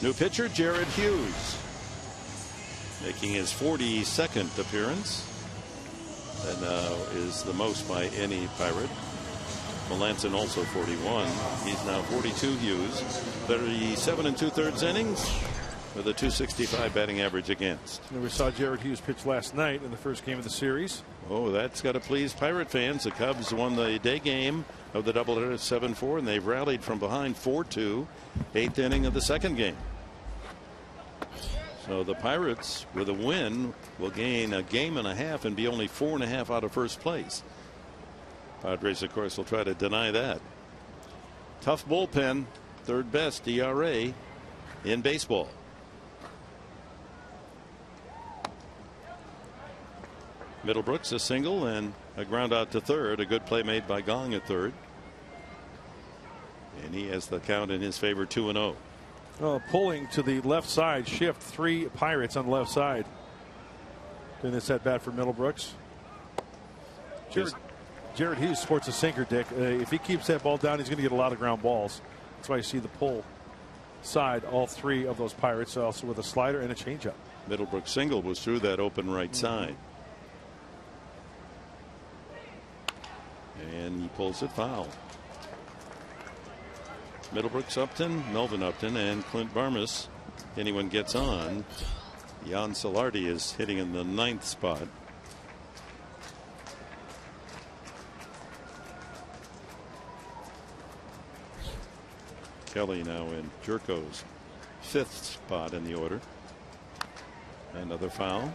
New pitcher Jared Hughes, making his 42nd appearance, and now is the most by any Pirate. Melanson also 41. He's now 42. Hughes, 37 2/3 innings with a .265 batting average against. And we saw Jared Hughes pitch last night in the first game of the series. Oh, that's got to please Pirate fans. The Cubs won the day game of the doubleheader 7-4, and they've rallied from behind 4-2, 8th inning of the second game. So the Pirates, with a win, will gain a game and a half and be only 4.5 out of first place. Padres, of course, will try to deny that. Tough bullpen, 3rd best ERA in baseball. Middlebrooks a single and a ground out to third. A good play made by Gong at third. And he has the count in his favor, 2-0. Pulling to the left side, shift 3 Pirates on the left side. Doing this at bat for Middlebrooks. Jared Hughes sports a sinker, Dick. If he keeps that ball down, he's going to get a lot of ground balls. That's why you see the pull side, all 3 of those Pirates, also with a slider and a changeup. Middlebrooks single was through that open right side. And he pulls it foul. Middlebrooks, Upton, Melvin Upton, and Clint Barmas. Anyone gets on. Jan Solardi is hitting in the 9th spot. Kelly now in Jerko's 5th spot in the order. Another foul.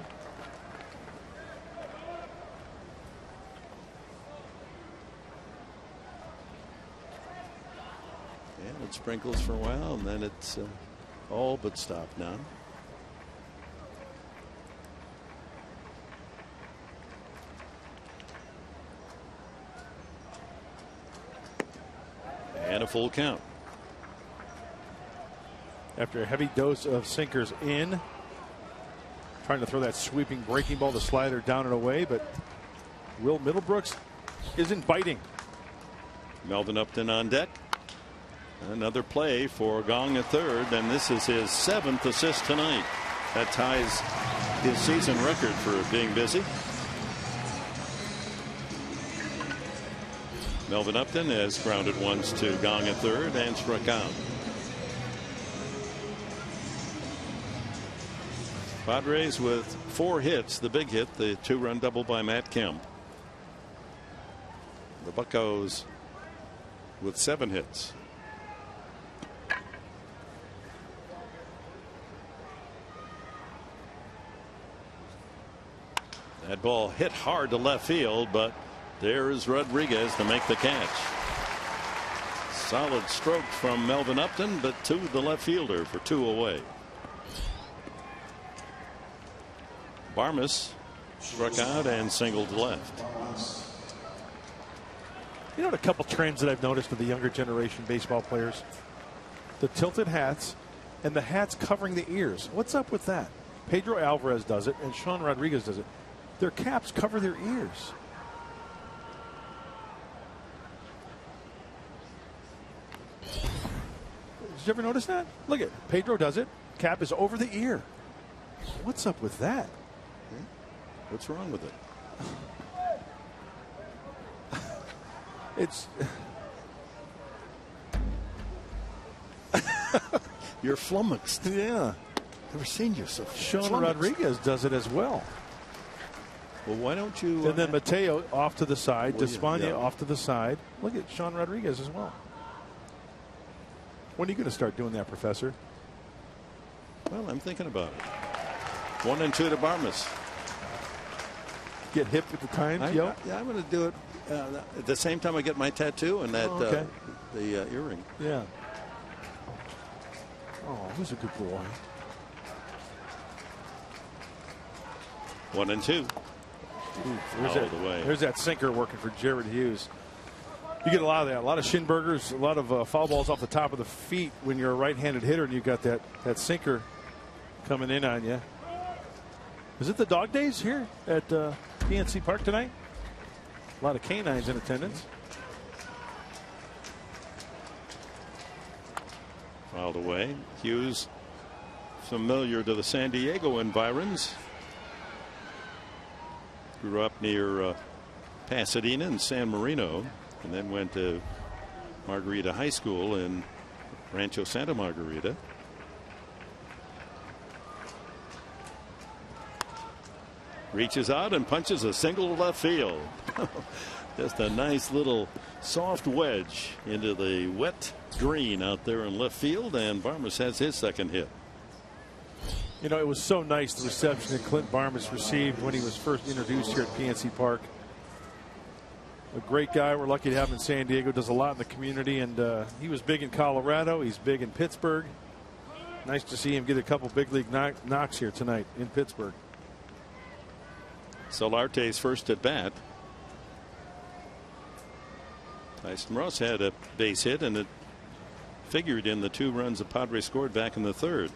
It sprinkles for a while, and then it's all but stopped now. And a full count. After a heavy dose of sinkers in, trying to throw that sweeping breaking ball, the slider down and away, but Will Middlebrooks isn't biting. Melvin Upton on deck. Another play for Gong at third, and this is his 7th assist tonight. That ties his season record for being busy. Melvin Upton has grounded once to Gong at third and struck out. Padres with 4 hits. The big hit, the 2-run double by Matt Kemp. The Buccos with 7 hits. That ball hit hard to left field, but there is Rodriguez to make the catch. Solid stroke from Melvin Upton, but to the left fielder for 2 away. Barmes struck out and singled left. You know, a couple trends that I've noticed with the younger generation baseball players: the tilted hats and the hats covering the ears. What's up with that? Pedro Alvarez does it, and Sean Rodriguez does it. Their caps cover their ears. Did you ever notice that? Look at Pedro does it. Cap is over the ear. What's up with that? What's wrong with it? It's you're flummoxed. Yeah. Never seen you so Sean flummoxed. Rodriguez does it as well. Well, why don't you? And then Mateo off to the side, Well, Despaigne yeah. off to the side. Look at Sean Rodriguez as well. When are you going to start doing that, Professor? Well, I'm thinking about it. 1-2 to Barmes. Get hip at the time, yo. Yeah, I'm going to do it at the same time I get my tattoo and that okay. the earring. Yeah. Oh, who's a good boy? 1-2. There's that sinker working for Jared Hughes. You get a lot of that. A lot of shin burgers, a lot of foul balls off the top of the feet when you're a right-handed hitter and you've got that sinker coming in on you. Is it the dog days here at PNC Park tonight? A lot of canines in attendance. Fouled away. Hughes familiar to the San Diego environs. Grew up near Pasadena and San Marino, and then went to Margarita High School in Rancho Santa Margarita. Reaches out and punches a single to left field. Just a nice little soft wedge into the wet green out there in left field, and Barmes has his second hit. You know, it was so nice, the reception that Clint Barmes received when he was first introduced here at PNC Park. A great guy. We're lucky to have him in San Diego. Does a lot in the community, and he was big in Colorado. He's big in Pittsburgh. Nice to see him get a couple big league knocks here tonight in Pittsburgh. Solarte's first at bat. Tyson Ross had a base hit, and it figured in the 2 runs the Padres scored back in the 3rd.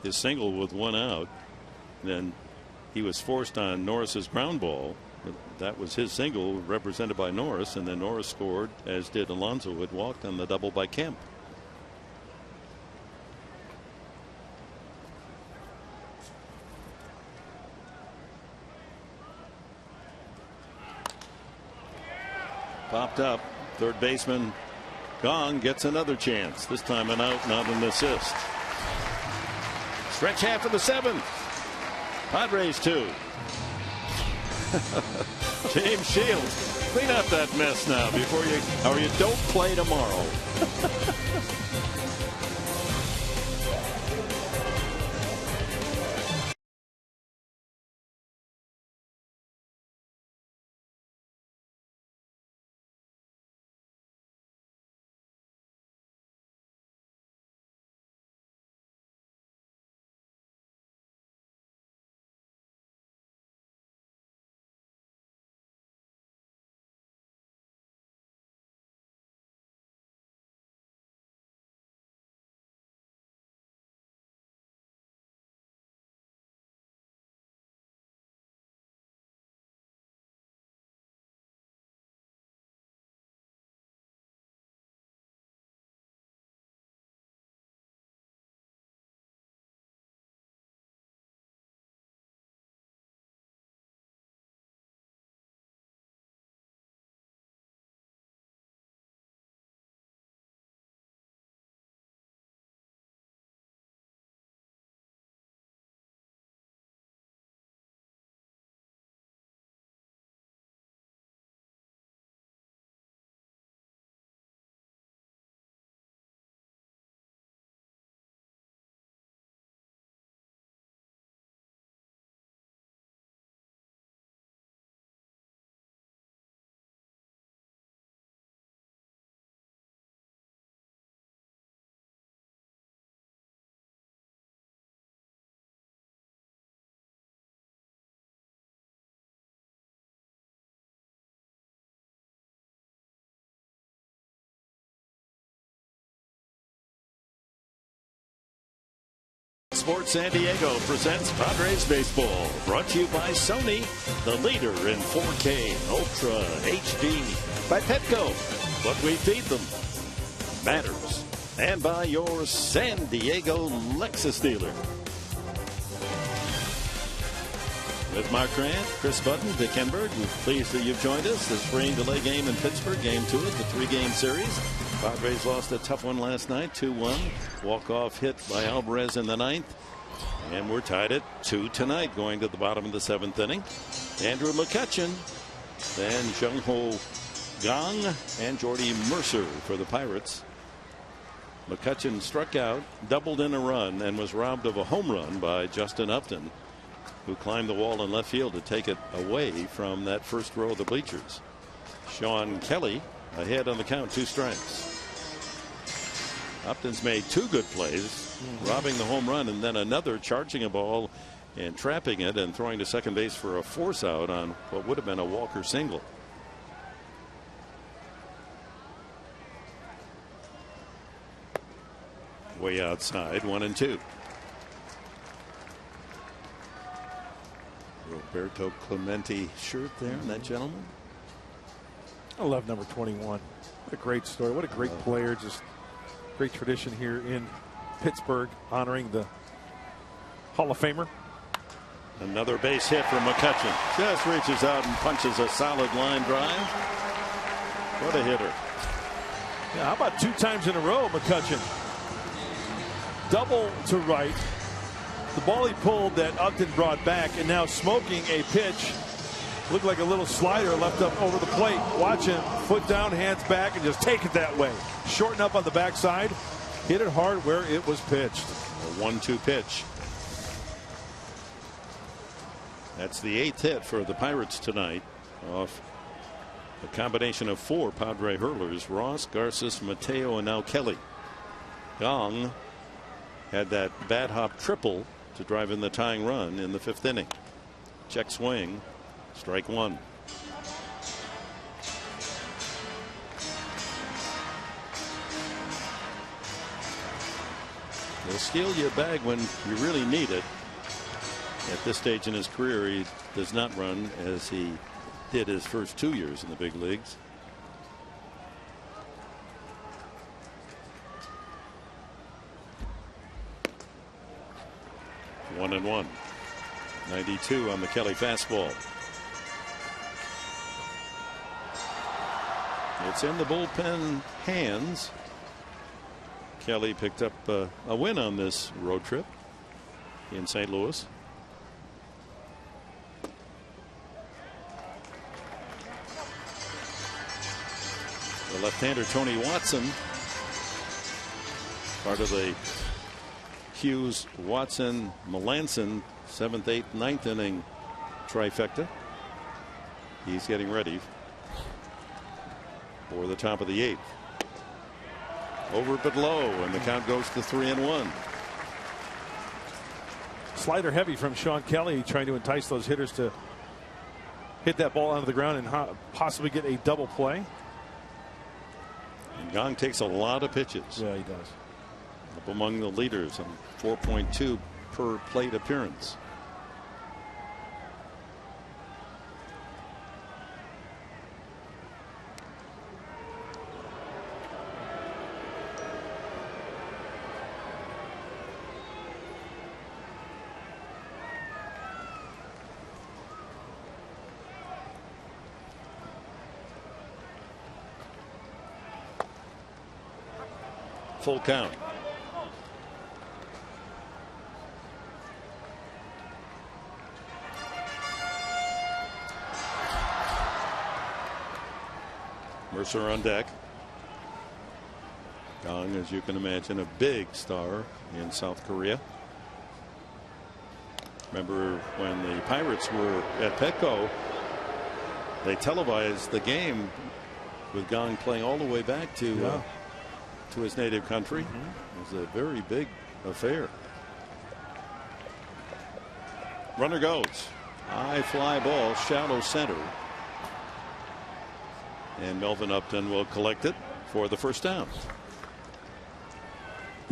His single with 1 out. Then he was forced on Norris's ground ball. That was his single, represented by Norris, and then Norris scored, as did Alonso, who had walked on the double by Kemp. Popped up. Third baseman Gong gets another chance. This time an out, not an assist. Stretch half of the 7th. Padres 2. James Shields, clean up that mess now before you don't play tomorrow. Sports San Diego presents Padres Baseball. Brought to you by Sony, the leader in 4K Ultra HD. By Petco, what we feed them matters. And by your San Diego Lexus dealer. With Mark Grant, Chris Button, Dick Enberg, we're pleased that you've joined us. The spring delay game in Pittsburgh, game 2 of the 3-game series. Padres lost a tough one last night, 2-1. Walk-off hit by Alvarez in the 9th. And we're tied at 2 tonight, going to the bottom of the 7th inning. Andrew McCutchen, then Jung-Ho Kang, and Jordy Mercer for the Pirates. McCutchen struck out, doubled in a run, and was robbed of a home run by Justin Upton, who climbed the wall in left field to take it away from that first row of the bleachers. Sean Kelly ahead on the count, 2 strikes. Upton's made 2 good plays, robbing the home run and then another, charging a ball and trapping it and throwing to second base for a force out on what would have been a Walker single. Way outside, 1-2. Roberto Clemente shirt there, and that gentleman. I love number 21. What a great story. What a great player. Just great tradition here in Pittsburgh, honoring the Hall of Famer. Another base hit from McCutchen. Just reaches out and punches a solid line drive. What a hitter. Yeah, how about 2 times in a row, McCutchen? Double to right. The ball he pulled that Upton brought back, and now smoking a pitch. Looked like a little slider left up over the plate. Watch him, foot down, hands back, and just take it that way. Shorten up on the backside. Hit it hard where it was pitched. A 1-2 pitch. That's the 8th hit for the Pirates tonight, off a combination of 4 Padre hurlers: Ross, Garces, Mateo, and now Kelly. Gong had that bat hop triple to drive in the tying run in the 5th inning. Check swing, strike 1. He'll steal you a bag when you really need it. At this stage in his career, he does not run as he did his first 2 years in the big leagues. One and 1. 92 on the Kelly fastball. It's in the bullpen hands. Kelly picked up a win on this road trip in St. Louis. The left-hander Tony Watson, part of the Hughes, Watson, Melanson 7th, 8th, 9th inning trifecta. He's getting ready for the top of the 8th. Over but low, and the count goes to 3-1. Slider heavy from Sean Kelly, trying to entice those hitters to hit that ball onto the ground and possibly get a double play. And Gong takes a lot of pitches. Yeah, he does. Up among the leaders on 4.2 per plate appearance. Full count. Mercer on deck. Gong, as you can imagine, a big star in South Korea. Remember when the Pirates were at Petco, they televised the game with Gong playing all the way back to his native country. It was a very big affair. Runner goes. High fly ball, shallow center. And Melvin Upton will collect it for the first down.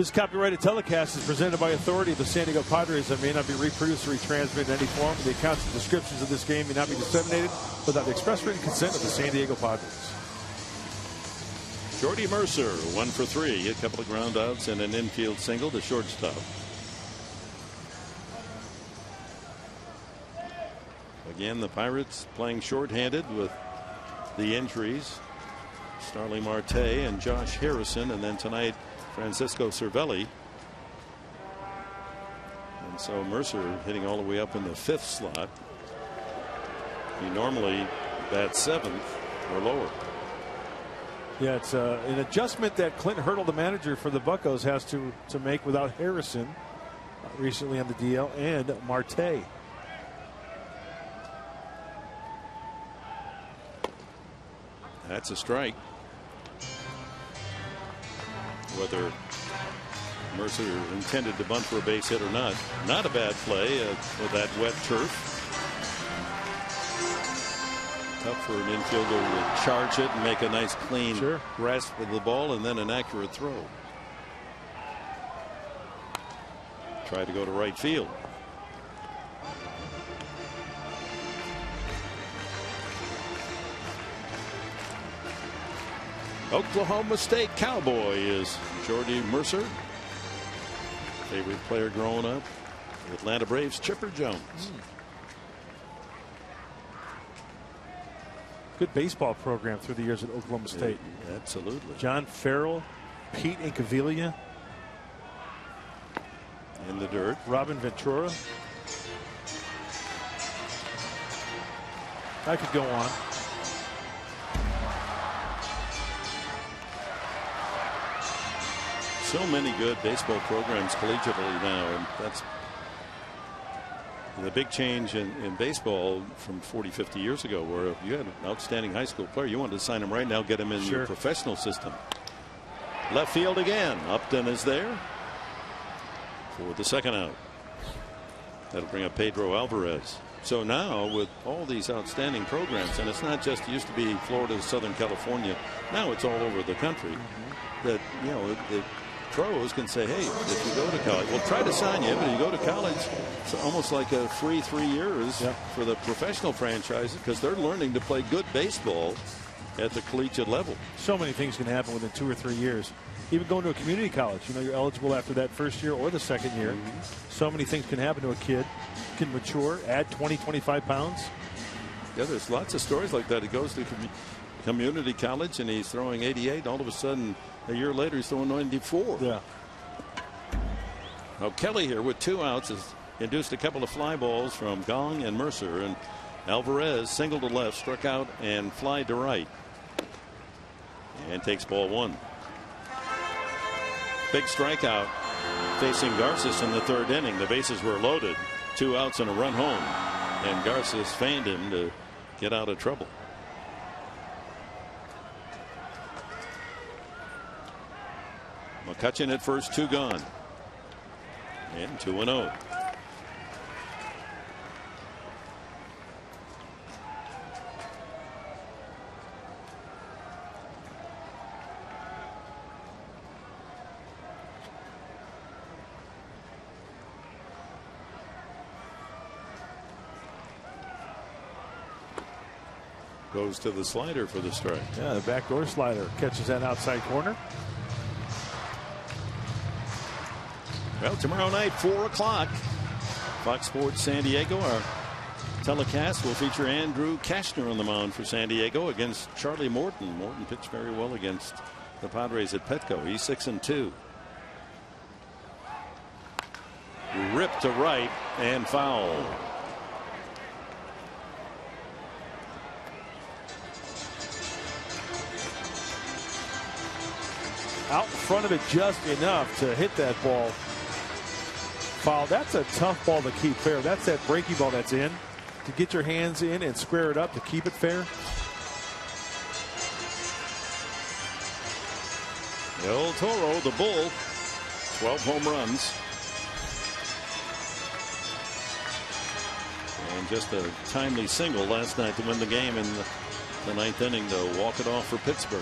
This copyrighted telecast is presented by authority of the San Diego Padres and may not be reproduced or retransmitted in any form. The accounts and descriptions of this game may not be disseminated without the express written consent of the San Diego Padres. Jordy Mercer, 1 for 3, a couple of ground outs and an infield single to shortstop. Again, the Pirates playing shorthanded with the injuries. Starling Marte and Josh Harrison, and then tonight Francisco Cervelli. And so Mercer hitting all the way up in the 5th slot. He normally bats 7th or lower. Yeah, it's an adjustment that Clint Hurdle, the manager for the Buccos, has to make without Harrison recently on the DL and Marte. That's a strike. Whether Mercer intended to bunt for a base hit or not. Not a bad play with that wet turf. Tough for an infielder to charge it and make a nice clean grasp of the ball and then an accurate throw. Try to go to right field. Oklahoma State Cowboy is Jordy Mercer. Favorite player growing up, Atlanta Braves Chipper Jones. Good baseball program through the years at Oklahoma State. Yeah, absolutely. John Farrell, Pete Incaviglia. In the dirt. Robin Ventura. I could go on. So many good baseball programs collegiately now, and that's the big change in baseball from 40-50 years ago, where if you had an outstanding high school player, you wanted to sign him right now, get him in your professional system. Left field again. Upton is there for the second out. That'll bring up Pedro Alvarez. So now with all these outstanding programs, and it's not just used to be Florida, Southern California, now it's all over the country, that, you know, the pros can say, hey, if you go to college, we'll try to sign you, but if you go to college, it's almost like a free 3 years for the professional franchises, because they're learning to play good baseball at the collegiate level. So many things can happen within 2 or 3 years. Even going to a community college, you know, you're eligible after that first year or the second year. So many things can happen to a kid. Can mature, add 20, 25 pounds. Yeah, there's lots of stories like that. He goes to community college and he's throwing 88. All of a sudden, a year later, he's throwing 94. Yeah. Now Kelly here with 2 outs has induced a couple of fly balls from Gong and Mercer, and Alvarez singled to left, struck out and fly to right, and takes ball 1. Big strikeout facing Garces in the 3rd inning. The bases were loaded, 2 outs and a run home, and Garces fanned him to get out of trouble. McCutchen at first, 2 gone, and 2-0. Goes to the slider for the strike. Yeah, the backdoor slider catches that outside corner. Well, tomorrow night, 4 o'clock, Fox Sports San Diego. Our telecast will feature Andrew Kashner on the mound for San Diego against Charlie Morton. Morton pitched very well against the Padres at Petco. He's 6-2. Ripped to right and foul. Out in front of it just enough to hit that ball. Foul. That's a tough ball to keep fair. That's that breaking ball that's in. To get your hands in and square it up to keep it fair. El Toro, the Bull, 12 home runs. And just a timely single last night to win the game in the 9th inning to walk it off for Pittsburgh.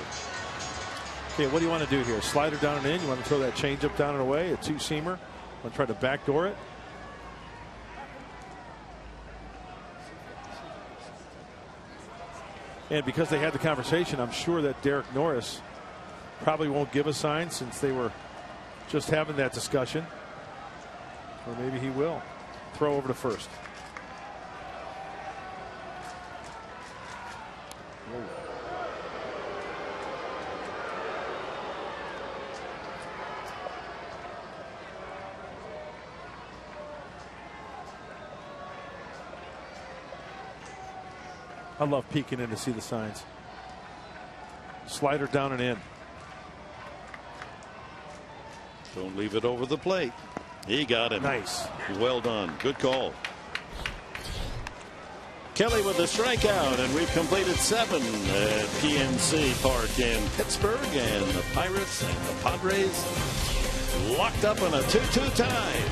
Okay, what do you want to do here? Slider down and in? You want to throw that changeup down and away? A two-seamer? Want to try to backdoor it? And because they had the conversation, I'm sure that Derek Norris probably won't give a sign since they were just having that discussion. Or maybe he will. Throw over to first. I love peeking in to see the signs. Slider down and in. Don't leave it over the plate. He got him. Nice. Well done. Good call. Kelly with a strikeout, and we've completed 7 at PNC Park in Pittsburgh, and the Pirates and the Padres locked up in a 2-2 tie.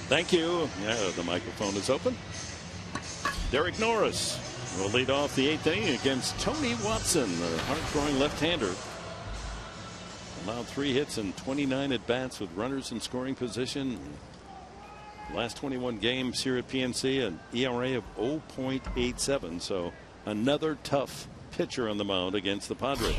Thank you. Yeah, the microphone is open. Derek Norris will lead off the 8th inning against Tony Watson, the hard-throwing left-hander. Allowed 3 hits and 29 at-bats with runners in scoring position. Last 21 games here at PNC, an ERA of 0.87. So another tough pitcher on the mound against the Padres,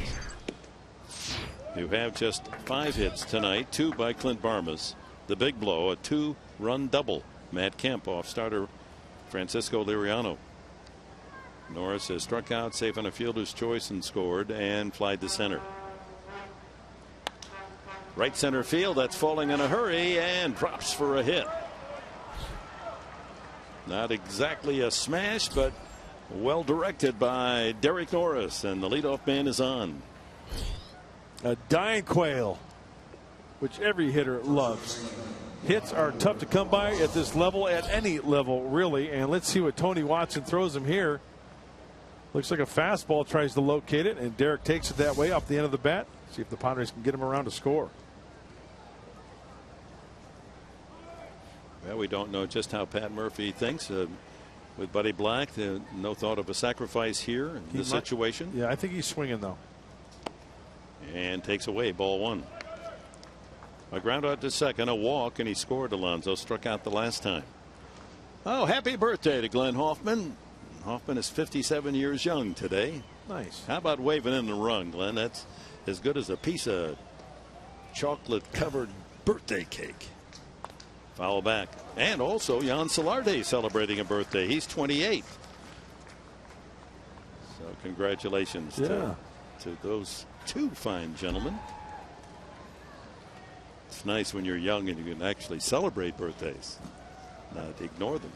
who have just 5 hits tonight, 2 by Clint Barmas. The big blow, a 2-run double. Matt Kemp off starter Francisco Liriano. Norris has struck out, safe on a fielder's choice, and scored, and flied to center. Right center field, that's falling in a hurry, and drops for a hit. Not exactly a smash, but well directed by Derek Norris, and the leadoff man is on. A dying quail, which every hitter loves. Hits are tough to come by at this level, at any level, really. And let's see what Tony Watson throws him here. Looks like a fastball, tries to locate it, and Derek takes it that way off the end of the bat. See if the Padres can get him around to score. Well, we don't know just how Pat Murphy thinks. With Buddy Black, no thought of a sacrifice here in this situation. Yeah, I think he's swinging, though. And takes away ball 1. A ground out to second, a walk, and he scored. Alonso struck out the last time. Oh, happy birthday to Glenn Hoffman. Hoffman is 57 years young today. Nice. How about waving in the run, Glenn? That's as good as a piece of chocolate-covered birthday cake. Foul back. And also Jan Solarte celebrating a birthday. He's 28. So congratulations to those two fine gentlemen. It's nice when you're young and you can actually celebrate birthdays, not ignore them.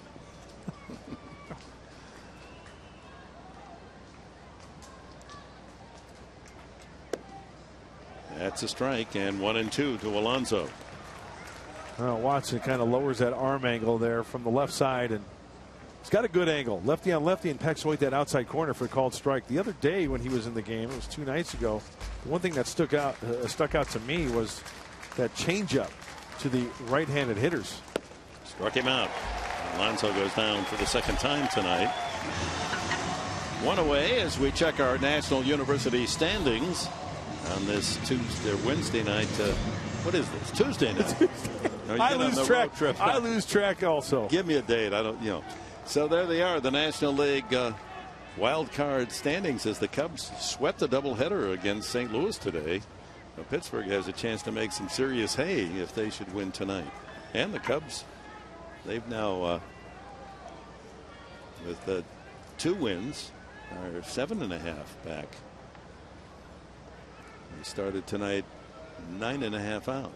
That's a strike, and 1-2 to Alonso. Well, Watson kind of lowers that arm angle there from the left side, and he's got a good angle. Lefty on lefty, and pecks away that outside corner for a called strike. The other day when he was in the game, it was 2 nights ago, the one thing that stuck out to me was that changeup to the right-handed hitters. Struck him out. Alonso goes down for the second time tonight. One away as we check our National University standings on this Tuesday, Wednesday night. What is this? Tuesday night. I lose track. I lose track also. Give me a date. I don't, So there they are, the National League wild card standings as the Cubs swept a doubleheader against St. Louis today. Now, Pittsburgh has a chance to make some serious hay if they should win tonight. And the Cubs, they've now, with the 2 wins, are 7.5 back. They started tonight 9.5 out.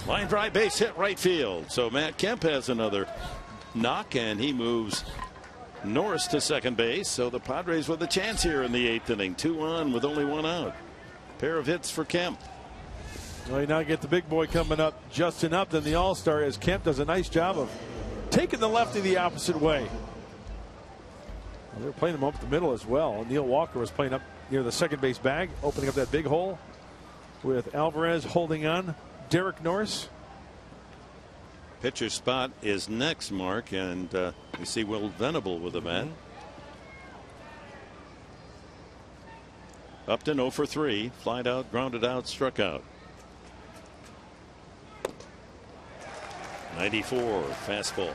Line drive, base hit, right field. So Matt Kemp has another knock, and he moves Norris to second base. So the Padres with a chance here in the 8th inning. 2 on with only 1 out. Pair of hits for Kemp. Well, you now get the big boy coming up, Justin Upton, the All-Star, as Kemp does a nice job of taking the lefty the opposite way. Well, they were playing him up the middle as well. Neil Walker was playing up near the second base bag, opening up that big hole with Alvarez holding on. Derek Norris. Pitcher spot is next, Mark, and we see Will Venable with the bat. Upton 0 for 3, flied out, grounded out, struck out. 94 fastball.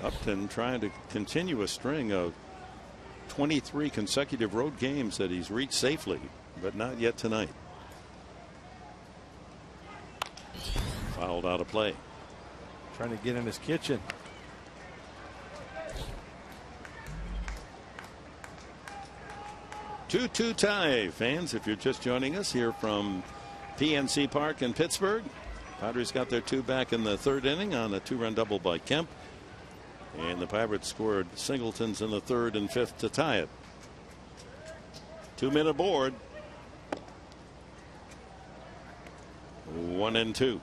Upton trying to continue a string of 23 consecutive road games that he's reached safely, but not yet tonight. Fouled out of play. Trying to get in his kitchen. Two tie, fans. If you're just joining us here from PNC Park in Pittsburgh, Padres got their 2 back in the 3rd inning on a 2-run double by Kemp. And the Pirates scored singletons in the 3rd and 5th to tie it. 2 men aboard. 1-2.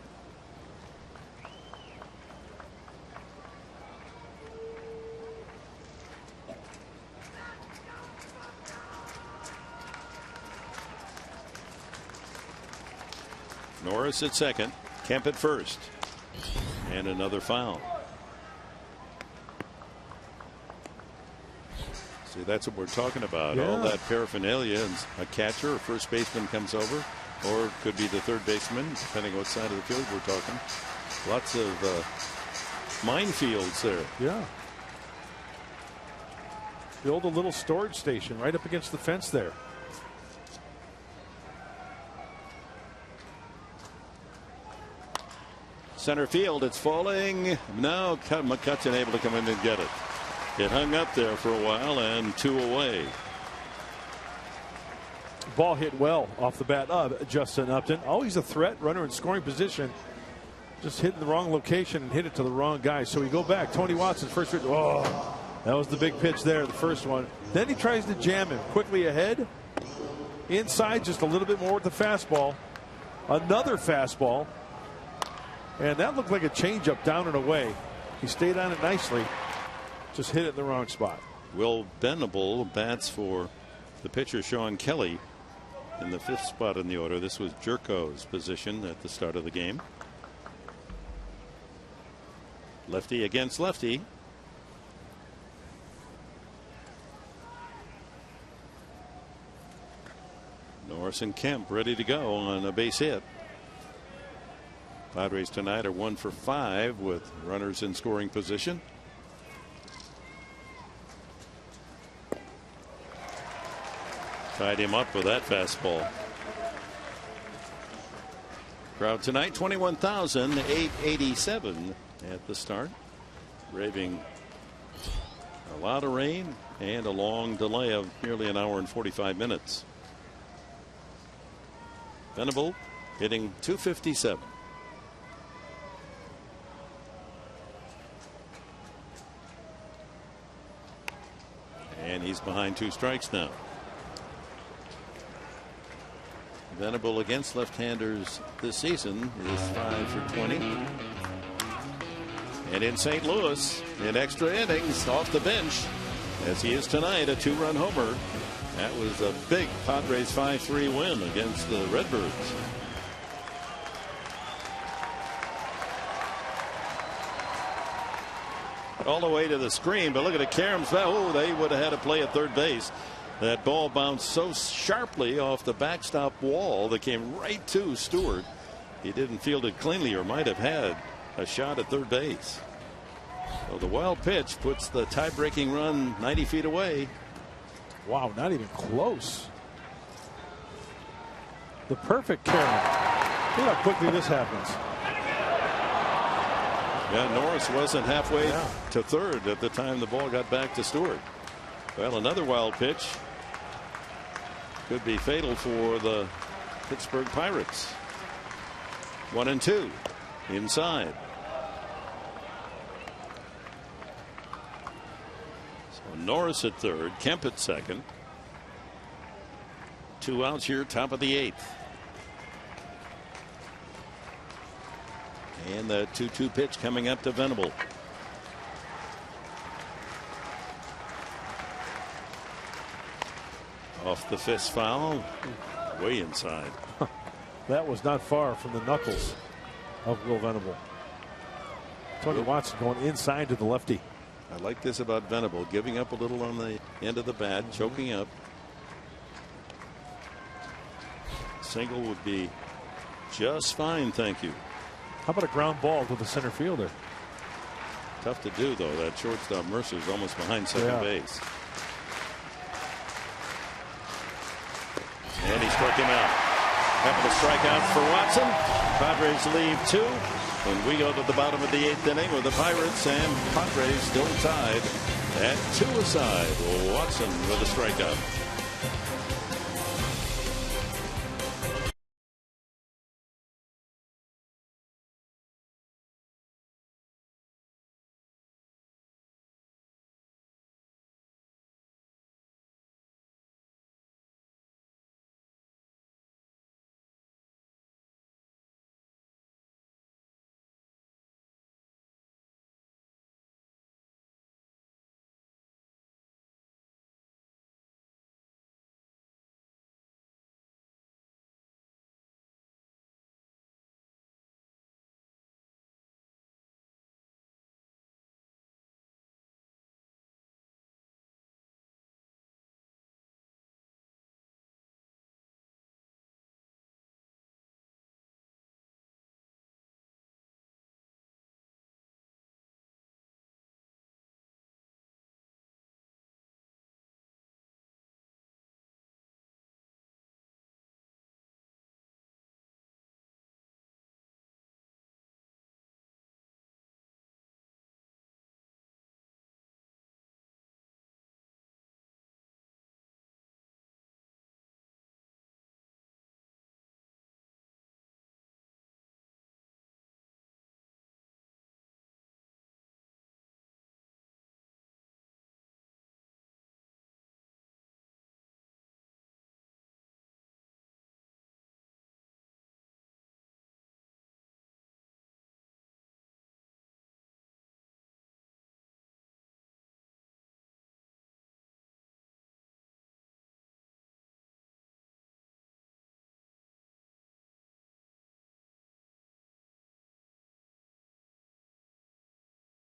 Norris at second, Kemp at first, and another foul. See, that's what we're talking about. All that paraphernalia, and a catcher or first baseman comes over, or it could be the third baseman, depending on what side of the field we're talking. Lots of minefields there. Yeah. Build a little storage station right up against the fence there. Center field, it's falling. Now McCutcheon able to come in and get it. It hung up there for a while, and 2 away. Ball hit well off the bat of Justin Upton. Always a threat, runner in scoring position. Just hit in the wrong location and hit it to the wrong guy. So we go back. Tony Watson first. Oh, that was the big pitch there, the first one. Then he tries to jam him quickly ahead. Inside just a little bit more with the fastball. Another fastball. And that looked like a changeup down and away. He stayed on it nicely. Just hit it in the wrong spot. Will Venable bats for the pitcher Sean Kelly in the 5th spot in the order. This was Jerko's position at the start of the game. Lefty against lefty. Norris and Kemp ready to go on a base hit. Padres tonight are 1 for 5 with runners in scoring position. Tied him up with that fastball. Crowd tonight 21,887 at the start. Braving a lot of rain and a long delay of nearly an hour and 45 minutes. Venable hitting .257. And he's behind 2 strikes now. Venable against left-handers this season is 5 for 20. And in St. Louis, in extra innings off the bench, as he is tonight, a 2-run homer. That was a big Padres 5-3 win against the Redbirds. All the way to the screen, but look at the Karam's. Oh, they would have had a play at third base. That ball bounced so sharply off the backstop wall that came right to Stewart. He didn't field it cleanly, or might have had a shot at third base. So the wild pitch puts the tie-breaking run 90 feet away. Wow, not even close. The perfect Karam. Look how quickly this happens. Yeah, Norris wasn't halfway to third at the time the ball got back to Stewart. Well, another wild pitch could be fatal for the Pittsburgh Pirates. 1-2 inside. So Norris at third, Kemp at second. 2 outs here, top of the 8th. And the 2-2 pitch coming up to Venable. Off the fist foul, way inside. That was not far from the knuckles of Will Venable. Tony Watson going inside to the lefty. I like this about Venable, giving up a little on the end of the bat, choking up. Single would be just fine, thank you. How about a ground ball to the center fielder? Tough to do, though. That shortstop Mercer is almost behind second base. And he struck him out. Couple of strikeouts for Watson. Padres leave 2. And we go to the bottom of the 8th inning with the Pirates and Padres still tied at 2 aside. Watson with a strikeout.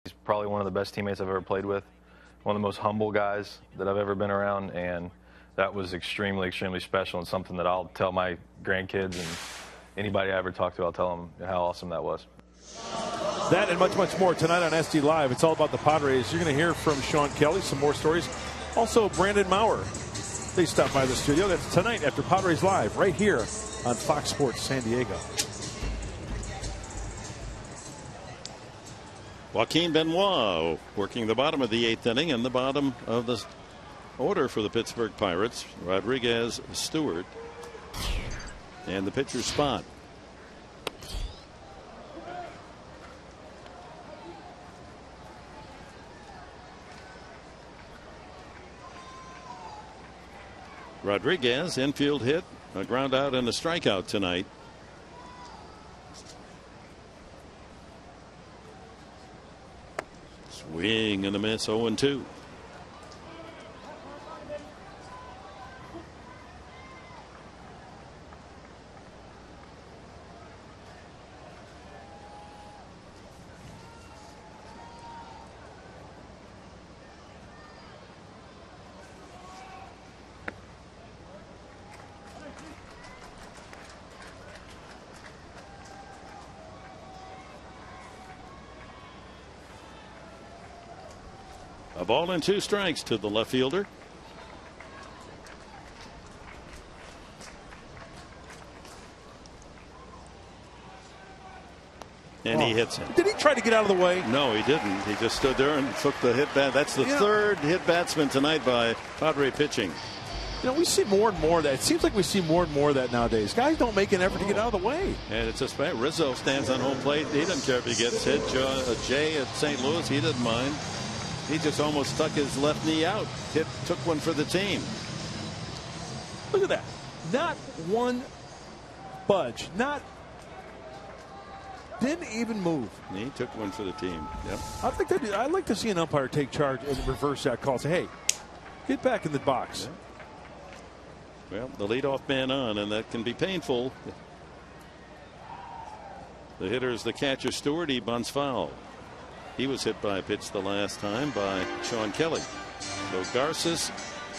He's probably one of the best teammates I've ever played with, one of the most humble guys that I've ever been around, and that was extremely, extremely special and something that I'll tell my grandkids and anybody I ever talk to, I'll tell them how awesome that was. That and much, much more tonight on SD Live. It's all about the Padres. You're going to hear from Sean Kelly, some more stories. Also, Brandon Maurer. They stopped by the studio. That's tonight after Padres Live, right here on Fox Sports San Diego. Joaquin Benoit working the bottom of the 8th inning and the bottom of the order for the Pittsburgh Pirates. Rodriguez, Stewart, and the pitcher's spot. Rodriguez, infield hit, a ground out and a strikeout tonight. Swing and a miss, 0-2. A ball and 2 strikes to the left fielder. And he hits him. Did he try to get out of the way? No, he didn't. He just stood there and took the hit bat. That's the third hit batsman tonight by Padre pitching. You know, we see more and more of that. It seems like we see more and more of that nowadays. Guys don't make an effort to get out of the way. And it's just bad. Rizzo stands on home plate. He doesn't care if he gets hit. Jay at St. Louis, he didn't mind. He just almost stuck his left knee out. Took one for the team. Look at that. Not one budge. Didn't even move. He took one for the team. Yep. I'd like to see an umpire take charge and reverse that call. Say, hey, get back in the box. Yeah. Well, the leadoff man on, and that can be painful. The hitter is the catcher, Stewart. He bunts foul. He was hit by a pitch the last time by Sean Kelly. So Garces,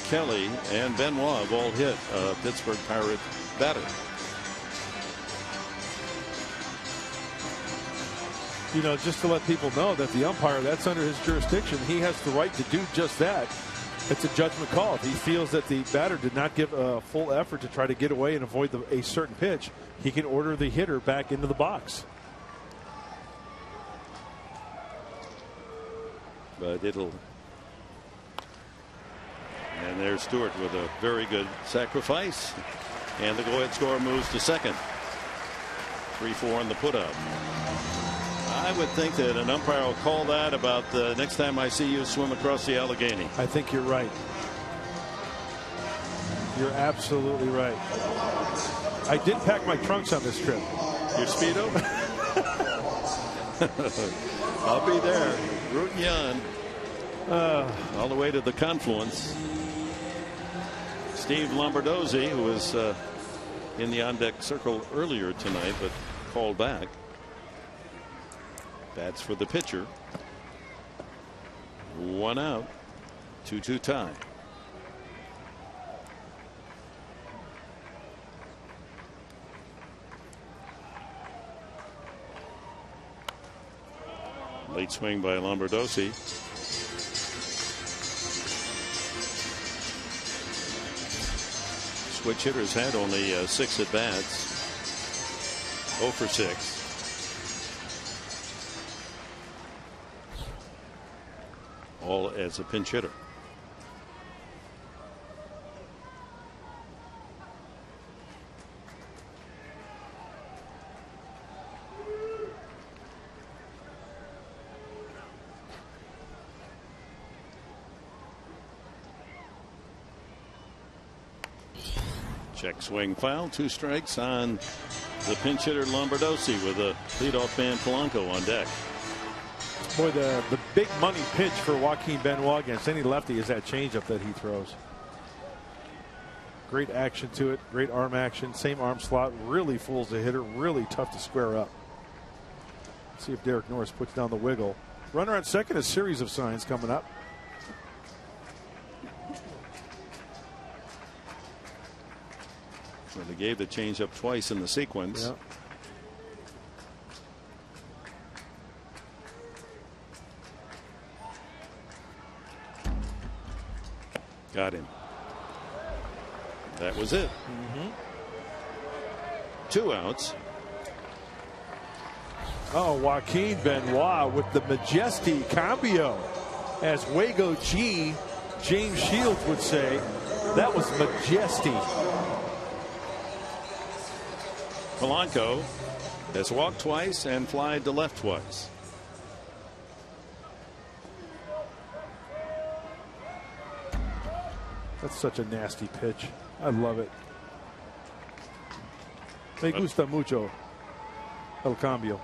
Kelly, and Benoit have all hit a Pittsburgh Pirate batter. You know, just to let people know that the umpire, that's under his jurisdiction. He has the right to do just that. It's a judgment call. If he feels that the batter did not give a full effort to try to get away and avoid a certain pitch, he can order the hitter back into the box. But and there's Stewart with a very good sacrifice, and the go-ahead score moves to second. 3-4 on the put-up. I would think that an umpire will call that about the next time I see you swim across the Allegheny. I think you're right. You're absolutely right. I did pack my trunks on this trip. Your Speedo? I'll be there, rooting you on. All the way to the confluence. Steve Lombardozzi, who was in the on-deck circle earlier tonight, but called back. Bats for the pitcher. 1 out. 2-2 tie. Late swing by Lombardozzi. Switch hitters had only 6 at bats. 0 for 6. All as a pinch hitter. Check swing foul. 2 strikes on the pinch hitter Lombardozzi with a leadoff man Polanco on deck. Boy, the big money pitch for Joaquin Benoit against any lefty is that changeup that he throws. Great action to it. Great arm action. Same arm slot. Really fools the hitter. Really tough to square up. Let's see if Derek Norris puts down the wiggle. Runner on second. A series of signs coming up. Well, they gave the changeup twice in the sequence. Yeah. Got him. That was it. 2 outs. Oh, Joaquin Benoit with the Majesty cambio. As Wago G, James Shields would say, that was Majesty. Polanco has walked twice and flied to left twice. That's such a nasty pitch. I love it. Me gusta mucho el cambio.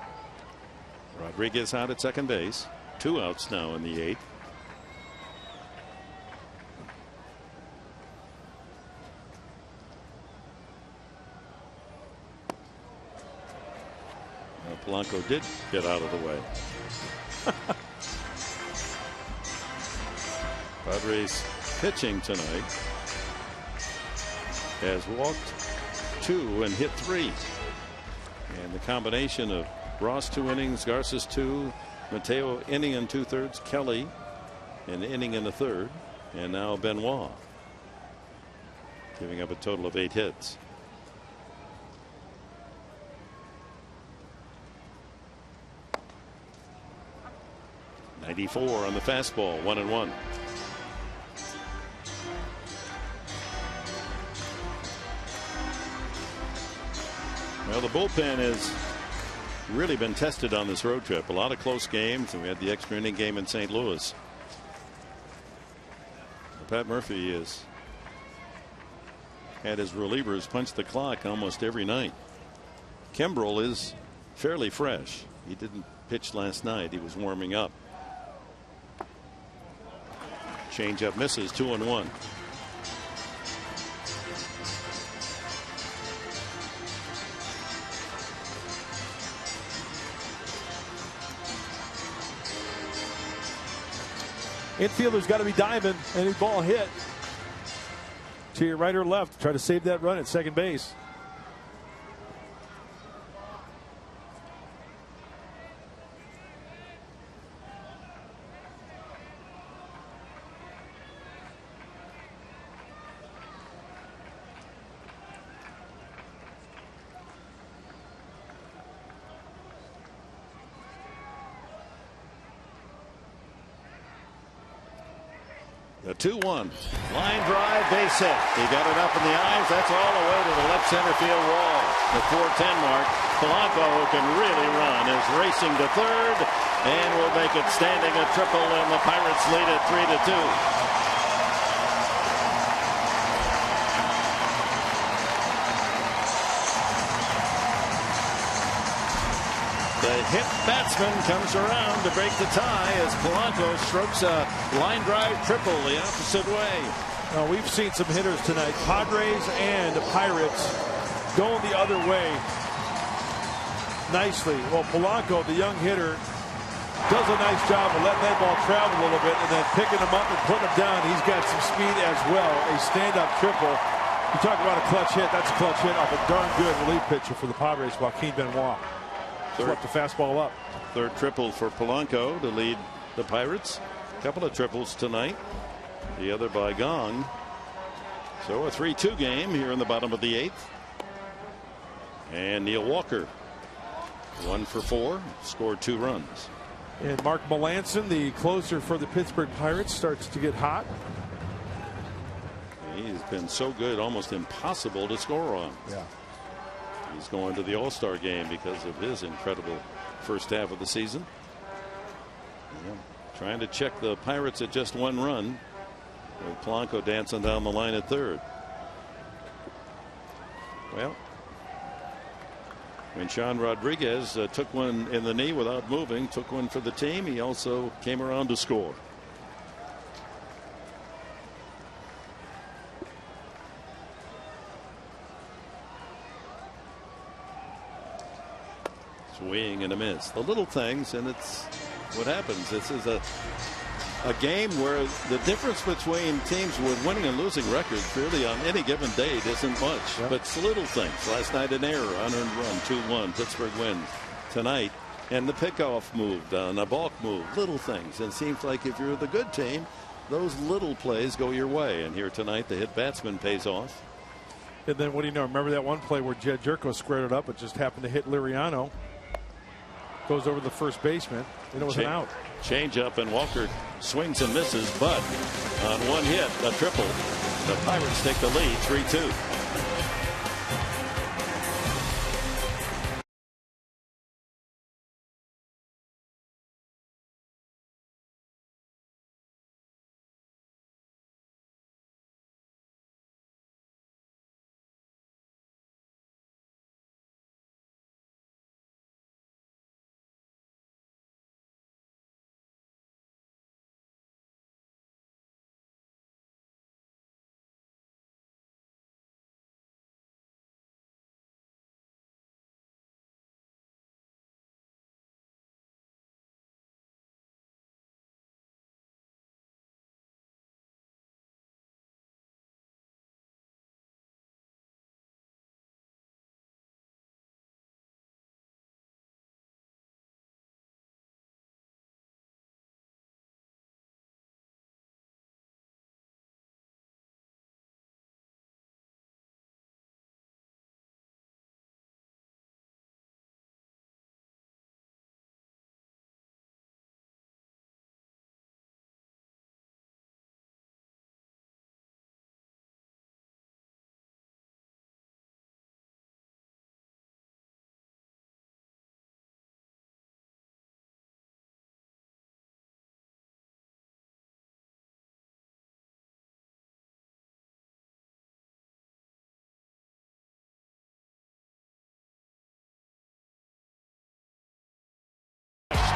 Rodriguez out at second base. 2 outs now in the 8th. Polanco did get out of the way. Padres pitching tonight has walked 2 and hit 3. And the combination of Ross 2 innings, Garces 2, Mateo inning and 2/3, Kelly an inning and a 1/3, and now Benoit giving up a total of 8 hits. .94 on the fastball, 1-1. Well, the bullpen has really been tested on this road trip. A lot of close games, and we had the extra inning game in St. Louis. Pat Murphy has had his relievers punch the clock almost every night. Kimbrel is fairly fresh. He didn't pitch last night. He was warming up. Changeup misses, 2-1. Infielder's got to be diving. Any ball hit to your right or left. Try to save that run at second base. The 2-1 line drive, base hit. He got it up in the eyes. That's all the way to the left center field wall. The 4:10 mark. Polanco, who can really run, is racing to third and will make it standing a triple, and the Pirates lead it 3-2. The hit batsman comes around to break the tie as Polanco strokes a line drive triple the opposite way. Now, we've seen some hitters tonight, Padres and the Pirates, going the other way nicely. Well, Polanco, the young hitter, does a nice job of letting that ball travel a little bit and then picking him up and putting him down. He's got some speed as well. A stand-up triple. You talk about a clutch hit. That's a clutch hit off a darn good relief pitcher for the Padres, Joaquin Benoit. Swept the fastball up. Third triple for Polanco to lead the Pirates. A couple of triples tonight. The other by Gong. So a 3-2 game here in the bottom of the 8th. And Neil Walker, 1 for 4, scored 2 runs. And Mark Melanson, the closer for the Pittsburgh Pirates, starts to get hot. He's been so good, almost impossible to score on. Yeah. He's going to the All-Star game because of his incredible first half of the season. Yeah. Trying to check the Pirates at just 1 run, with Polanco dancing down the line at third. Well, when Sean Rodriguez took one in the knee without moving, took one for the team, he also came around to score. Swing and a miss. The little things, and it's what happens. This is a a game where the difference between teams with winning and losing records really on any given date isn't much. Yep. But it's little things. Last night an error, unearned run, 2-1. Pittsburgh wins tonight. And the pickoff moved on a balk move. Little things. And it seems like if you're the good team, those little plays go your way. And here tonight the hit batsman pays off. And then what do you know? Remember that one play where Jed Jerko squared it up? It just happened to hit Liriano. Goes over the first baseman. And it was an out. Change up, and Walker swings and misses, but on one hit, a triple, the Pirates take the lead 3-2.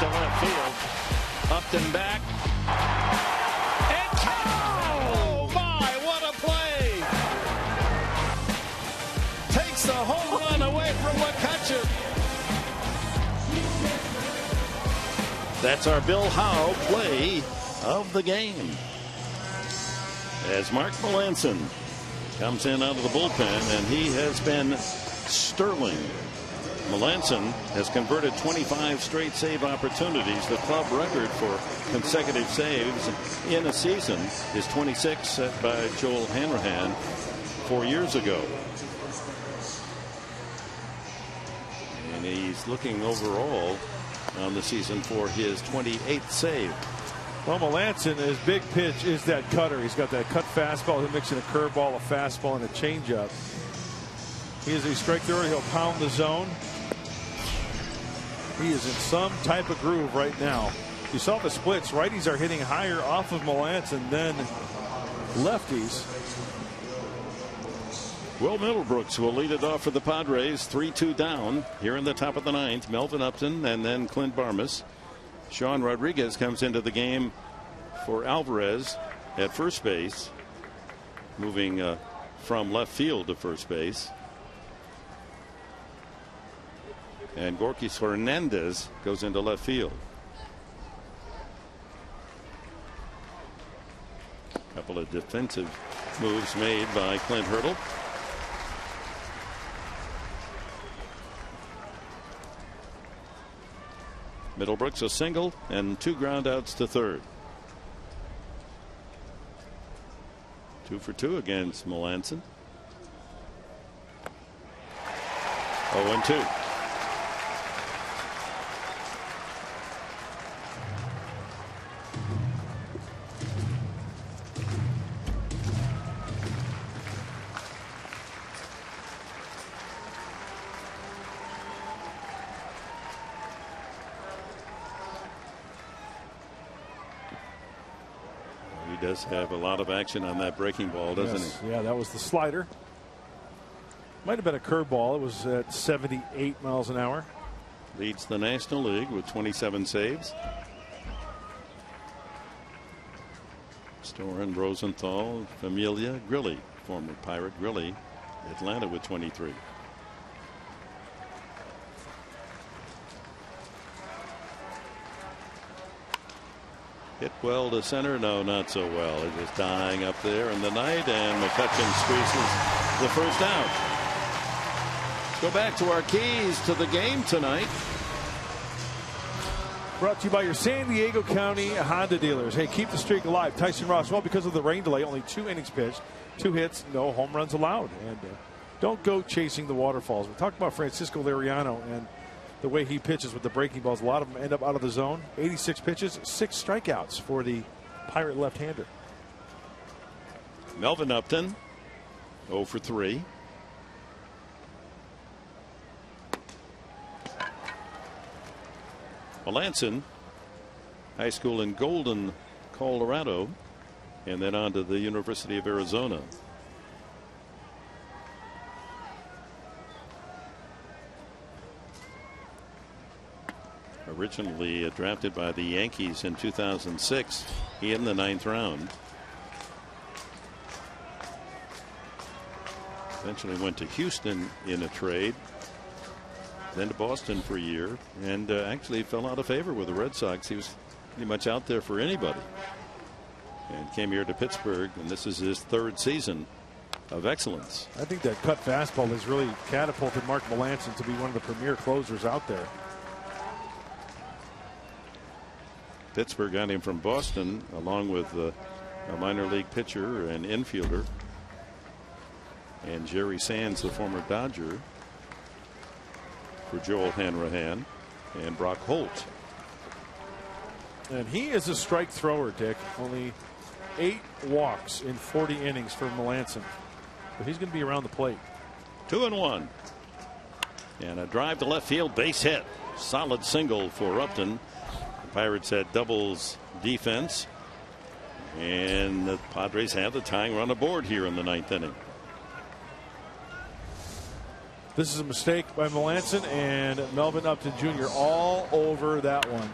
To left field. Upton back. And oh my, what a play! Takes the home run away from McCutcheon. That's our Bill Howe play of the game. As Mark Melanson comes in out of the bullpen, and he has been sterling. Melanson has converted 25 straight save opportunities. The club record for consecutive saves in a season is 26, set by Joel Hanrahan 4 years ago. And he's looking overall on the season for his 28th save. Well, Melanson, his big pitch is that cutter. He's got that cut fastball. He'll mix in a curveball, a fastball, and a changeup. He is a strike thrower. He'll pound the zone. He is in some type of groove right now. You saw the splits. Righties are hitting higher off of Melanson than lefties. Will Middlebrooks will lead it off for the Padres. 3-2 down here in the top of the ninth. Melvin Upton and then Clint Barmas. Sean Rodriguez comes into the game for Alvarez at first base, moving from left field to first base. And Gorkis Hernandez goes into left field. A couple of defensive moves made by Clint Hurdle. Middlebrooks a single and 2 groundouts to third. 2 for 2 against Melanson. 0-2. Does have a lot of action on that breaking ball, doesn't he? Yeah, that was the slider. Might have been a curveball. It was at 78 miles an hour. Leads the National League with 27 saves. Storen, Rosenthal, Familia, Grilli, former Pirate Grilli, Atlanta with 23. Hit well to center. No, not so well. It was dying up there in the night, and McCutcheon squeezes the first out. Let's go back to our keys to the game tonight. Brought to you by your San Diego County Honda dealers. Hey, keep the streak alive. Tyson Ross, well, because of the rain delay, only 2 innings pitched, 2 hits, no home runs allowed. And don't go chasing the waterfalls. We talked about Francisco Liriano and the way he pitches with the breaking balls. A lot of them end up out of the zone. 86 pitches, 6 strikeouts for the Pirate left-hander. Melvin Upton, 0 for 3. Melanson, high school in Golden, Colorado, and then on to the University of Arizona. Originally drafted by the Yankees in 2006, he in the 9th round. Eventually went to Houston in a trade, then to Boston for a year, and actually fell out of favor with the Red Sox. He was pretty much out there for anybody, and came here to Pittsburgh, and this is his 3rd season of excellence. I think that cut fastball has really catapulted Mark Melanson to be one of the premier closers out there. Pittsburgh got him from Boston, along with a minor league pitcher and infielder, and Jerry Sands, the former Dodger, for Joel Hanrahan and Brock Holt. And he is a strike thrower, Dick. Only 8 walks in 40 innings for Melanson. But he's going to be around the plate. 2-1. And a drive to left field, base hit. Solid single for Upton. The Pirates had doubles defense. And the Padres have the tying run aboard here in the 9th inning. This is a mistake by Melanson, and Melvin Upton Jr. all over that one.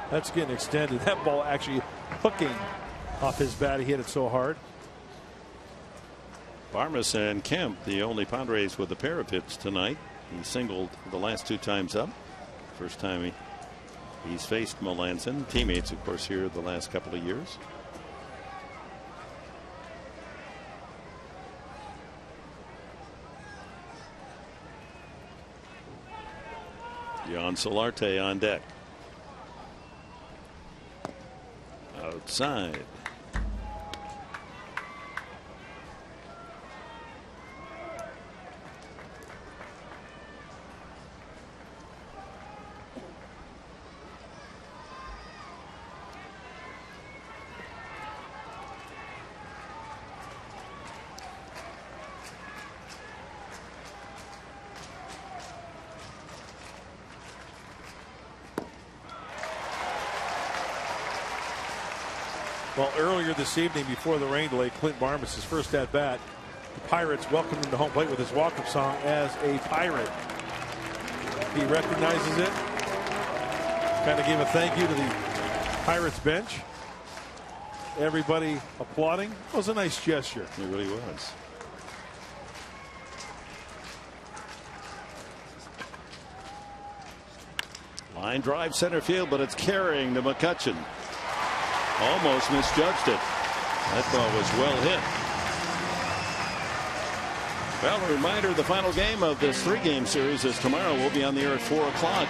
That's getting extended. That ball actually hooking off his bat. He hit it so hard. Barmas and Kemp, the only Padres with a pair of hits tonight. He singled the last 2 times up. First time he's faced Melanson. Teammates, of course, here the last couple of years. Jan Solarte on deck. Outside. Well, earlier this evening, before the rain delay, Clint Barmas, his first at bat, the Pirates welcomed him to home plate with his walk-up song as a Pirate. He recognizes it. Kind of gave a thank you to the Pirates bench. Everybody applauding. It was a nice gesture. It really was. Line drive center field, but it's carrying to McCutcheon. Almost misjudged it. That ball was well hit. Well, a reminder, the final game of this 3-game series is tomorrow. We'll be on the air at 4 o'clock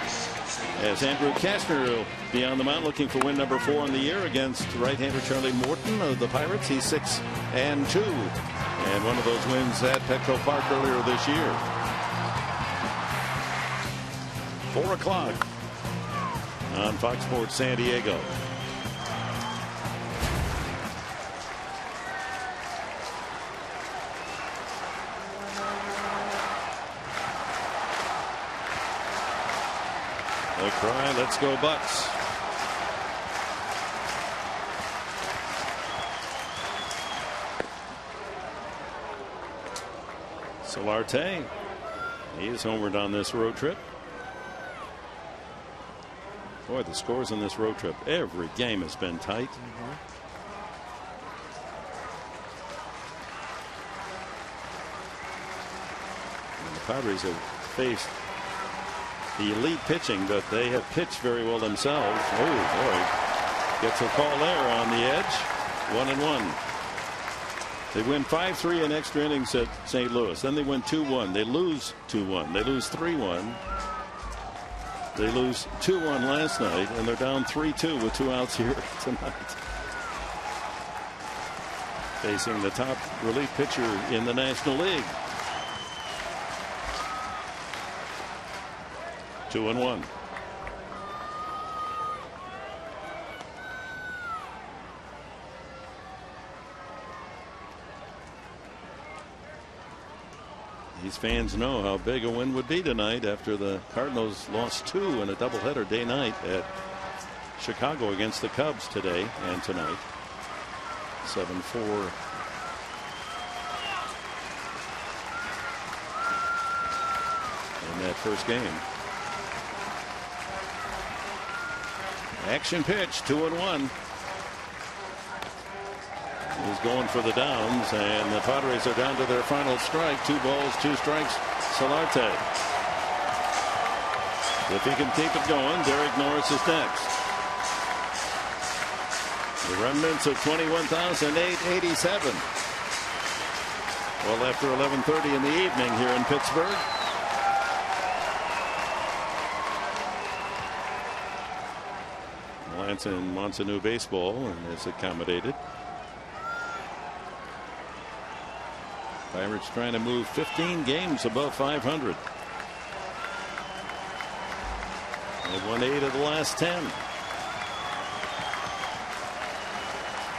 as Andrew Kastner will be on the mound looking for win number 4 in the year against right-hander Charlie Morton of the Pirates. He's 6-2, and one of those wins at Petco Park earlier this year. 4 o'clock on Fox Sports San Diego. The cry, let's go Bucks. Solarte, he is homered on this road trip. Boy, the scores on this road trip, every game has been tight. And the Padres have faced the elite pitching, but they have pitched very well themselves. Oh boy, Gets a call there on the edge. 1-1. They win 5-3 in extra innings at St. Louis. Then they win 2-1. They lose 2-1. They lose 3-1. They lose 2-1 last night, and they're down 3-2 with 2 outs here tonight. Facing the top relief pitcher in the National League. 2-1. These fans know how big a win would be tonight after the Cardinals lost 2 in a doubleheader day night at Chicago against the Cubs today and tonight. 7-4. In that first game. Action pitch, 2-1. He's going for the downs, and the Padres are down to their final strike. 2 balls, 2 strikes. Solarte. If he can keep it going, Derek Norris is next. The remnants of 21,887. Well, after 11:30 in the evening here in Pittsburgh. Melanson wants a new baseball and is accommodated. Pirates trying to move 15 games above 500. They've won 8 of the last 10.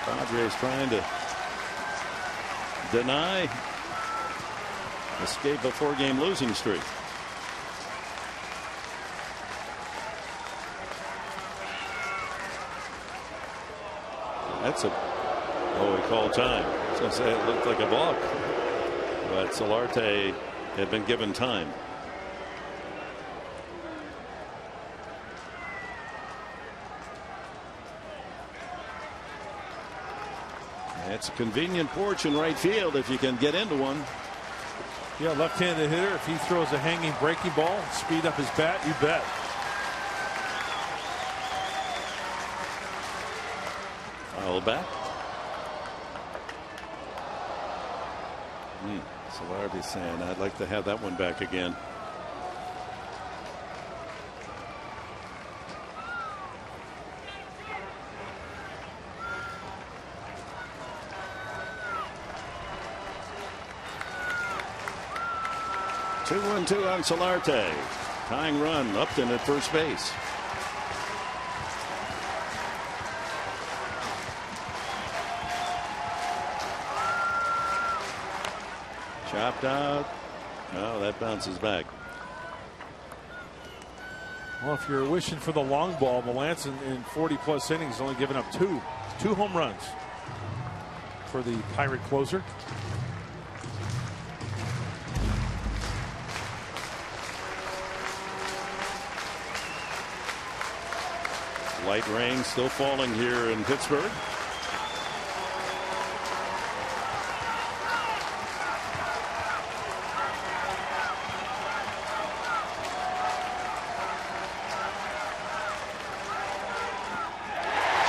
Padres trying to deny escape a 4-game losing streak. That's a he called time. I was going to say it looked like a balk, but Solarte had been given time. It's a convenient porch in right field if you can get into one. Yeah, left-handed hitter. If he throws a hanging breaking ball, speed up his bat, you bet. Foul back. Solarte saying, I'd like to have that one back again. Two on Solarte. Tying run. Upton at first base. Chopped out. Oh, that bounces back. Well, if you're wishing for the long ball, Melanson in 40-plus innings only given up two home runs for the Pirate closer. Light rain still falling here in Pittsburgh.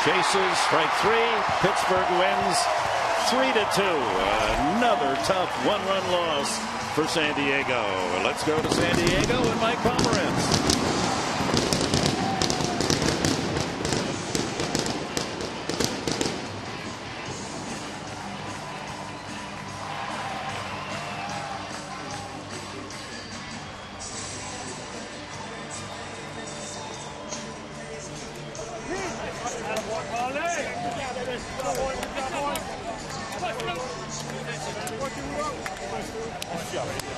Chases, strike 3. Pittsburgh wins 3-2. Another tough 1-run loss for San Diego. Let's go to San Diego and Mike Pomerantz. Good job.